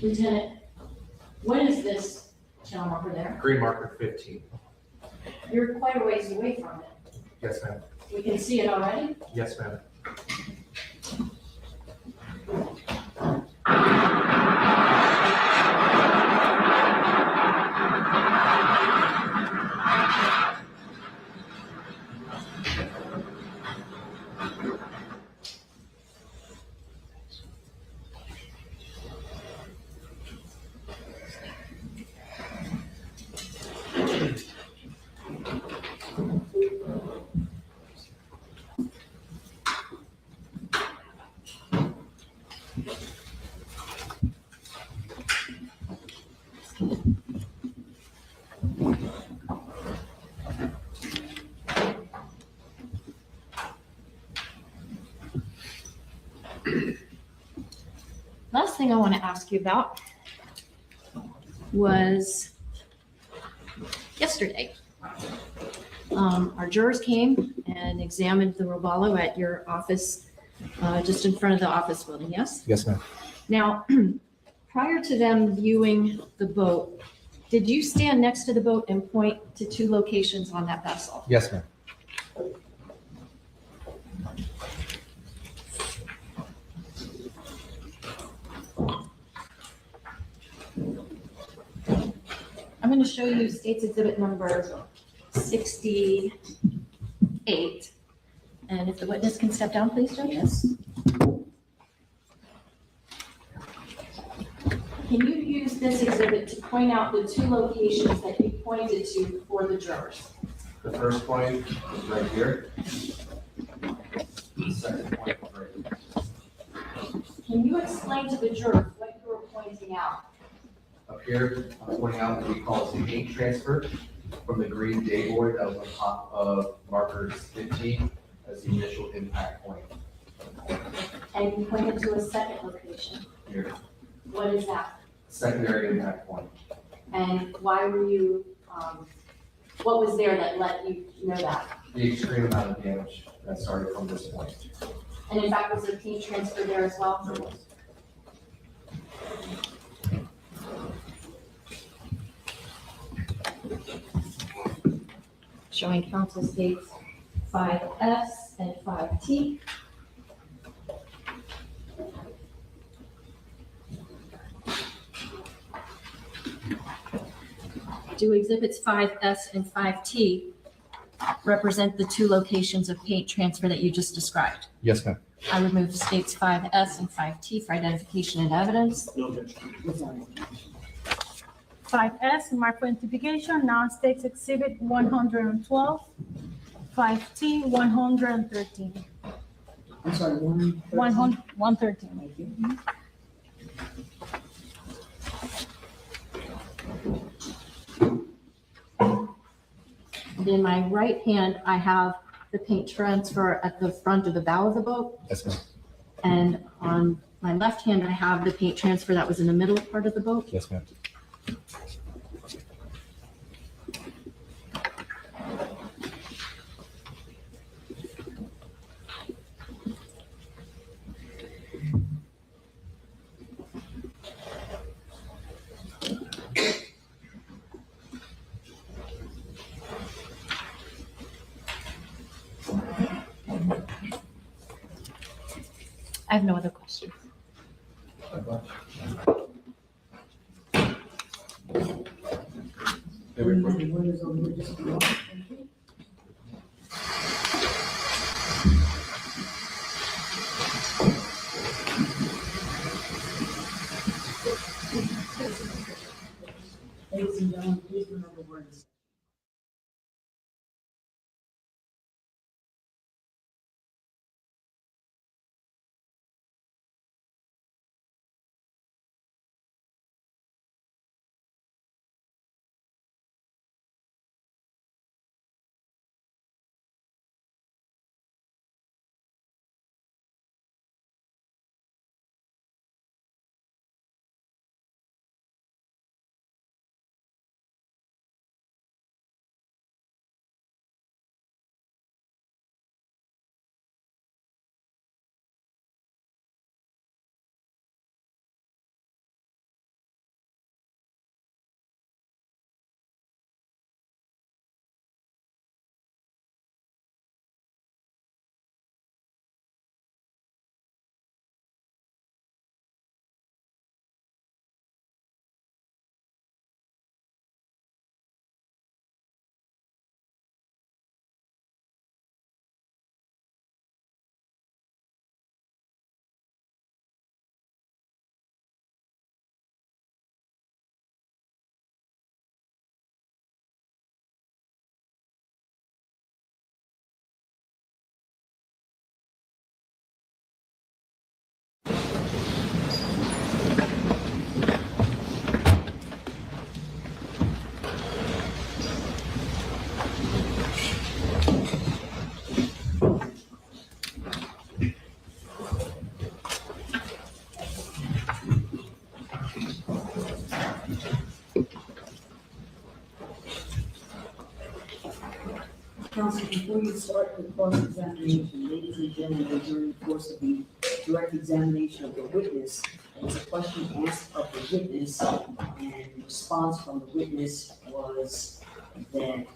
Lieutenant, what is this channel marker there? Green marker 15. You're quite a ways away from it. Yes, ma'am. We can see it already? Yes, ma'am. Last thing I want to ask you about was yesterday. Our jurors came and examined the Robalo at your office, just in front of the office building, yes? Yes, ma'am. Now, prior to them viewing the boat, did you stand next to the boat and point to 2 locations on that vessel? Yes, ma'am. I'm going to show you State's Exhibit number 68. And if the witness can step down, please, Judge? Yes. Can you use this exhibit to point out the 2 locations that you pointed to for the jurors? The first point is right here. The second point is right here. Can you explain to the jurors what you were pointing out? Up here, I'm pointing out what we call the paint transfer from the green day board that was on top of markers 15 as the initial impact point. And you pointed to a second location. Here, What is that? secondary impact point. And why were you, what was there that let you know that? The extreme amount of damage that started from this point. And in fact, was there paint transfer there as well? There was. Showing council states 5S and 5T. Do exhibits 5S and 5T represent the 2 locations of paint transfer that you just described? Yes, ma'am. I would move states 5S and 5T for identification and evidence. 5S, marked for identification, non-states exhibit 112, 5T 113. I'm sorry, 113. Thank you. And in my right hand, I have the paint transfer at the front of the bow of the boat. Yes, ma'am. And on my left hand, I have the paint transfer that was in the middle part of the boat. Yes, ma'am. I have no other questions. What is over here, just below? Thank you. Ladies and gentlemen, please remember where to Before you start the cross-examination, ladies and gentlemen, during the course of the direct examination of the witness, there's a question asked of the witness, and the response from the witness was that,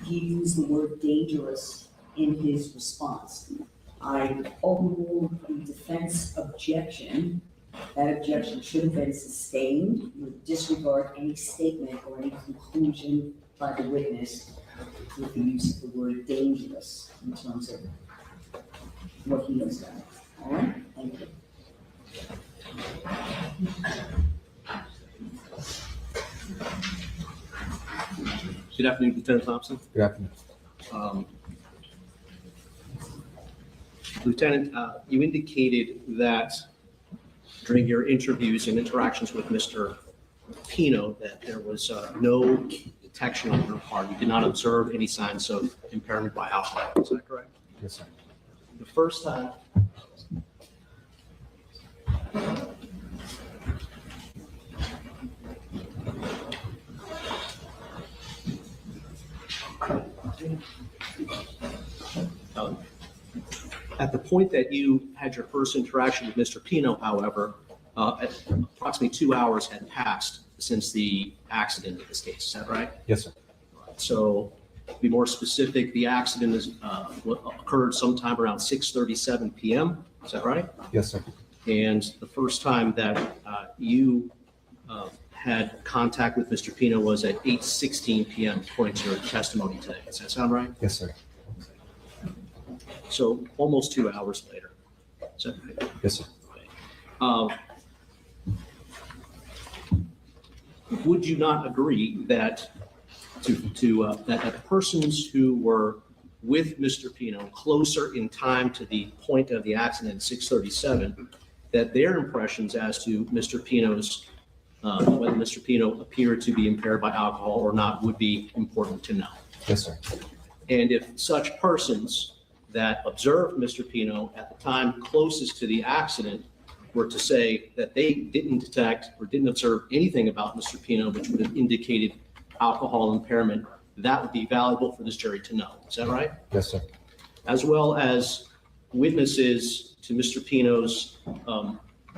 he used the word dangerous in his response. I overruled the defense objection. That objection should have been sustained. You would disregard any statement or any conclusion by the witness with the use of the word dangerous in terms of what he has done. All right? Thank you. Good afternoon, Lieutenant Thompson. Good afternoon. Lieutenant, you indicated that during your interviews and interactions with Mr. Pino that there was no detection on your part. You did not observe any signs of impairment by alcohol. Is that correct? Yes, sir. The first time. At the point that you had your first interaction with Mr. Pino, however, approximately 2 hours had passed since the accident in this case. Is that right? Yes, sir. So, to be more specific, the accident occurred sometime around 6:37 p.m. Is that right? Yes, sir. And the first time that you had contact with Mr. Pino was at 8:16 p.m. according to your testimony today. Does that sound right? Yes, sir. So almost 2 hours later. Is that right? Yes, sir. Would you not agree that that the persons who were with Mr. Pino closer in time to the point of the accident at 6:37, that their impressions as to Mr. Pino's whether Mr. Pino appeared to be impaired by alcohol or not would be important to know? Yes, sir. And if such persons that observed Mr. Pino at the time closest to the accident were to say that they didn't detect or didn't observe anything about Mr. Pino, which would have indicated alcohol impairment, that would be valuable for this jury to know. Is that right? Yes, sir. As well as witnesses to Mr. Pino's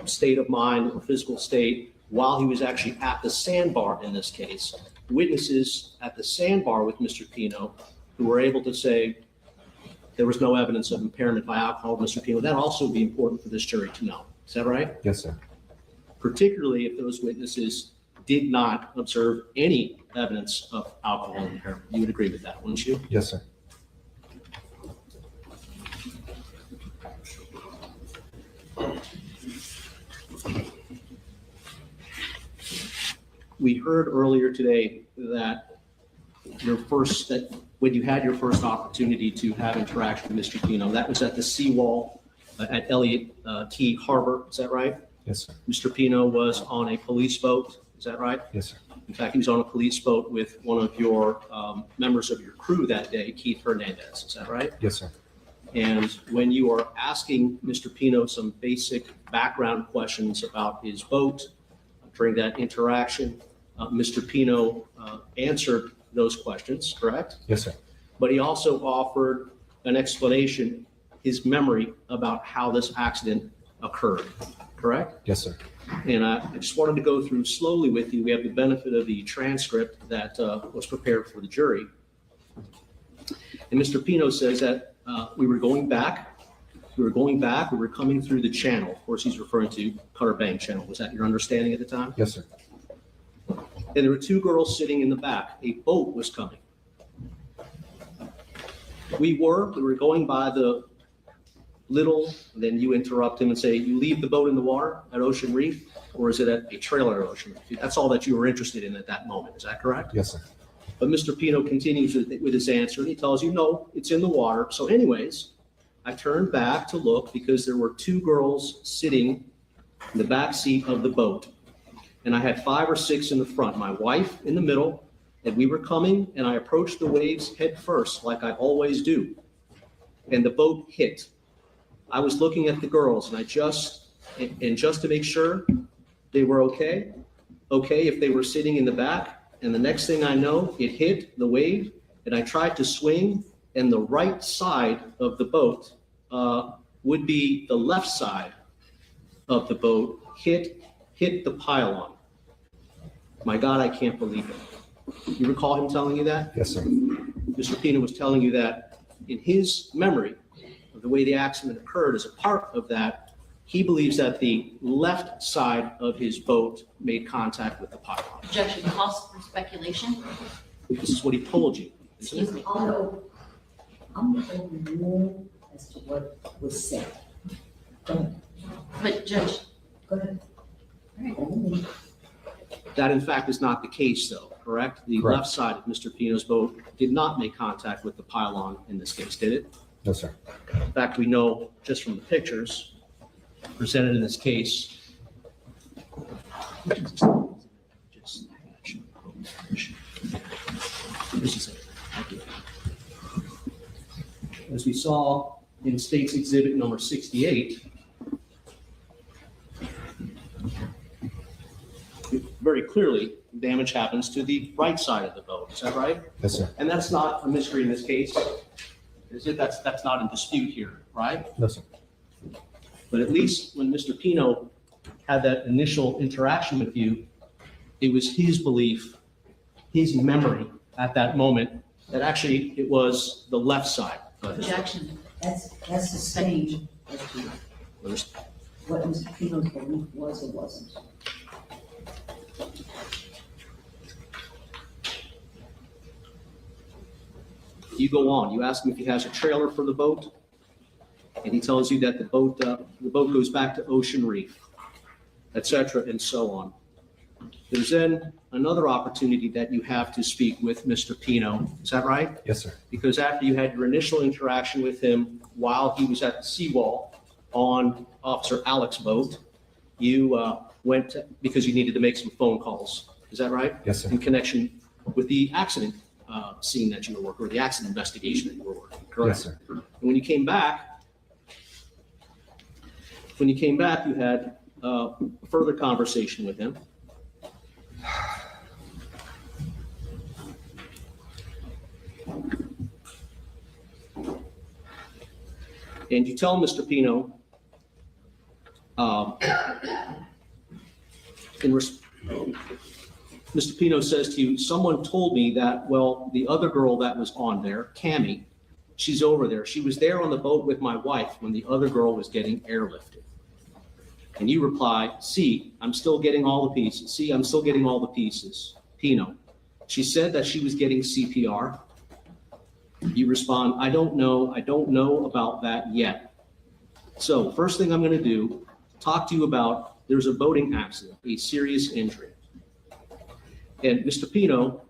state of mind or physical state while he was actually at the sandbar in this case. Witnesses at the sandbar with Mr. Pino who were able to say there was no evidence of impairment by alcohol with Mr. Pino. That also would be important for this jury to know. Is that right? Yes, sir. Particularly if those witnesses did not observe any evidence of alcohol impairment. You would agree with that, wouldn't you? Yes, sir. We heard earlier today that when you had your first opportunity to have interaction with Mr. Pino, that was at the seawall at Elliott Key Harbor. Is that right? Yes, sir. Mr. Pino was on a police boat. Is that right? Yes, sir. In fact, he was on a police boat with one of your members of your crew that day, Keith Fernandez. Is that right? Yes, sir. And when you are asking Mr. Pino some basic background questions about his boat during that interaction, Mr. Pino answered those questions, correct? Yes, sir. But he also offered an explanation, his memory about how this accident occurred, correct? Yes, sir. And I just wanted to go through slowly with you. We have the benefit of the transcript that was prepared for the jury. And Mr. Pino says that we were going back, we were coming through the channel. Of course, he's referring to Cutter Bank Channel. Was that your understanding at the time? Yes, sir. And there were two girls sitting in the back. A boat was coming. We were going by the little, then you interrupt him and say, you leave the boat in the water at Ocean Reef, or is it at a trailer at Ocean Reef? That's all that you were interested in at that moment. Is that correct? Yes, sir. But Mr. Pino continues with his answer, and he tells you, no, it's in the water. So anyways, I turned back to look because there were two girls sitting in the back seat of the boat. And I had 5 or 6 in the front, my wife in the middle, and we were coming, and I approached the waves head first, like I always do. And the boat hit. I was looking at the girls, and just to make sure they were okay, okay if they were sitting in the back, and the next thing I know, it hit the wave, and I tried to swing, and the right side of the boat would be the left side of the boat hit the pylon. My God, I can't believe it. You recall him telling you that? Yes, sir. Mr. Pino was telling you that in his memory of the way the accident occurred, as a part of that, he believes that the left side of his boat made contact with the pylon. Objection, calls for speculation. This is what he told you, isn't Excuse it? me. I'm overruled as to what was said. Go ahead. But Judge, Go ahead. Only. That in fact is not the case though, correct? The Correct. left side of Mr. Pino's boat did not make contact with the pylon in this case, did it? No, sir. In fact, we know just from the pictures presented in this case. As we saw in State's Exhibit number 68, very clearly, damage happens to the right side of the boat. Is that right? Yes, sir. And that's not a mystery in this case, is it? That's not in dispute here, right? No, sir. But at least when Mr. Pino had that initial interaction with you, it was his belief, his memory at that moment, that actually it was the left side of his boat. objection. That's the same as to what Mr. Pino's belief was or wasn't. You go on, you ask him if he has a trailer for the boat, and he tells you that the boat goes back to Ocean Reef, et cetera, and so on. There's then another opportunity that you have to speak with Mr. Pino. Is that right? Yes, sir. Because after you had your initial interaction with him while he was at the seawall on Officer Alec's boat, you went because you needed to make some phone calls. Is that right? Yes, sir. In connection with the accident scene that you were working, or the accident investigation that you were working, correct? Yes, sir. And when you came back, you had a further conversation with him. And you tell Mr. Pino, Mr. Pino says to you, someone told me that, well, the other girl that was on there, Cammie, she's over there. She was there on the boat with my wife when the other girl was getting airlifted. And you reply, see, I'm still getting all the pieces. See, I'm still getting all the pieces. Pino, she said that she was getting CPR. You respond, I don't know about that yet. So first thing I'm going to do, talk to you about, there's a boating accident, a serious injury. And Mr. Pino,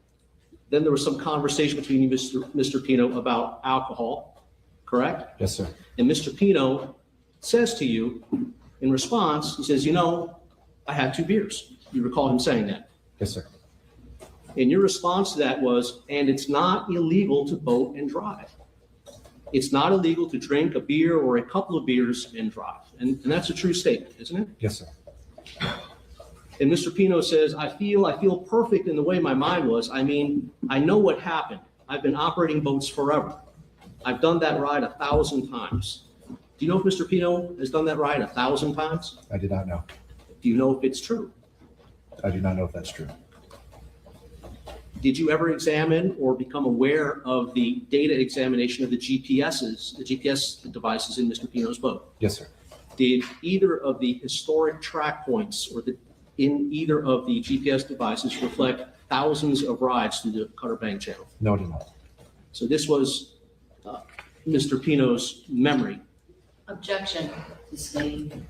then there was some conversation between you, Mr. Pino, about alcohol, correct? Yes, sir. And Mr. Pino says to you, in response, he says, I had 2 beers. You recall him saying that? Yes, sir. And your response to that was, and it's not illegal to boat and drive. It's not illegal to drink a beer or a couple of beers and drive. And that's a true statement, isn't it? Yes, sir. And Mr. Pino says, I feel perfect in the way my mind was. I mean, I know what happened. I've been operating boats forever. I've done that ride 1,000 times. Do you know if Mr. Pino has done that ride 1,000 times? I did not know. Do you know if it's true? I do not know if that's true. Did you ever examine or become aware of the data examination of the GPS devices in Mr. Pino's boat? Yes, sir. Did either of the historic track points in either of the GPS devices reflect thousands of rides through the Cutter Bank Channel? No, it did not. So this was Mr. Pino's memory. Objection. Sustained.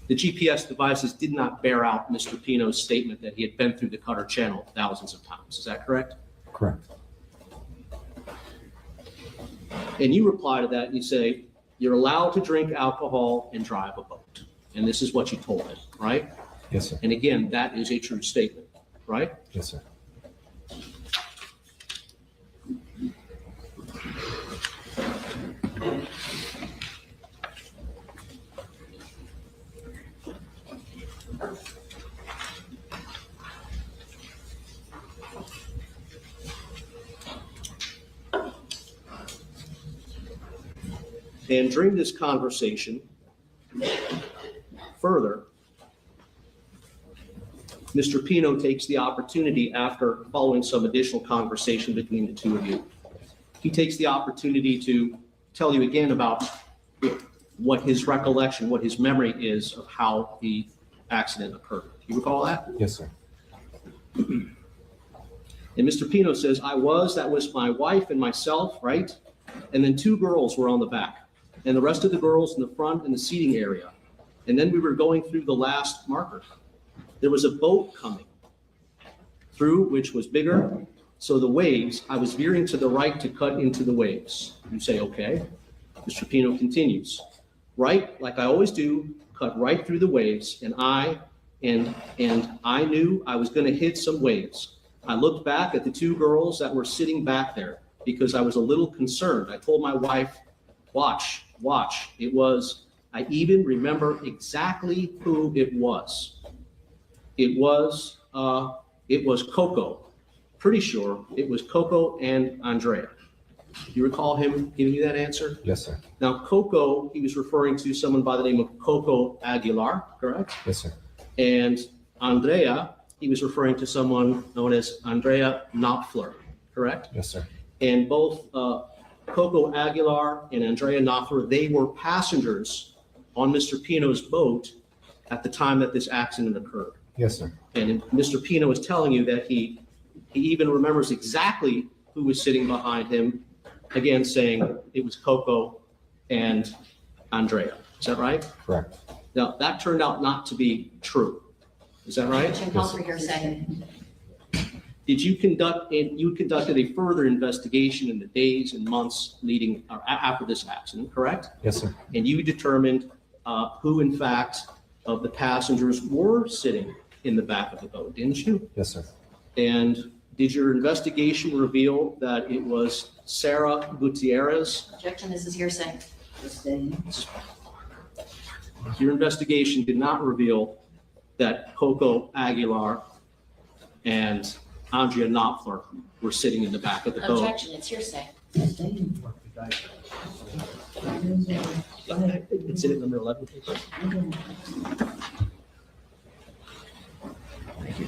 The GPS devices did not bear out Mr. Pino's statement that he had been through the Cutter Channel thousands of times. Is that correct? Correct. And you reply to that and you say, you're allowed to drink alcohol and drive a boat. And this is what you told him, right? Yes, sir. And again, that is a true statement, right? Yes, sir. And during this conversation, further, Mr. Pino takes the opportunity, after following some additional conversation between the two of you, he takes the opportunity to tell you again about what his recollection, what his memory is of how the accident occurred. Do you recall that? Yes, sir. And Mr. Pino says, that was my wife and myself, right? And then two girls were on the back, and the rest of the girls in the front in the seating area. And then we were going through the last marker. There was a boat coming through, which was bigger. So the waves, I was veering to the right to cut into the waves. You say, okay. Mr. Pino continues, right, like I always do, cut right through the waves, and I knew I was going to hit some waves. I looked back at the two girls that were sitting back there because I was a little concerned. I told my wife, watch. I even remember exactly who it was. It was Coco. Pretty sure it was Coco and Andrea. You recall him giving you that answer? Yes, sir. Now, Coco, he was referring to someone by the name of Coco Aguilar, correct? Yes, sir. And Andrea, he was referring to someone known as Andrea Knopfler, correct? Yes, sir. And both Coco Aguilar and Andrea Knopfler, they were passengers on Mr. Pino's boat at the time that this accident occurred. Yes, sir. And Mr. Pino is telling you that he even remembers exactly who was sitting behind him, again saying it was Coco and Andrea. Is that right? Correct. Now, that turned out not to be true. Is that right? Objection called for hearsay. Did you conducted a further investigation in the days and months leading or after this accident, correct? Yes, sir. And you determined who, in fact, of the passengers were sitting in the back of the boat, didn't you? Yes, sir. And did your investigation reveal that it was Sarah Gutierrez? Objection, this is hearsay. Your investigation did not reveal that Coco Aguilar and Andrea Knopfler were sitting in the back of the boat. Objection, it's hearsay. Exhibit number 11, please. Thank you.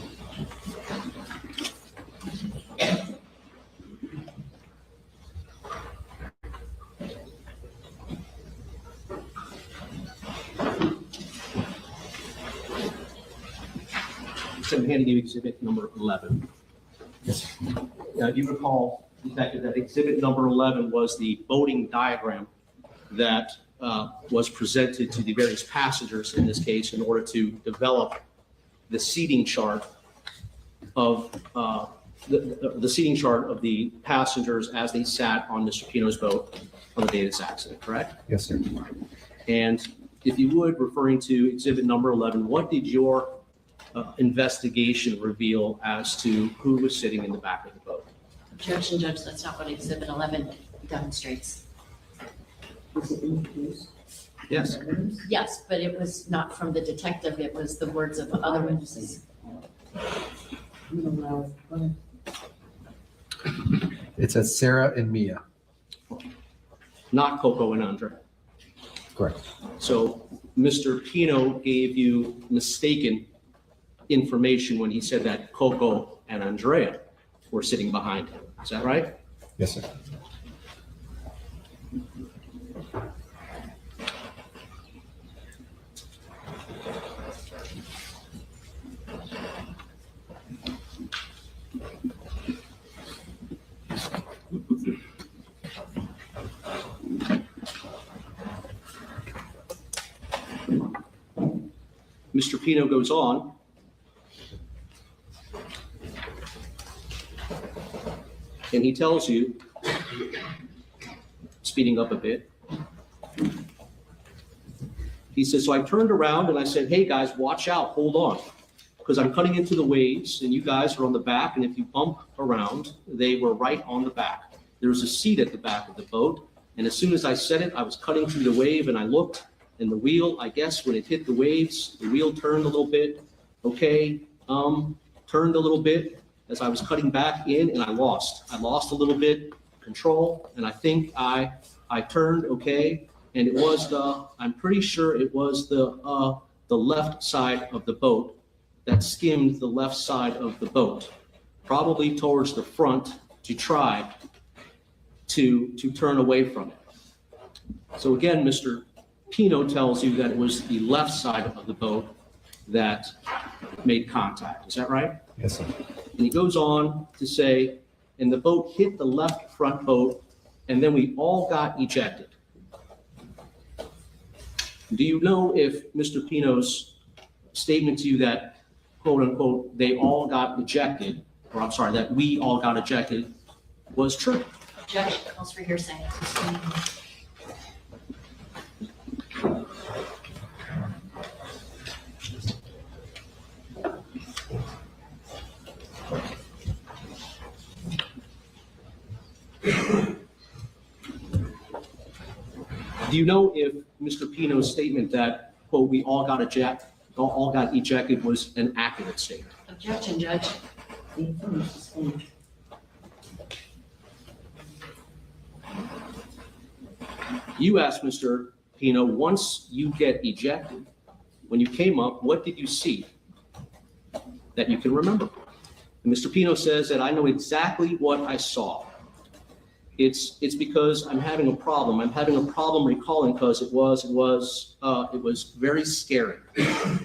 So I'm handing you exhibit number 11. Yes. Now, do you recall, Detective, that exhibit number 11 was the boating diagram that was presented to the various passengers in this case in order to develop the seating chart of the seating chart of the passengers as they sat on Mr. Pino's boat on the day of this accident, correct? Yes, sir. And if you would, referring to exhibit number 11, what did your investigation reveal as to who was sitting in the back of the boat? Objection, Judge, that's not what exhibit 11 demonstrates. Yes. Yes, but it was not from the detective, it was the words of other witnesses. It says Sarah and Mia. Not Coco and Andrea. Correct. So Mr. Pino gave you mistaken information when he said that Coco and Andrea were sitting behind him. Is that right? Yes, sir. Mr. Pino goes on. And he tells you, speeding up a bit, he says, so I turned around and I said, hey guys, watch out, hold on, because I'm cutting into the waves and you guys are on the back, and if you bump around, they were right on the back. There was a seat at the back of the boat, and as soon as I said it, I was cutting through the wave and I looked, and the wheel, I guess when it hit the waves, the wheel turned a little bit, turned a little bit as I was cutting back in, and I lost a little bit control, and I think I turned, and it was I'm pretty sure it was the left side of the boat that skimmed the left side of the boat, probably towards the front to try to turn away from it. So again, Mr. Pino tells you that it was the left side of the boat that made contact. Is that right? Yes, sir. And he goes on to say, and the boat hit the left front boat, and then we all got ejected. Do you know if Mr. Pino's statement to you that, quote unquote, they all got ejected, or I'm sorry, that we all got ejected, was true? Objection, calls for hearsay. Do you know if Mr. Pino's statement that, quote, we all got ejected was an accurate statement? Objection, Judge. You asked Mr. Pino, once you get ejected, when you came up, what did you see that you can remember? And Mr. Pino says that I know exactly what I saw. It's because I'm having a problem. I'm having a problem recalling because it was very scary.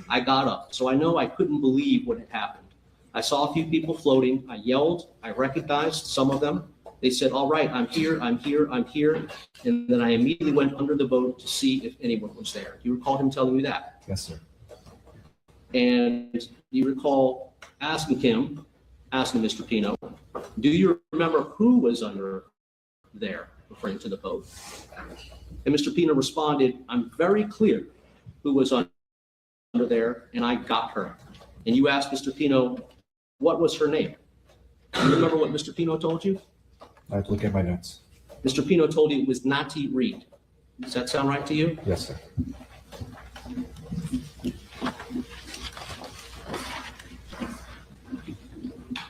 I got up, so I know I couldn't believe what had happened. I saw a few people floating. I yelled. I recognized some of them. They said, all right, I'm here, I'm here, I'm here. And then I immediately went under the boat to see if anyone was there. Do you recall him telling me that? Yes, sir. And do you recall asking Mr. Pino, do you remember who was under there, referring to the boat? And Mr. Pino responded, I'm very clear who was under there, and I got her. And you asked Mr. Pino, what was her name? Do you remember what Mr. Pino told you? I have to look at my notes. Mr. Pino told you it was Nati Reed. Does that sound right to you? Yes, sir.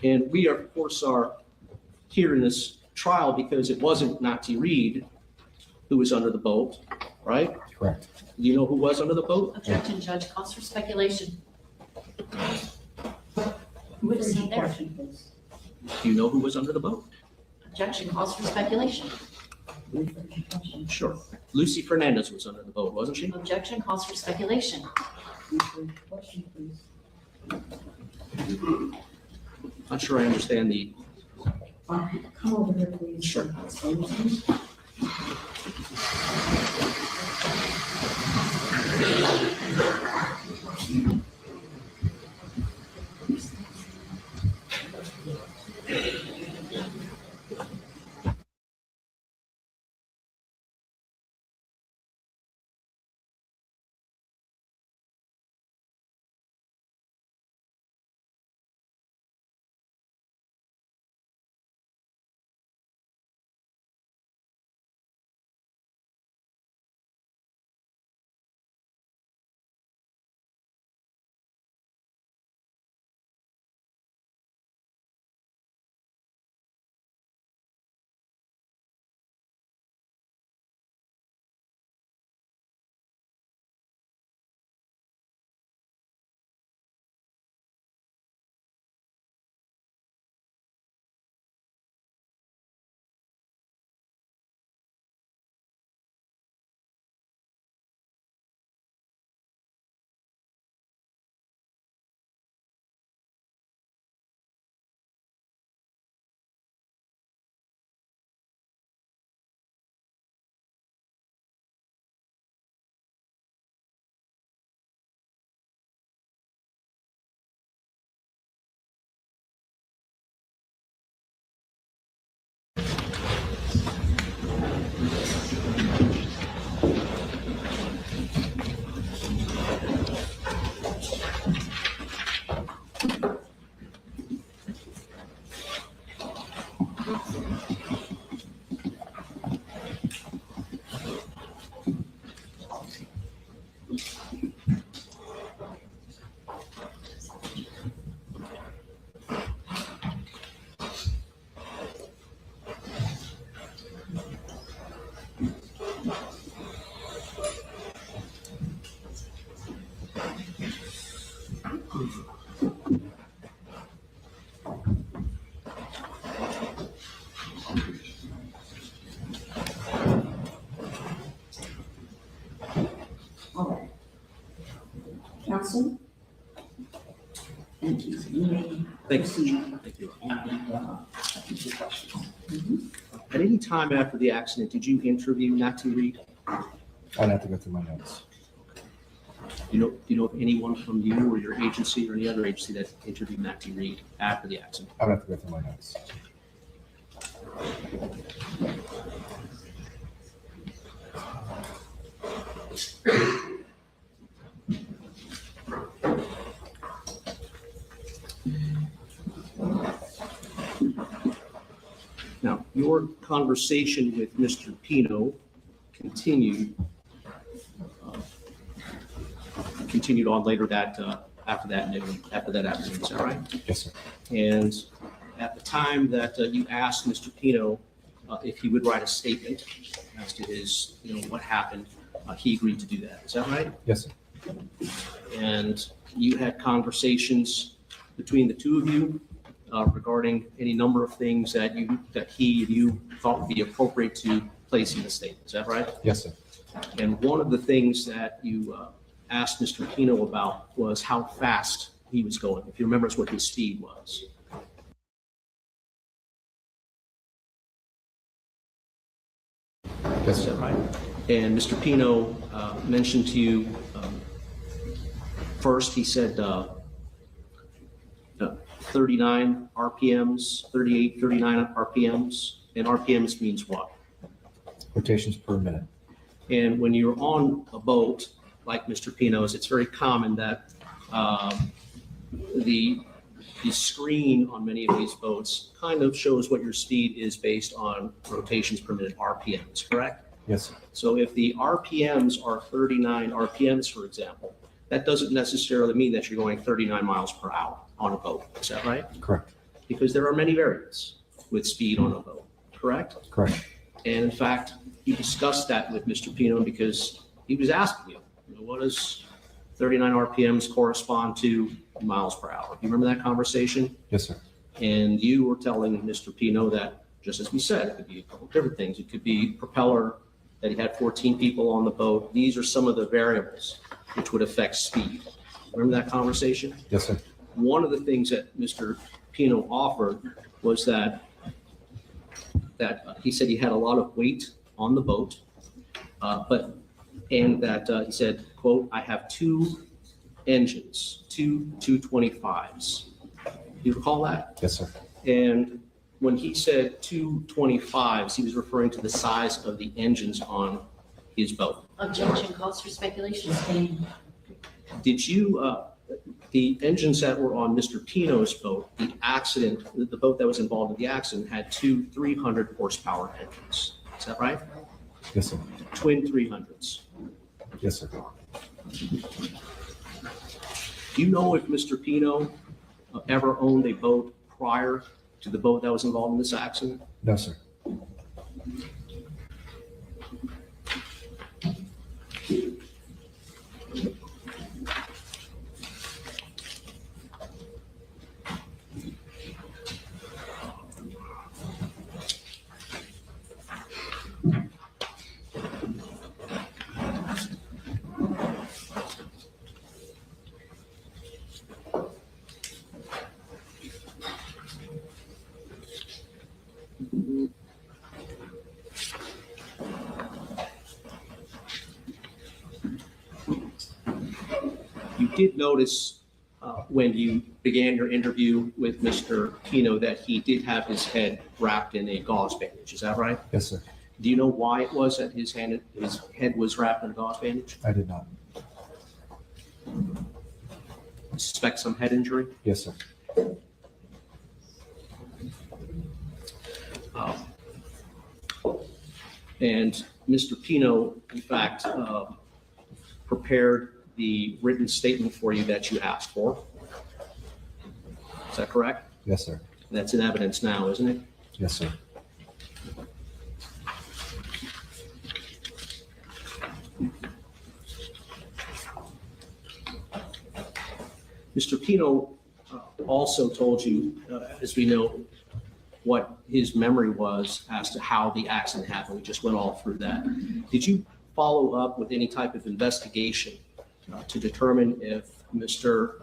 And we, of course, are here in this trial because it wasn't Nati Reed who was under the boat, right? Correct. Do you know who was under the boat? Objection, Judge, calls for speculation. Who would have seen there? Do you know who was under the boat? Objection, calls for speculation. Sure. Lucy Fernandez was under the boat, wasn't she? Objection, calls for speculation. Not sure I understand the. Come over here, please. Sure. Thank proceed. you. Thank you. Future questions. At any time after the accident, did you interview Natalie Reed? I'd have to go through my notes. Do you know of anyone from you or your agency or any other agency that interviewed Natalie Reed after the accident? I would have to go through my notes. Now, your conversation with Mr. Pino continued on later after that afternoon, is that right? Yes, sir. And at the time that you asked Mr. Pino if he would write a statement as to his, what happened, he agreed to do that. Is that right? Yes, sir. And you had conversations between the two of you regarding any number of things that he and you thought would be appropriate to place in the statement. Is that right? Yes, sir. And one of the things that you asked Mr. Pino about was how fast he was going. If you remember, it's what his speed was. Yes, Is that sir. right? And Mr. Pino mentioned to you, first he said 39 RPMs, 38, 39 RPMs, and RPMs means what? Rotations per minute. And when you're on a boat, like Mr. Pino's, it's very common that the screen on many of these boats kind of shows what your speed is based on rotations per minute, RPMs, correct? Yes, sir. So if the RPMs are 39 RPMs, for example, that doesn't necessarily mean that you're going 39 miles per hour on a boat. Is that right? Correct. Because there are many variants with speed on a boat, correct? Correct. And in fact, you discussed that with Mr. Pino because he was asking you, what does 39 RPMs correspond to miles per hour? Do you remember that conversation? Yes, sir. And you were telling Mr. Pino that, just as we said, it could be a couple of different things. It could be propeller, that he had 14 people on the boat. These are some of the variables which would affect speed. Remember that conversation? Yes, sir. One of the things that Mr. Pino offered was that he said he had a lot of weight on the boat, and that he said, quote, I have two engines, two 225s. Do you recall that? Yes, sir. And when he said 225s, he was referring to the size of the engines on his boat. Objection calls for speculation. Staying. Did you, the engines that were on Mr. Pino's boat, the boat that was involved in the accident had two 300 horsepower engines. Is that right? Yes, sir. Twin 300s. Yes, sir. Do you know if Mr. Pino ever owned a boat prior to the boat that was involved in this accident? No, sir. You did notice when you began your interview with Mr. Pino that he did have his head wrapped in a gauze bandage. Is that right? Yes, sir. Do you know why it was that his head was wrapped in a gauze bandage? I did not. Suspect some head injury? Yes, sir. And Mr. Pino, in fact, prepared the written statement for you that you asked for. Is that correct? Yes, sir. That's in evidence now, isn't it? Yes, sir. Mr. Pino also told you, as we know, what his memory was as to how the accident happened. We just went all through that. Did you follow up with any type of investigation to determine if Mr.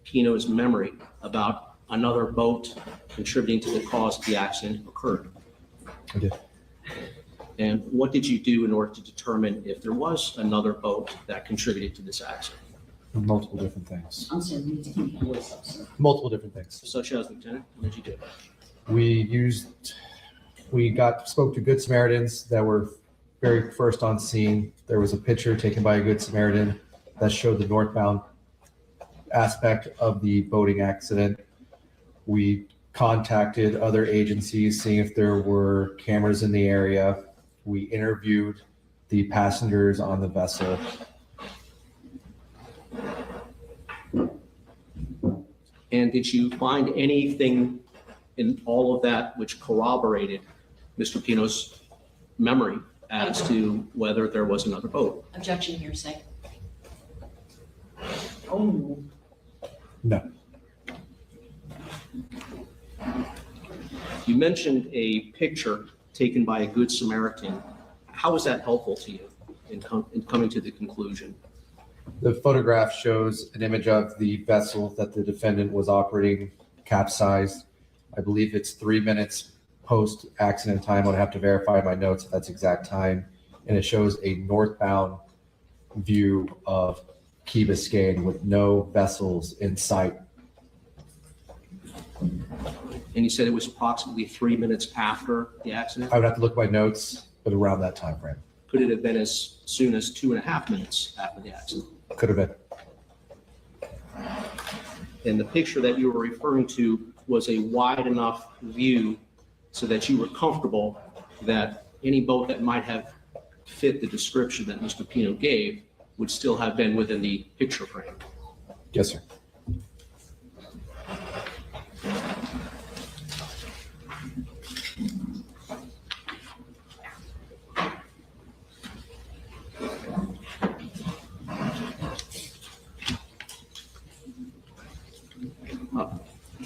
Pino's memory about another boat contributing to the cause of the accident occurred? I did. And what did you do in order to determine if there was another boat that contributed to this accident? Multiple different things. I'm sorry, you need to keep your voice up, sir. Multiple different things. Such as, Lieutenant, what did you do? We spoke to Good Samaritans that were very first on scene. There was a picture taken by a Good Samaritan that showed the northbound aspect of the boating accident. We contacted other agencies, seeing if there were cameras in the area. We interviewed the passengers on the vessel. And did you find anything in all of that which corroborated Mr. Pino's memory as to whether there was another boat? Objection, hearsay. Oh, No. You mentioned a picture taken by a Good Samaritan. How was that helpful to you in coming to the conclusion? The photograph shows an image of the vessel that the defendant was operating capsized. I believe it's 3 minutes post-accident time. I'd have to verify my notes if that's exact time. And it shows a northbound view of Key Biscayne with no vessels in sight. And you said it was approximately 3 minutes after the accident? I would have to look at my notes, but around that time frame. Could it have been as soon as 2.5 minutes after the accident? Could have been. And the picture that you were referring to was a wide enough view so that you were comfortable that any boat that might have fit the description that Mr. Pino gave would still have been within the picture frame. Yes, sir.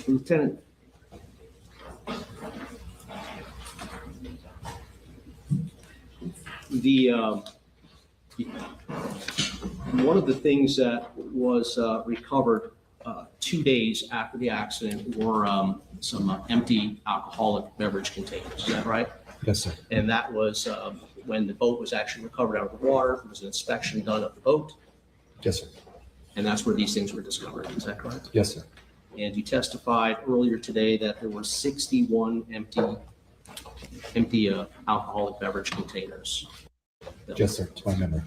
Lieutenant, one of the things that was recovered 2 days after the accident were some empty alcoholic beverage containers. Is that right? Yes, sir. And that was when the boat was actually recovered out of the water. There was an inspection done of the boat. Yes, sir. And that's where these things were discovered. Is that correct? Yes, sir. And you testified earlier today that there were 61 empty alcoholic beverage containers. Yes, sir. To my memory.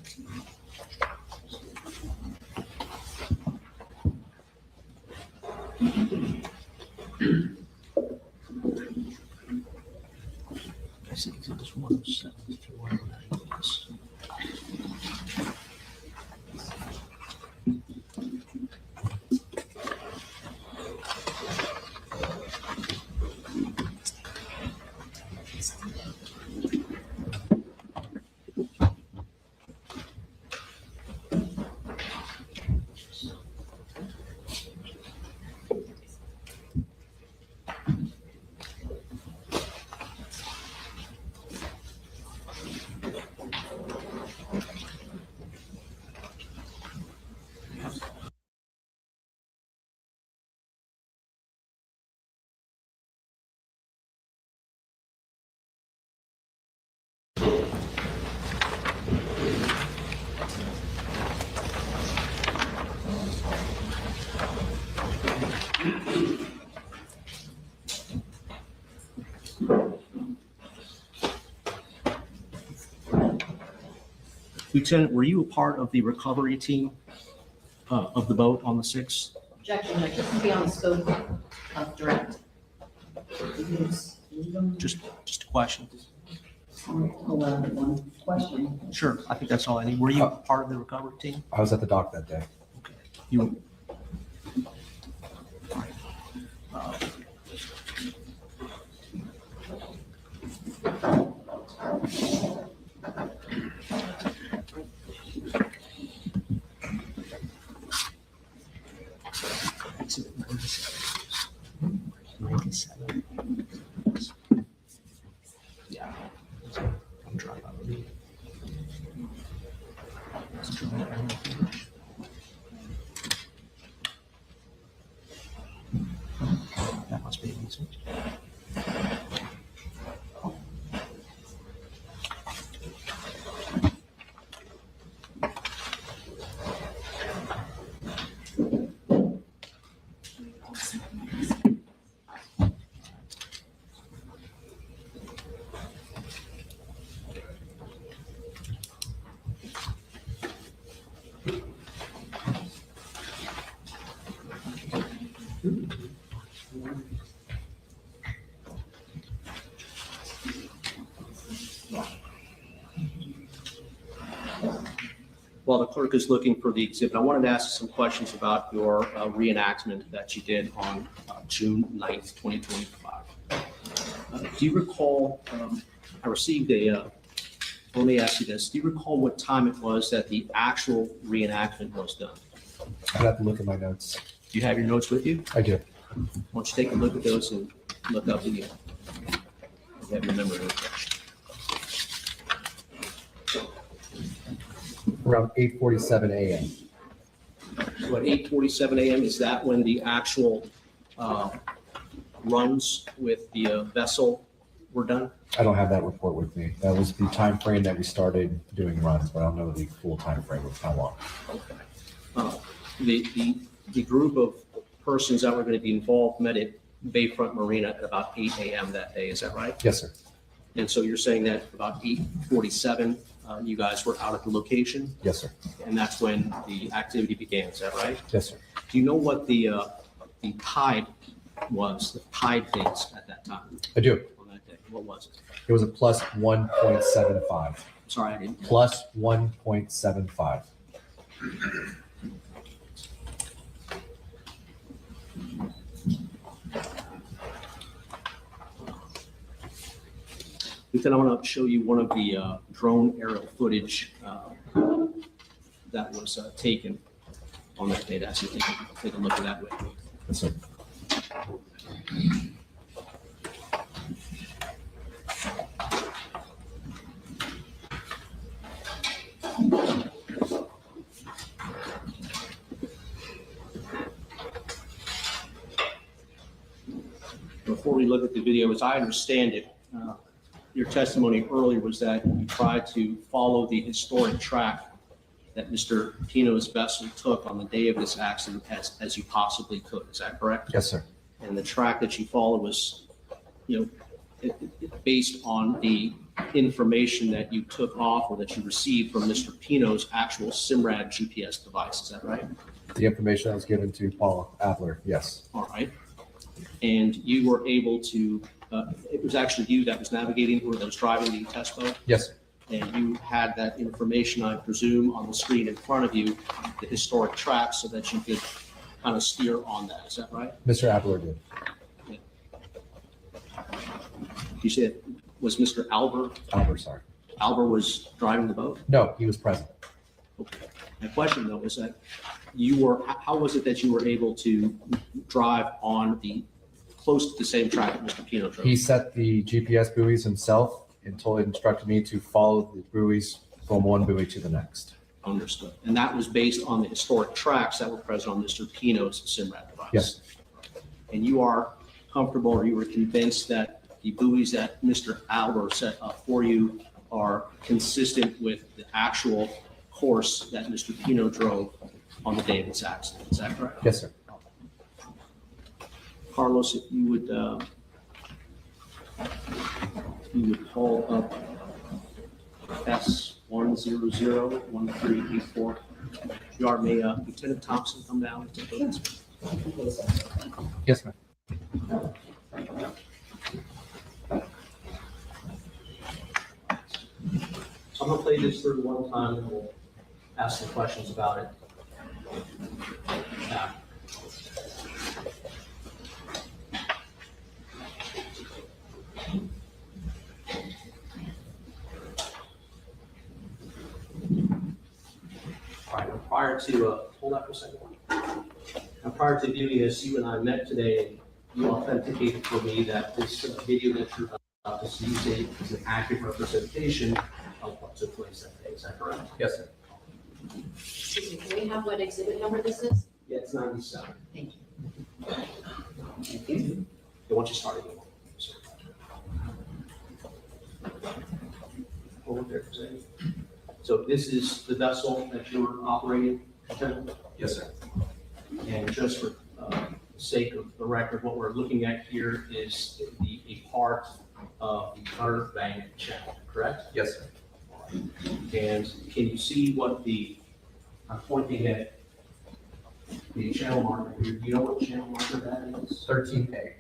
I see exhibits 107 through 109. Yes. Lieutenant, were you a part of the recovery team of the boat on the 6th? Objection, that couldn't be on the scope of direct. Just a question. Hold on, one question. Sure, I think that's all I need. Were you part of the recovery team? I was at the dock that day. Okay. You. Yeah. I'm trying to read. While the clerk is looking for the exhibit, I wanted to ask some questions about your reenactment that you did on June 9th, 2025. Do you recall, I received let me ask you this. Do you recall what time it was that the actual reenactment was done? I'd have to look at my notes. Do you have your notes with you? I do. Why don't you take a look at those and look up in you. You have your memory refreshed. Around 8:47 a.m. So at 8:47 a.m., is that when the actual runs with the vessel were done? I don't have that report with me. That was the time frame that we started doing runs, but I don't know the full time frame of how long. Okay. The group of persons that were going to be involved met at Bayfront Marina at about 8 a.m. that day. Is that right? Yes, sir. And so you're saying that about 8:47, you guys were out at the location, Yes, sir. and that's when the activity began. Is that right? Yes, sir. Do you know what the tide was, the tide phase at that time I do. on that day? What was it? It was a plus 1.75. Sorry, I didn't. Plus 1.75. Lieutenant, I want to show you one of the drone aerial footage that was taken on that day. That's take a look at that with me. Yes, sir. Before we look at the video, as I understand it, your testimony earlier was that you tried to follow the historic track that Mr. Pino's vessel took on the day of this accident as you possibly could. Is that correct? Yes, sir. And the track that you followed was, based on the information that you took off or that you received from Mr. Pino's actual SIMRAD GPS device. Is that right? The information that was given to Paul Adler, yes. All right. And you were able to, it was actually you that was navigating or that was driving the test boat? Yes, sir. And you had that information, I presume, on the screen in front of you, the historic track, so that you could kind of steer on that. Is that right? Mr. Adler did. Yeah. You said, was Mr. Albert, sorry. Albert was driving the boat? No, he was present. Okay. My question though is that how was it that you were able to drive on close to the same track that Mr. Pino drove? He set the GPS buoys himself and instructed me to follow the buoys from one buoy to the next. Understood. And that was based on the historic tracks that were present on Mr. Pino's SIMRAD device? Yes. And you are comfortable, or you were convinced that the buoys that Mr. Albert set up for you are consistent with the actual course that Mr. Pino drove on the day of this accident? Is that correct? Yes, sir. Carlos, if you would call up S1001384. Yard, may Lieutenant Thompson come down and take a look? Yes, ma'am. So I'm gonna play this through one time and we'll ask some questions about it. Yeah. All right, prior to, hold that for a second. And prior to viewing this, you and I met today, and you authenticated for me that this video that you're about to see is an accurate representation of what took place that day. Is that correct? Yes, sir. Excuse me, can we have what exhibit number this is? Yeah, it's 97. Thank you. Thank you. Once you start again. Hold there for a second. So this is the vessel that you're operating, Lieutenant? Yes, sir. And just for sake of the record, what we're looking at here is a part of the Cutter Bank channel, correct? Yes, sir. And can you see what I'm pointing at the channel marker here. Do you know what channel marker that is? 13A.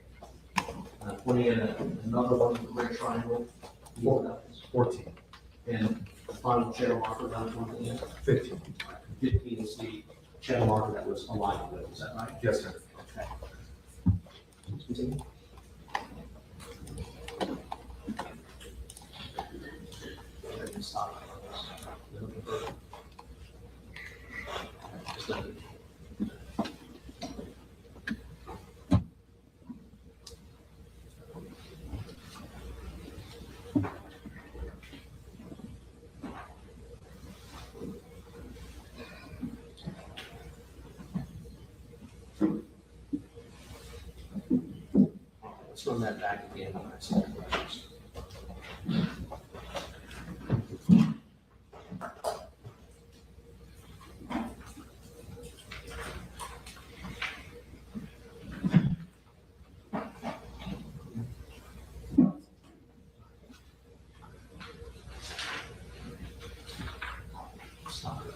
I'm pointing at another one with the red triangle. 14. And final channel marker down at 1 p.m.? 15. 15 is the channel marker that was aligned with, is that right? Yes, sir. Okay. Continue. Stop. Just let it. Let's run that back again. Stop it.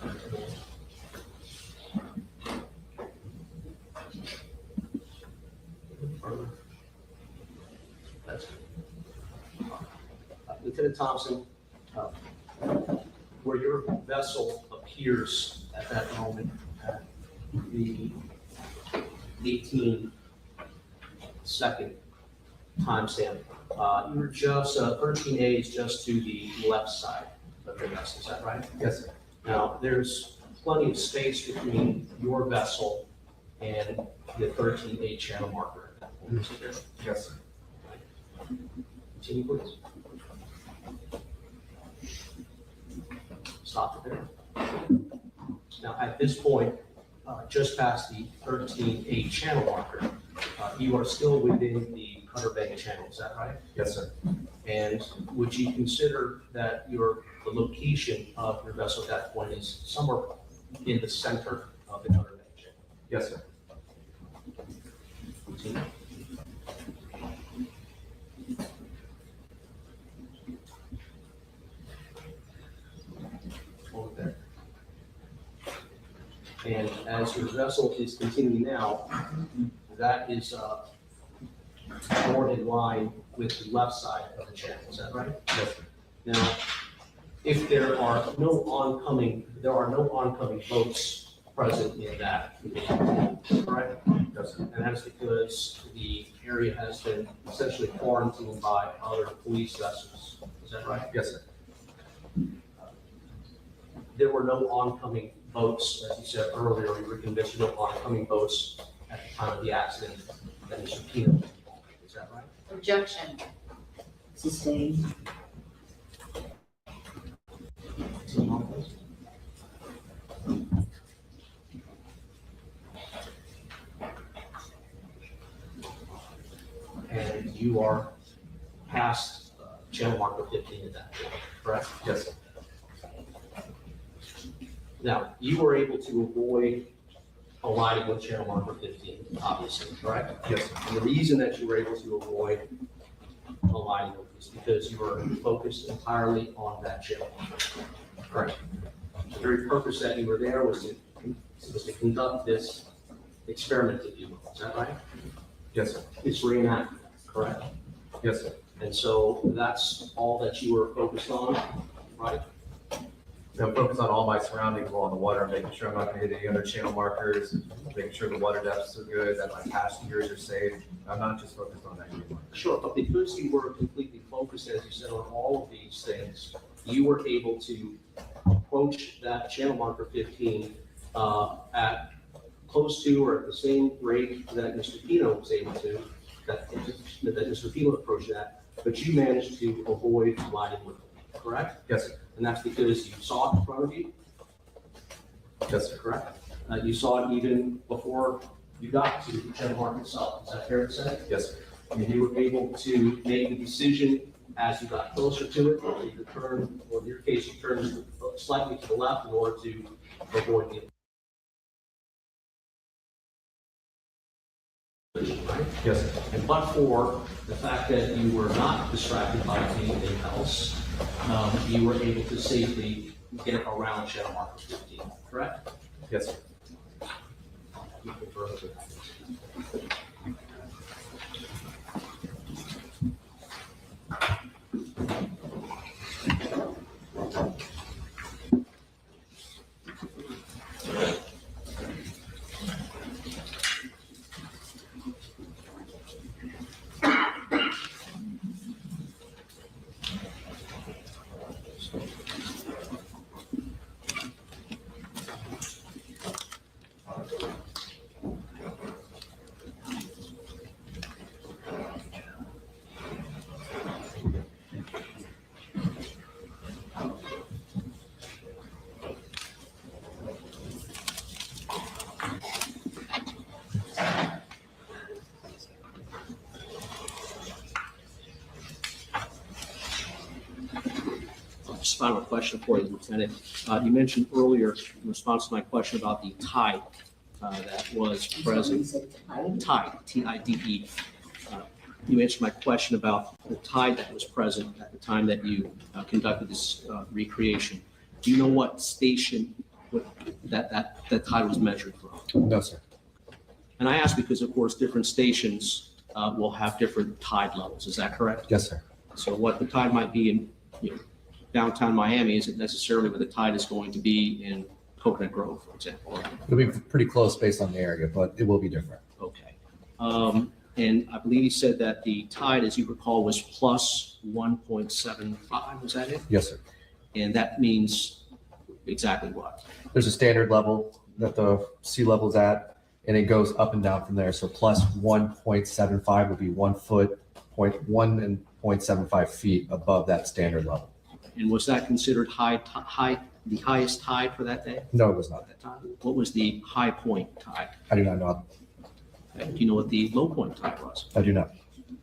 That's Lieutenant Thompson, where your vessel appears at that moment, at the 18-second timestamp, you're just 13A is just to the left side of your vessel. Is that right? Yes, sir. Now, there's plenty of space between your vessel and the 13A channel marker at that point. Is there? Yes, sir. Continue, please. Stop it there. Now, at this point, just past the 13A channel marker, you are still within the Cutter Bay channel, is that right? Yes, sir. And would you consider that the location of your vessel at that point is somewhere in the center of the Cutter Bay channel? Yes, sir. Continue. Hold there. And as your vessel is continuing now, that is more in line with the left side of the channel, is that right? Yes, sir. Now, if there are no oncoming boats present in that condition, correct? Yes, sir. And that's because the area has been essentially quarantined by other police vessels, is that right? Yes, sir. There were no oncoming boats, as you said earlier, you were convinced no oncoming boats at the time of the accident that Mr. Pino was involved in, is that right? Objection. Sustained. And you are past channel marker 15 at that point, correct? Yes, sir. Now, you were able to avoid aligning with channel marker 15, obviously, correct? Yes, sir. And the reason that you were able to avoid aligning with is because you were focused entirely on that channel. Correct. The very purpose that you were there was to conduct this experiment, if you will. Is that right? Yes, sir. It's reenactment, correct? Yes, sir. And so that's all that you were focused on, right? I'm focused on all my surroundings while on the water, making sure I'm not gonna hit any other channel markers, making sure the water depths are good, that my passengers are safe. I'm not just focused on that anymore. Sure, but because you were completely focused, as you said, on all of these things, you were able to approach that channel marker 15 at close to or at the same rate that Mr. Pino was able to, that Mr. Pino approached that, but you managed to avoid colliding with them, correct? Yes, sir. And that's because you saw it in front of you, Yes, sir. correct? You saw it even before you got to the channel marker itself, is that fair to say? Yes, sir. And you were able to make the decision as you got closer to it, or you turn, or in your case, you turned slightly to the left in order to avoid the. Right? Yes, sir. And but for the fact that you were not distracted by anything else, you were able to safely get around channel marker 15, correct? Yes, sir. Just final question for you, Lieutenant. You mentioned earlier in response to my question about the tide that was present. Tide, T-I-D-E. You answered my question about the tide that was present at the time that you conducted this recreation. Do you know what station that tide was measured from? No, sir. And I ask because, of course, different stations will have different tide levels. Is that correct? Yes, sir. So what the tide might be in downtown Miami isn't necessarily where the tide is going to be in Coconut Grove, for example. It'll be pretty close based on the area, but it will be different. Okay. And I believe you said that the tide, as you recall, was plus 1.75. Was that it? Yes, sir. And that means exactly what? There's a standard level that the sea level is at, and it goes up and down from there. So plus 1.75 would be 1 foot, 0.1 and 0.75 feet above that standard level. And was that considered the highest tide for that day? No, it was not. At that time? What was the high point tide? I do not know. Do you know what the low point tide was? I do not.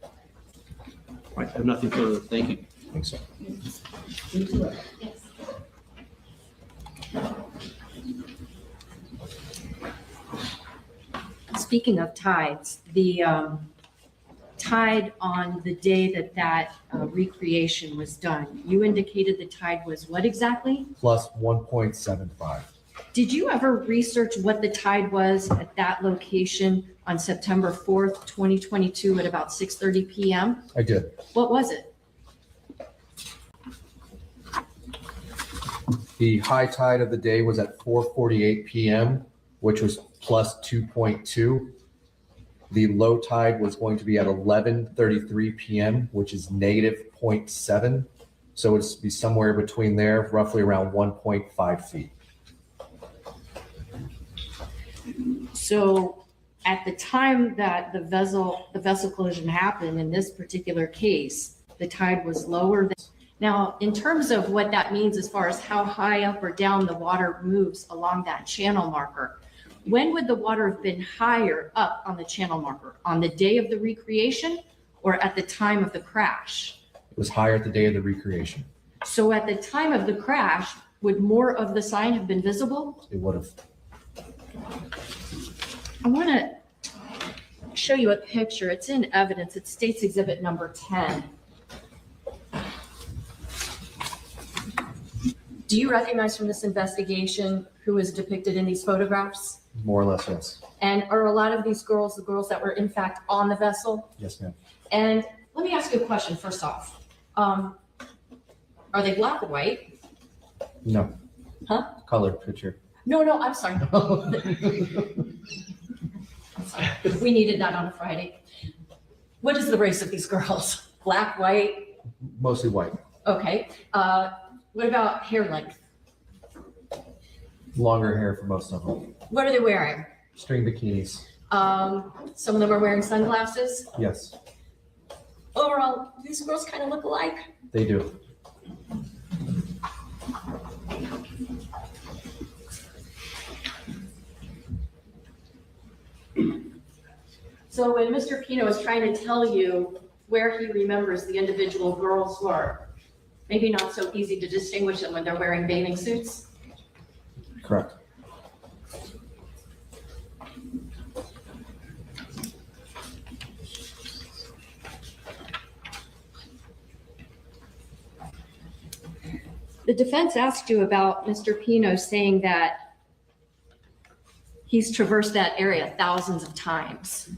All right, I have nothing further. Thank you. Thanks, sir. Speaking of tides, the tide on the day that recreation was done, you indicated the tide was what exactly? Plus 1.75. Did you ever research what the tide was at that location on September 4th, 2022 at about 6:30 p.m.? I did. What was it? The high tide of the day was at 4:48 p.m., which was plus 2.2. The low tide was going to be at 11:33 p.m., which is negative 0.7. So it's be somewhere between there, roughly around 1.5 feet. So at the time that the vessel collision happened in this particular case, the tide was lower than. Now, in terms of what that means as far as how high up or down the water moves along that channel marker, when would the water have been higher up on the channel marker? On the day of the recreation or at the time of the crash? It was higher at the day of the recreation. So at the time of the crash, would more of the sign have been visible? It would have. I want to show you a picture. It's in evidence. It states exhibit number 10. Do you recognize from this investigation who is depicted in these photographs? More or less, yes. And are a lot of these girls the girls that were in fact on the vessel? Yes, ma'am. And let me ask you a question first off. Are they black or white? No. Huh? Colored picture. No, I'm sorry. We needed that on a Friday. What is the race of these girls? Black, white? Mostly white. Okay. What about hair length? Longer hair for most of them. What are they wearing? String bikinis. Some of them are wearing sunglasses. Yes, Overall, these girls kind of look alike. they do. So when Mr. Pino is trying to tell you where he remembers the individual girls were, maybe not so easy to distinguish them when they're wearing bathing suits? Correct. The defense asked you about Mr. Pino saying that he's traversed that area thousands of times.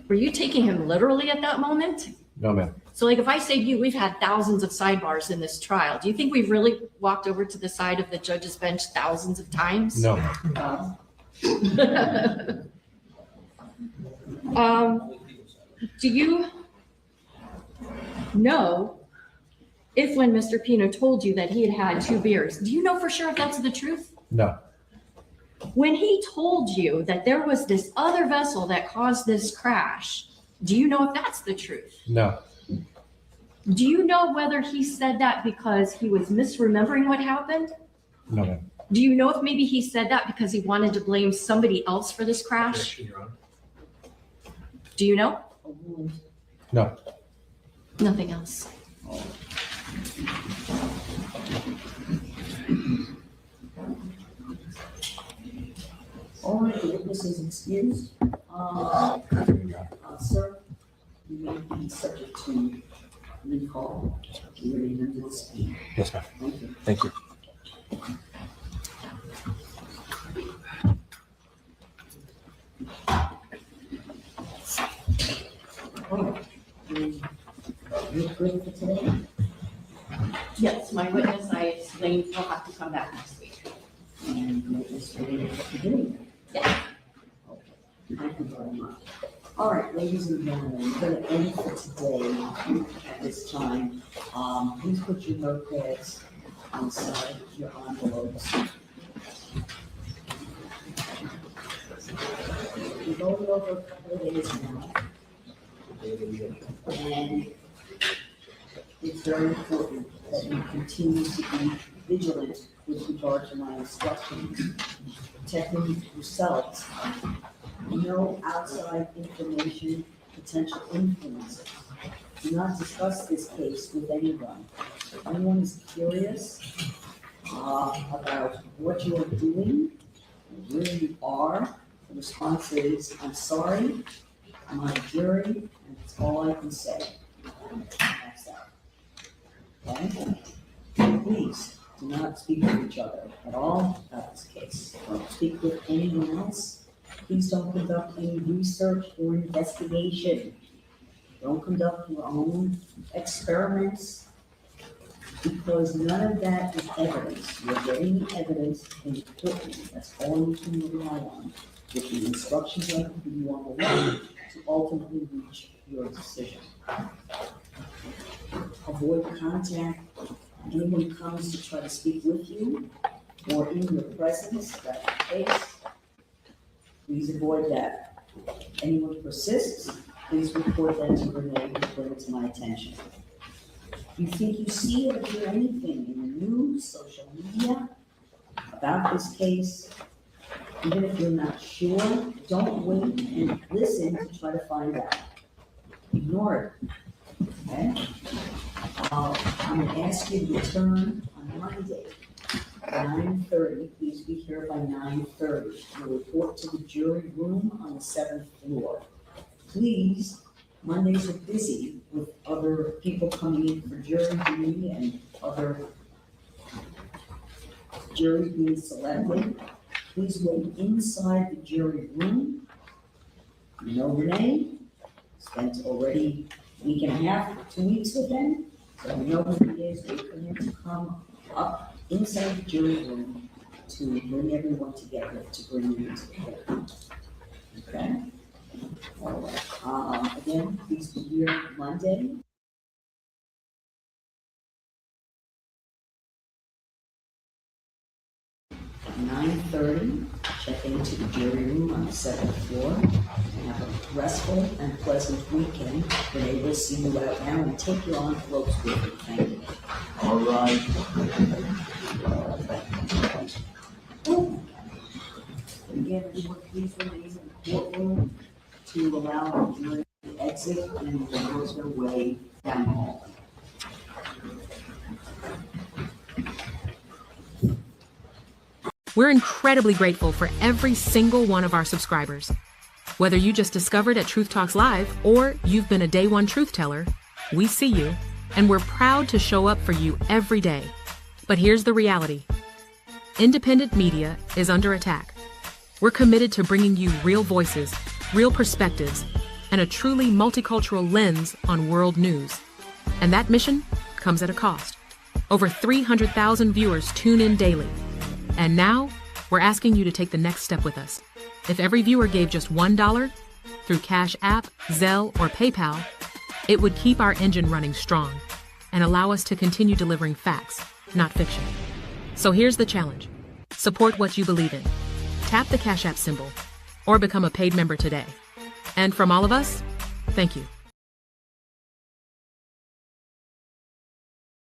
Were you taking him literally at that moment? No, ma'am. So like if I say to you, we've had thousands of sidebars in this trial, do you think we've really walked over to the side of the judge's bench thousands of times? No. Do you know if when Mr. Pino told you that he had had 2 beers, do you know for sure if that's the truth? No. When he told you that there was this other vessel that caused this crash, do you know if that's the truth? No. Do you know whether he said that because he was misremembering what happened? No, ma'am. Do you know if maybe he said that because he wanted to blame somebody else for this crash? Objection, Your Honor. Do you know? No. Nothing else. witness is excused. Sir, you may be subject to recall. You remain under the speed. Yes, ma'am. Thank you. Thank you. All right. You're good for today? Yes, my witness, I explained, will have to come back next week. And you're just ready to do it? Yeah. Thank you very much. All right, ladies and gentlemen, we're going to end for today at this time. Please put your notepads inside your envelopes. We're going over a couple of days now. And it's very important that you continue to be vigilant with regard to my instructions, protecting yourselves. No outside information, potential influences. Do not discuss this case with anyone. If anyone is curious about what you are doing, where you are, the response is, I'm sorry, I'm on a jury, and that's all I can say. That's that. Okay? Please, do not speak to each other at all about this case. Don't speak with anyone else. Please don't conduct any research or investigation. Don't conduct your own experiments, because none of that is evidence. You're getting the evidence in court. That's all you can rely on, with the instructions I can give you on the way to ultimately reach your decision. Avoid contact. Anyone comes to try to speak with you or in your presence, that's the case. Please avoid that. Anyone persists, please report that to Renee and bring it to my attention. If you think you see or hear anything in the news, social media about this case, even if you're not sure, don't wait and listen to try to find out. Ignore it. Okay? I'm going to ask you to return on Monday, 9:30. Please be here by 9:30. You'll report to the jury room on the 7th floor. Please, Mondays are busy with other people coming in for jury duty and other jury being selected. Please wait inside the jury room. You know Renee, spent already a week and a half, 2 weeks with them. So we know who it is. Wait for him to come up inside the jury room to bring everyone together, to bring you into the court. Okay? All right. Again, please be here Monday. At 9:30, check into the jury room on the 7th floor, and have a restful and pleasant weekend. Renee will see you out now and take your envelopes with you. Thank you. All right. Again, everyone, please remain in the courtroom to allow the jury to exit and work their way down the hall. We're incredibly grateful for every single one of our subscribers. Whether you just discovered at Truth Talks Live or you've been a day one truth teller, we see you, and we're proud to show up for you every day. But here's the reality. Independent media is under attack. We're committed to bringing you real voices, real perspectives, and a truly multicultural lens on world news. And that mission comes at a cost. Over 300,000 viewers tune in daily. And now, we're asking you to take the next step with us. If every viewer gave just $1 through Cash App, Zelle, or PayPal, it would keep our engine running strong and allow us to continue delivering facts, not fiction. So here's the challenge. Support what you believe in. Tap the Cash App symbol or become a paid member today. And from all of us, thank you.